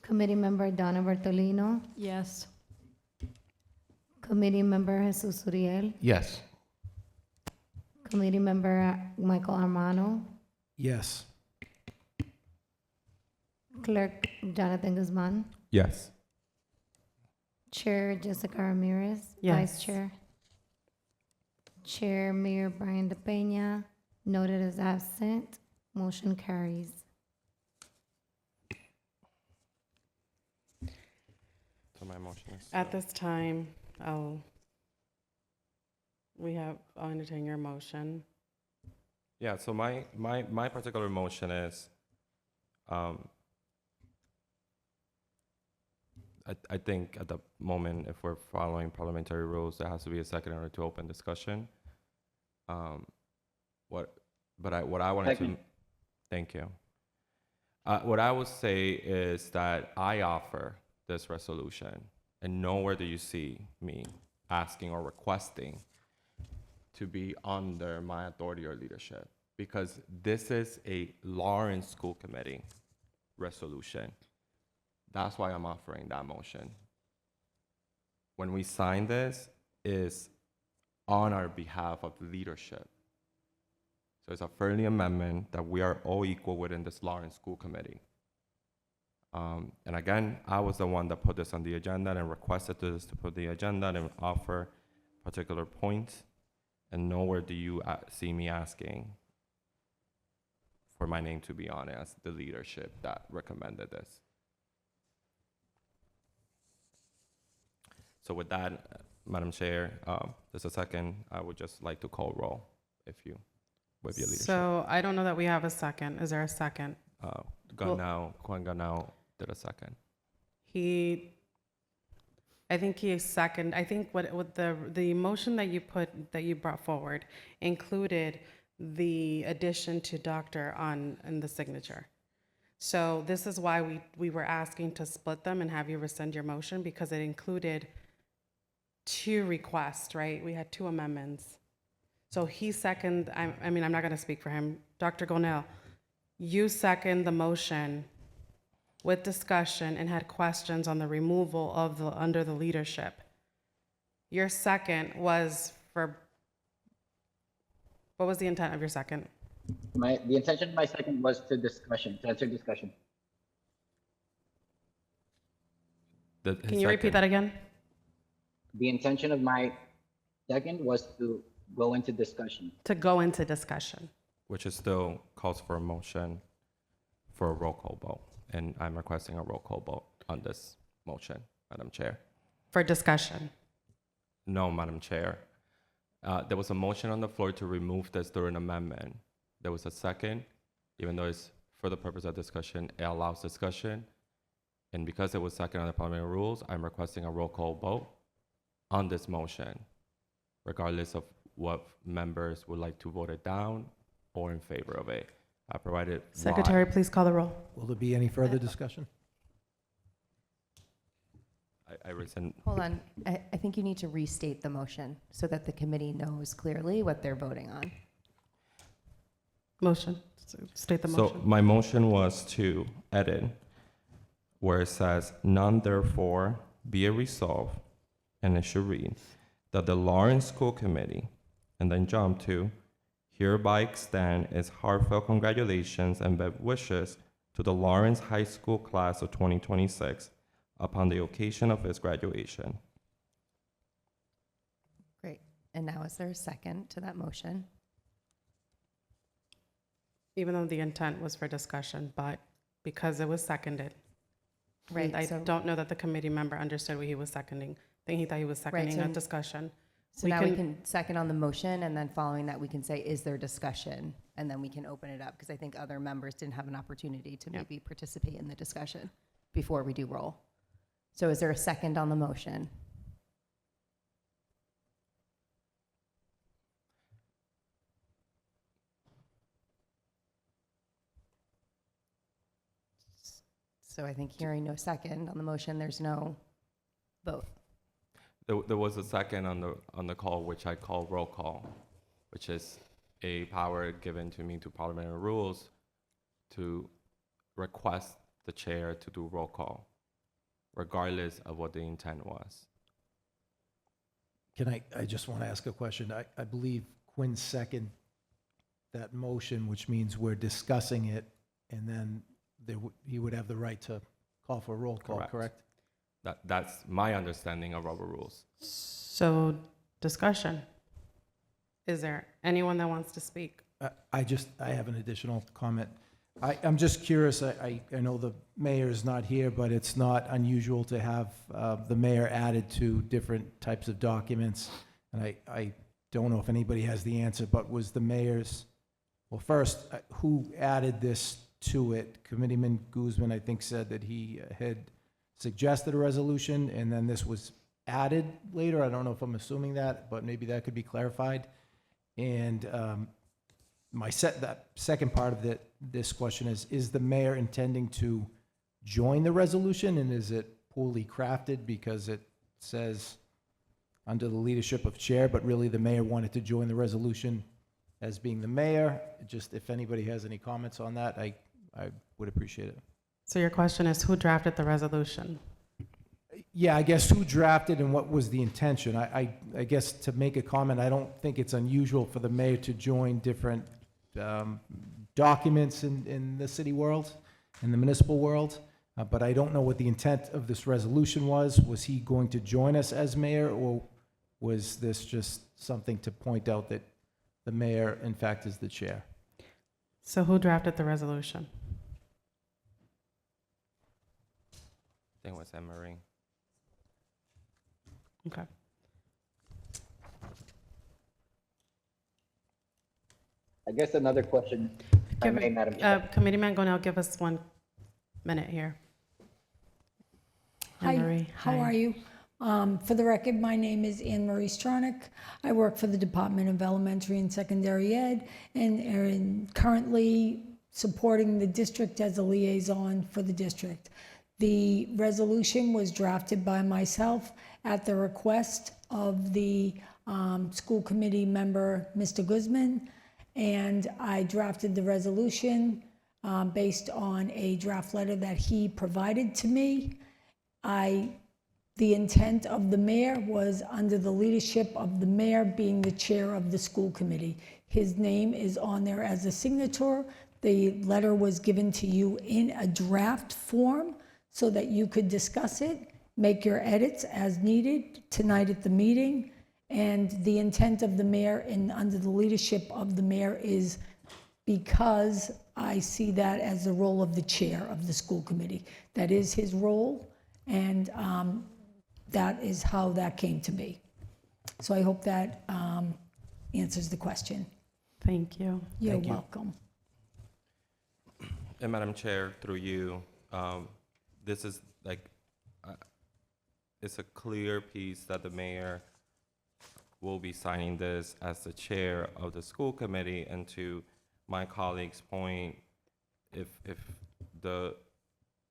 [SPEAKER 2] committee member Donna Bartolino,
[SPEAKER 16] Yes.
[SPEAKER 2] committee member Jesus Uriel,
[SPEAKER 15] Yes.
[SPEAKER 2] committee member Michael Armano,
[SPEAKER 3] Yes.
[SPEAKER 2] clerk Jonathan Guzman,
[SPEAKER 5] Yes.
[SPEAKER 2] chair Jessica Ramirez,
[SPEAKER 1] Yes.
[SPEAKER 2] vice chair. Chair Mayor Brian DePena, noted as absent. Motion carries.
[SPEAKER 5] So my motion is.
[SPEAKER 1] At this time, I'll entertain your motion.
[SPEAKER 5] Yeah, so my particular motion is, I think at the moment, if we're following parliamentary rules, there has to be a second in order to open discussion. What I wanted to,
[SPEAKER 6] Second.
[SPEAKER 5] thank you. What I would say is that I offer this resolution, and nowhere do you see me asking or requesting to be under my authority or leadership, because this is a Lawrence School Committee resolution. That's why I'm offering that motion. When we sign this, is on our behalf of the leadership. So it's a friendly amendment that we are all equal within this Lawrence School Committee. And again, I was the one that put this on the agenda and requested this to put the agenda and offer particular points. And nowhere do you see me asking for my name to be on it as the leadership that recommended this. So with that, Madam Chair, there's a second. I would just like to call roll, if you, with your leadership.
[SPEAKER 1] So I don't know that we have a second. Is there a second?
[SPEAKER 5] Juan Ganao did a second.
[SPEAKER 1] I think he second. I think what the motion that you brought forward included the addition to doctor in the signature. So this is why we were asking to split them and have you rescind your motion, because it included 2 requests, right? We had 2 amendments. So he second, I mean, I'm not gonna speak for him. Dr. Gonell, you second the motion with discussion and had questions on the removal of under the leadership. Your second was for, what was the intent of your second?
[SPEAKER 6] The intention of my second was to answer discussion.
[SPEAKER 1] Can you repeat that again?
[SPEAKER 6] The intention of my second was to go into discussion.
[SPEAKER 1] To go into discussion.
[SPEAKER 5] Which is still calls for a motion for a roll call vote. And I'm requesting a roll call vote on this motion, Madam Chair.
[SPEAKER 1] For discussion.
[SPEAKER 5] No, Madam Chair. There was a motion on the floor to remove this through an amendment. There was a second, even though it's for the purpose of discussion, it allows discussion. And because it was second on the parliamentary rules, I'm requesting a roll call vote on this motion, regardless of what members would like to vote it down or in favor of it. I provided
[SPEAKER 1] Secretary, please call the roll.
[SPEAKER 3] Will there be any further discussion?
[SPEAKER 5] I rescind.
[SPEAKER 10] Hold on. I think you need to restate the motion so that the committee knows clearly what they're voting on.
[SPEAKER 1] Motion. State the motion.
[SPEAKER 5] So my motion was to edit where it says, none therefore be it resolved, and it should read, that the Lawrence School Committee, and then jump to, hereby extend its heartfelt congratulations and best wishes to the Lawrence High School class of 2026 upon the occasion of its graduation.
[SPEAKER 10] Great. And now is there a second to that motion?
[SPEAKER 1] Even though the intent was for discussion, but because it was seconded.
[SPEAKER 10] Right,
[SPEAKER 1] I
[SPEAKER 10] so-
[SPEAKER 1] don't know that the committee member understood what he was seconding. I think he thought he was seconding a
[SPEAKER 10] so-
[SPEAKER 1] discussion.
[SPEAKER 10] So now we can second on the motion, and then following that, we can say, is there discussion? And then we can open it up, because I think other members didn't have an opportunity to maybe participate in the discussion before we do roll. So is there a second on the motion? So I think hearing no second on the motion, there's no vote.
[SPEAKER 5] There was a second on the call, which I call roll call, which is a power given to me to parliamentary rules to request the chair to do roll call, regardless of what the intent was.
[SPEAKER 3] I just want to ask a question. I believe Quinn seconded that motion, which means we're discussing it, and then he would have the right to call for a roll call, correct?
[SPEAKER 5] That's my understanding of rubber rules.
[SPEAKER 1] So discussion. Is there anyone that wants to speak?
[SPEAKER 3] I have an additional comment. I'm just curious, I know the mayor is not here, but it's not unusual to have the mayor added to different types of documents. And I don't know if anybody has the answer, but was the mayor's, well, first, who added this to it? Committeeman Guzman, I think, said that he had suggested a resolution, and then this was added later. I don't know if I'm assuming that, but maybe that could be clarified. And that second part of this question is the mayor intending to join the resolution, and is it poorly crafted because it says under the leadership of chair, but really the mayor wanted to join the resolution as being the mayor? Just if anybody has any comments on that, I would appreciate it.
[SPEAKER 1] So your question is, who drafted the resolution?
[SPEAKER 3] Yeah, I guess who drafted and what was the intention? I guess to make a comment, I don't think it's unusual for the mayor to join different documents in the city world, in the municipal world, but I don't know what the intent of this resolution was. Was he going to join us as mayor, or was this just something to point out that the mayor, in fact, is the chair?
[SPEAKER 1] So who drafted the resolution?
[SPEAKER 5] I think it was Emery.
[SPEAKER 1] Okay.
[SPEAKER 6] I guess another question, if I may, Madam Chair.
[SPEAKER 1] Committeeman Gonell, give us 1 minute here.
[SPEAKER 18] Hi,
[SPEAKER 1] Anne-Marie,
[SPEAKER 18] how are you? For the record, my name is Anne Marie Stronach. I work for the Department of Elementary and Secondary Ed and am currently supporting the district as a liaison for the district. The resolution was drafted by myself at the request of the school committee member, Mr. Guzman, and I drafted the resolution based on a draft letter that he provided to me. The intent of the mayor was under the leadership of the mayor being the chair of the school committee. His name is on there as a signature. The letter was given to you in a draft form so that you could discuss it, make your edits as needed tonight at the meeting. And the intent of the mayor and under the leadership of the mayor is because I see that as the role of the chair of the school committee. That is his role, and that is how that came to be. So I hope that answers the question.
[SPEAKER 1] Thank you.
[SPEAKER 18] You're welcome.
[SPEAKER 5] And Madam Chair, through you, this is like, it's a clear piece that the mayor will be signing this as the chair of the school committee. And to my colleague's point, if the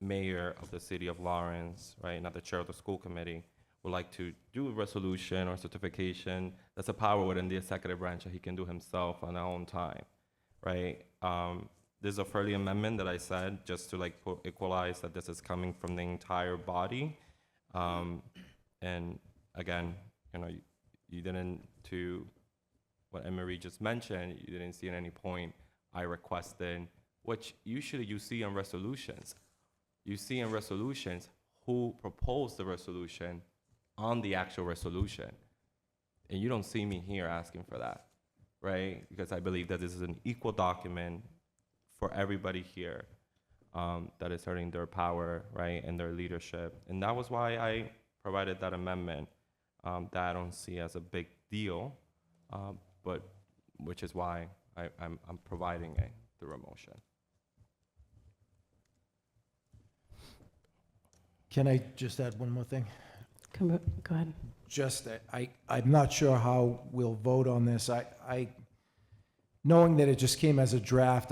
[SPEAKER 5] mayor of the city of Lawrence, right, not the chair of the school committee, would like to do a resolution or certification, that's a power within the executive branch that he can do himself on our own time, right? This is a friendly amendment that I said just to like equalize that this is coming from the entire body. And again, you know, you didn't, to what Emery just mentioned, you didn't see at any point I requested, which usually you see on resolutions. You see in resolutions who proposed the resolution on the actual resolution. And you don't see me here asking for that, right? Because I believe that this is an equal document for everybody here that is hurting their power, right, and their leadership. And that was why I provided that amendment that I don't see as a big deal, but which is why I'm providing it through a motion.
[SPEAKER 3] Can I just add one more thing?
[SPEAKER 1] Go ahead.
[SPEAKER 3] Just, I'm not sure how we'll vote on this. Knowing that it just came as a draft,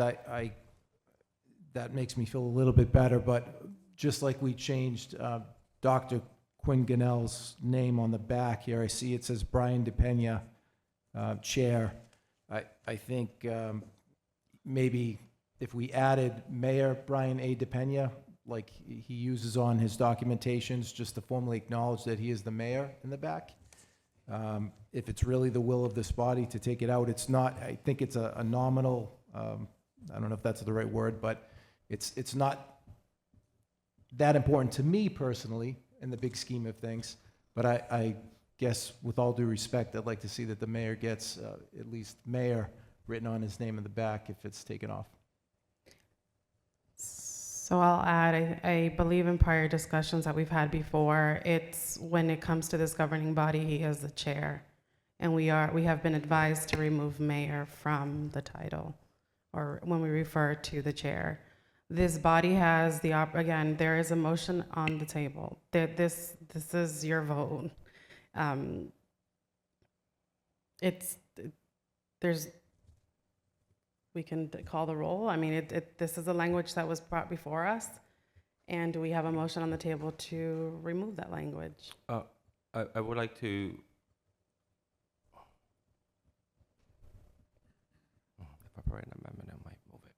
[SPEAKER 3] that makes me feel a little bit better, but just like we changed Dr. Quinn Gannell's name on the back here, I see it says Brian DePena, chair. I think maybe if we added Mayor Brian A. DePena, like he uses on his documentations, just to formally acknowledge that he is the mayor in the back. If it's really the will of this body to take it out, it's not, I think it's a nominal, I don't know if that's the right word, but it's not that important to me personally in the big scheme of things. But I guess with all due respect, I'd like to see that the mayor gets at least mayor written on his name in the back if it's taken off.
[SPEAKER 1] So I'll add, I believe in prior discussions that we've had before, it's when it comes to this governing body, he is the chair. And we have been advised to remove mayor from the title, or when we refer to the chair. This body has the, again, there is a motion on the table. This is your vote. We can call the roll. I mean, this is a language that was brought before us, and we have a motion on the table to remove that language.
[SPEAKER 5] I would like to. If I provide an amendment, I might move it.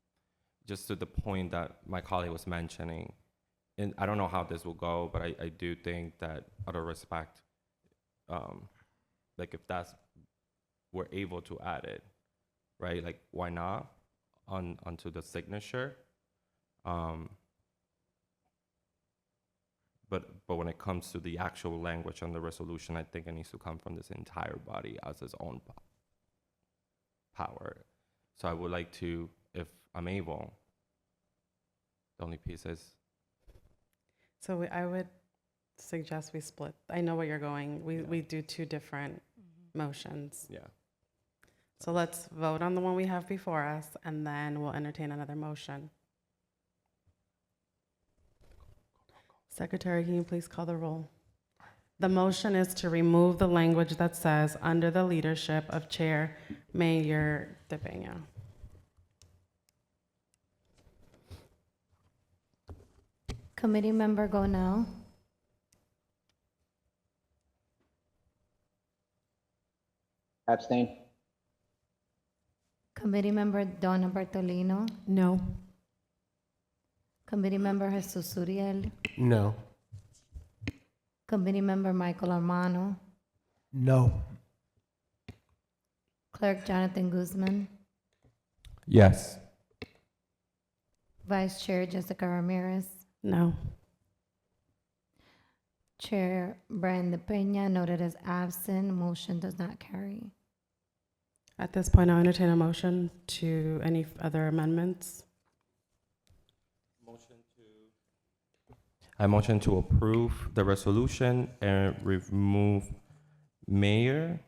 [SPEAKER 5] Just to the point that my colleague was mentioning, and I don't know how this will go, but I do think that out of respect, like if we're able to add it, right? Like, why not onto the signature? But when it comes to the actual language on the resolution, I think it needs to come from this entire body as its own power. So I would like to, if I'm able, the only piece is.
[SPEAKER 1] So I would suggest we split. I know where you're going. We do two different motions.
[SPEAKER 5] Yeah.
[SPEAKER 1] So let's vote on the one we have before us, and then we'll entertain another motion. Secretary, can you please call the roll? The motion is to remove the language that says, under the leadership of Chair Mayor De Peña.
[SPEAKER 2] Committee Member Gonell,
[SPEAKER 6] Abstain?
[SPEAKER 2] Committee Member Donna Bartolino,
[SPEAKER 1] No.
[SPEAKER 2] Committee Member Jesus Uriel,
[SPEAKER 15] No.
[SPEAKER 2] Committee Member Michael Armano,
[SPEAKER 3] No.
[SPEAKER 2] Clerk Jonathan Guzman,
[SPEAKER 5] Yes.
[SPEAKER 2] Vice Chair Jessica Ramirez,
[SPEAKER 1] No.
[SPEAKER 2] Chair Brian De Peña, noted as absent, motion does not carry.
[SPEAKER 1] At this point, I'll entertain a motion to any other amendments.
[SPEAKER 5] I motion to approve the resolution and remove mayor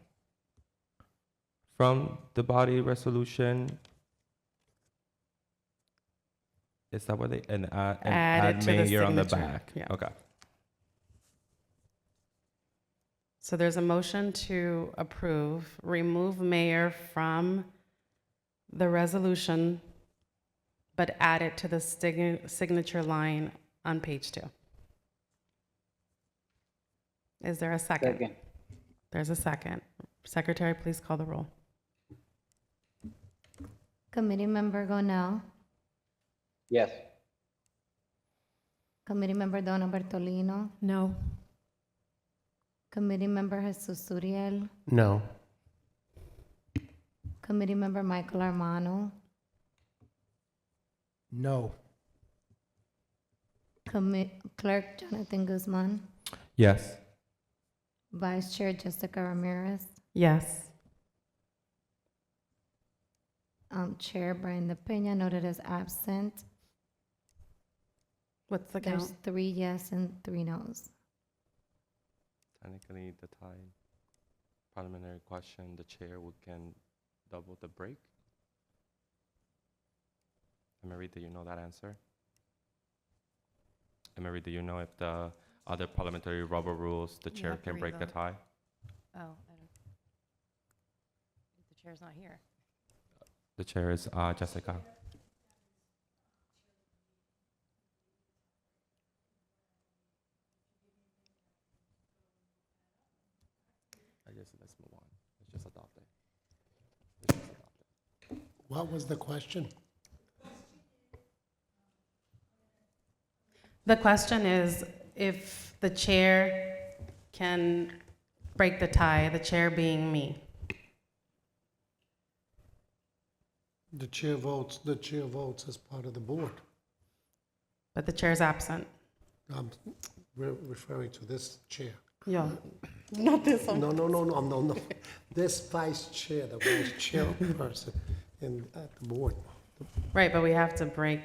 [SPEAKER 5] from the body resolution. Is that what they, and add
[SPEAKER 1] Add it to the
[SPEAKER 5] mayor on the
[SPEAKER 1] signature,
[SPEAKER 5] back?
[SPEAKER 1] yeah.
[SPEAKER 5] Okay.
[SPEAKER 1] So there's a motion to approve, remove mayor from the resolution, but add it to the signature line on page 2. Is there a second?
[SPEAKER 6] Second.
[SPEAKER 1] There's a second. Secretary, please call the roll.
[SPEAKER 2] Committee Member Gonell,
[SPEAKER 6] Yes.
[SPEAKER 2] Committee Member Donna Bartolino,
[SPEAKER 1] No.
[SPEAKER 2] Committee Member Jesus Uriel,
[SPEAKER 15] No.
[SPEAKER 2] Committee Member Michael Armano,
[SPEAKER 3] No.
[SPEAKER 2] Clerk Jonathan Guzman,
[SPEAKER 5] Yes.
[SPEAKER 2] Vice Chair Jessica Ramirez,
[SPEAKER 1] Yes.
[SPEAKER 2] Chair Brian De Peña, noted as absent.
[SPEAKER 1] What's the
[SPEAKER 2] There's
[SPEAKER 1] count?
[SPEAKER 2] 3 yes and 3 no's.
[SPEAKER 5] Technically, the tie parliamentary question, the chair can double the break. Emery, do you know that answer? Emery, do you know if the other parliamentary rubber rules, the chair
[SPEAKER 10] have to
[SPEAKER 5] can break the
[SPEAKER 10] revote.
[SPEAKER 5] tie?
[SPEAKER 10] Oh, I don't. The chair's not here.
[SPEAKER 5] The chair is Jessica. I guess let's move on. Let's just adopt it. Let's just adopt it.
[SPEAKER 9] What was the question?
[SPEAKER 1] The question is if the chair can break the tie, the chair being me.
[SPEAKER 9] The chair votes as part of the board.
[SPEAKER 1] But the chair's absent.
[SPEAKER 9] We're referring to this chair.
[SPEAKER 1] Yeah. Not this one.
[SPEAKER 9] No. This vice chair, the vice chairperson at the board.
[SPEAKER 1] Right, but we have to break.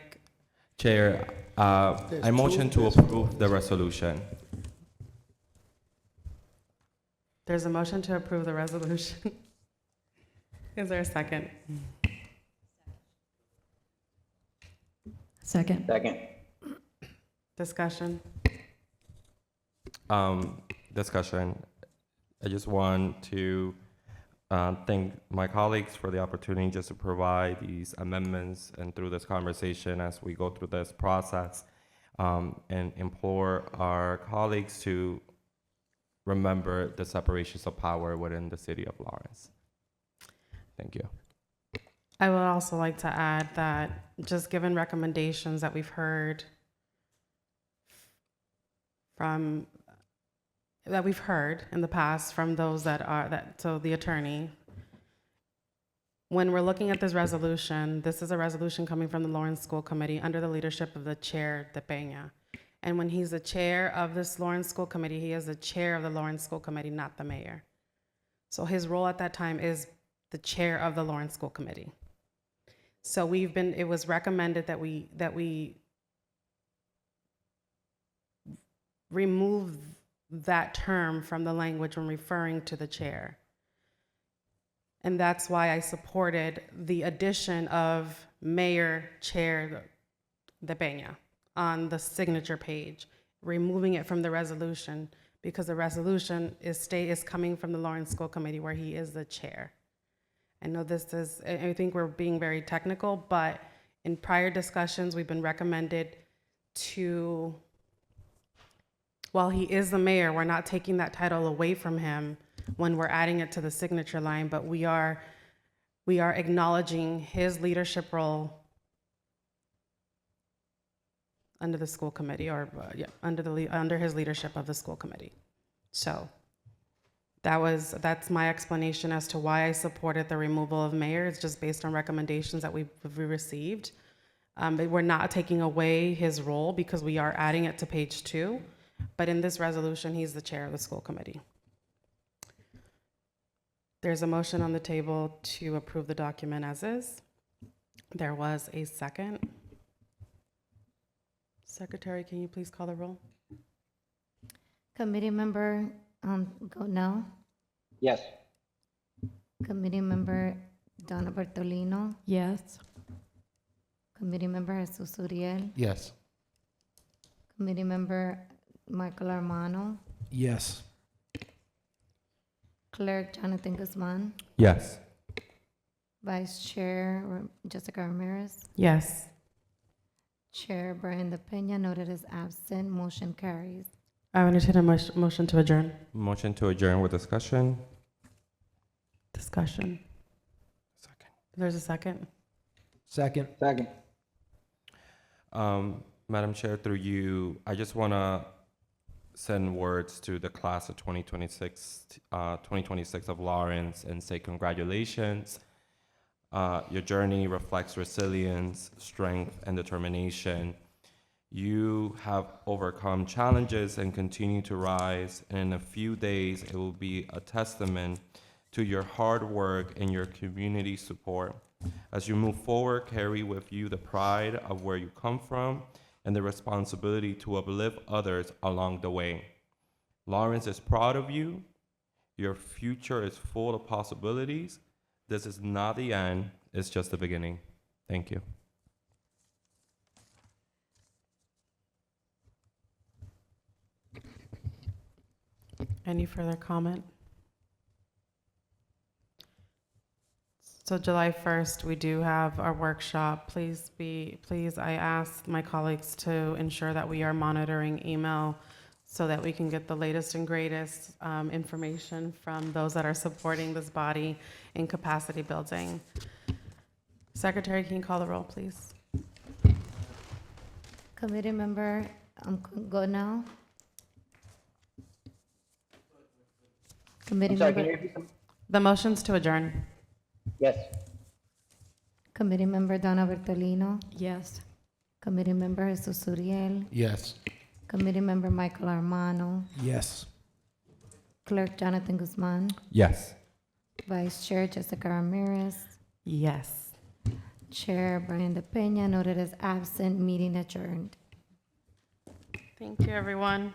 [SPEAKER 5] Chair,
[SPEAKER 9] There's
[SPEAKER 5] I motion
[SPEAKER 9] two,
[SPEAKER 5] to
[SPEAKER 9] there's
[SPEAKER 5] approve
[SPEAKER 9] four.
[SPEAKER 5] the resolution.
[SPEAKER 1] There's a motion to approve the resolution. Is there a second?
[SPEAKER 16] Second.
[SPEAKER 6] Second.
[SPEAKER 1] Discussion?
[SPEAKER 5] Discussion. I just want to thank my colleagues for the opportunity just to provide these amendments and through this conversation as we go through this process, and implore our colleagues to remember the separations of power within the city of Lawrence. Thank you.
[SPEAKER 1] I would also like to add that just given recommendations that we've heard in the past from those so the attorney, when we're looking at this resolution, this is a resolution coming from the Lawrence School Committee under the leadership of the chair, De Peña. And when he's the chair of this Lawrence School Committee, he is the chair of the Lawrence School Committee, not the mayor. So his role at that time is the chair of the Lawrence School Committee. So it was recommended that we remove that term from the language when referring to the chair. And that's why I supported the addition of Mayor Chair De Peña on the signature page, removing it from the resolution because the resolution is coming from the Lawrence School Committee where he is the chair. I know I think we're being very technical, but in prior discussions, we've been recommended to, while he is the mayor, we're not taking that title away from him when we're adding it to the signature line, but we are acknowledging his leadership role under the school committee, or under his leadership of the school committee. So that's my explanation as to why I supported the removal of mayor. It's just based on recommendations that we've received. But we're not taking away his role because we are adding it to page 2. But in this resolution, he's the chair of the school committee. There's a motion on the table to approve the document as is. There was a second. Secretary, can you please call the roll?
[SPEAKER 2] Committee member Godnell,
[SPEAKER 6] Yes.
[SPEAKER 2] committee member Donna Bartolino,
[SPEAKER 16] Yes.
[SPEAKER 2] committee member Jesus Uriel,
[SPEAKER 15] Yes.
[SPEAKER 2] committee member Michael Armano,
[SPEAKER 3] Yes.
[SPEAKER 2] clerk Jonathan Guzman,
[SPEAKER 5] Yes.
[SPEAKER 2] vice chair Jessica Ramirez,
[SPEAKER 1] Yes.
[SPEAKER 2] chair Brian De Peña, noted as absent, motion carries.
[SPEAKER 1] I would entertain a motion to adjourn.
[SPEAKER 5] Motion to adjourn with discussion.
[SPEAKER 1] Discussion.
[SPEAKER 5] Second.
[SPEAKER 1] There's a second.
[SPEAKER 3] Second.
[SPEAKER 6] Second.
[SPEAKER 5] Madam Chair, through you, I just want to send words to the class of 2026 of Lawrence and say congratulations. Your journey reflects resilience, strength, and determination. You have overcome challenges and continue to rise, and in a few days, it will be a testament to your hard work and your community support. As you move forward, carry with you the pride of where you come from and the responsibility to uplift others along the way. Lawrence is proud of you. Your future is full of possibilities. This is not the end, it's just the beginning. Thank you.
[SPEAKER 1] Any further comment? So July 1st, we do have our workshop. Please, I ask my colleagues to ensure that we are monitoring email so that we can get the latest and greatest information from those that are supporting this body in capacity building. Secretary, can you call the roll, please?
[SPEAKER 2] Committee member Godnell. Committee
[SPEAKER 6] I'm sorry, can you
[SPEAKER 2] member,
[SPEAKER 6] repeat them?
[SPEAKER 1] The motion's to adjourn.
[SPEAKER 6] Yes.
[SPEAKER 2] committee member Donna Bertolino,
[SPEAKER 16] Yes.
[SPEAKER 2] committee member Jesus Uriel,
[SPEAKER 15] Yes.
[SPEAKER 2] committee member Michael Armano,
[SPEAKER 3] Yes.
[SPEAKER 2] clerk Jonathan Guzman,
[SPEAKER 5] Yes.
[SPEAKER 2] vice chair Jessica Ramirez,
[SPEAKER 1] Yes.
[SPEAKER 2] Chair Brian De Peña, noted as absent, meeting adjourned.
[SPEAKER 1] Thank you, everyone.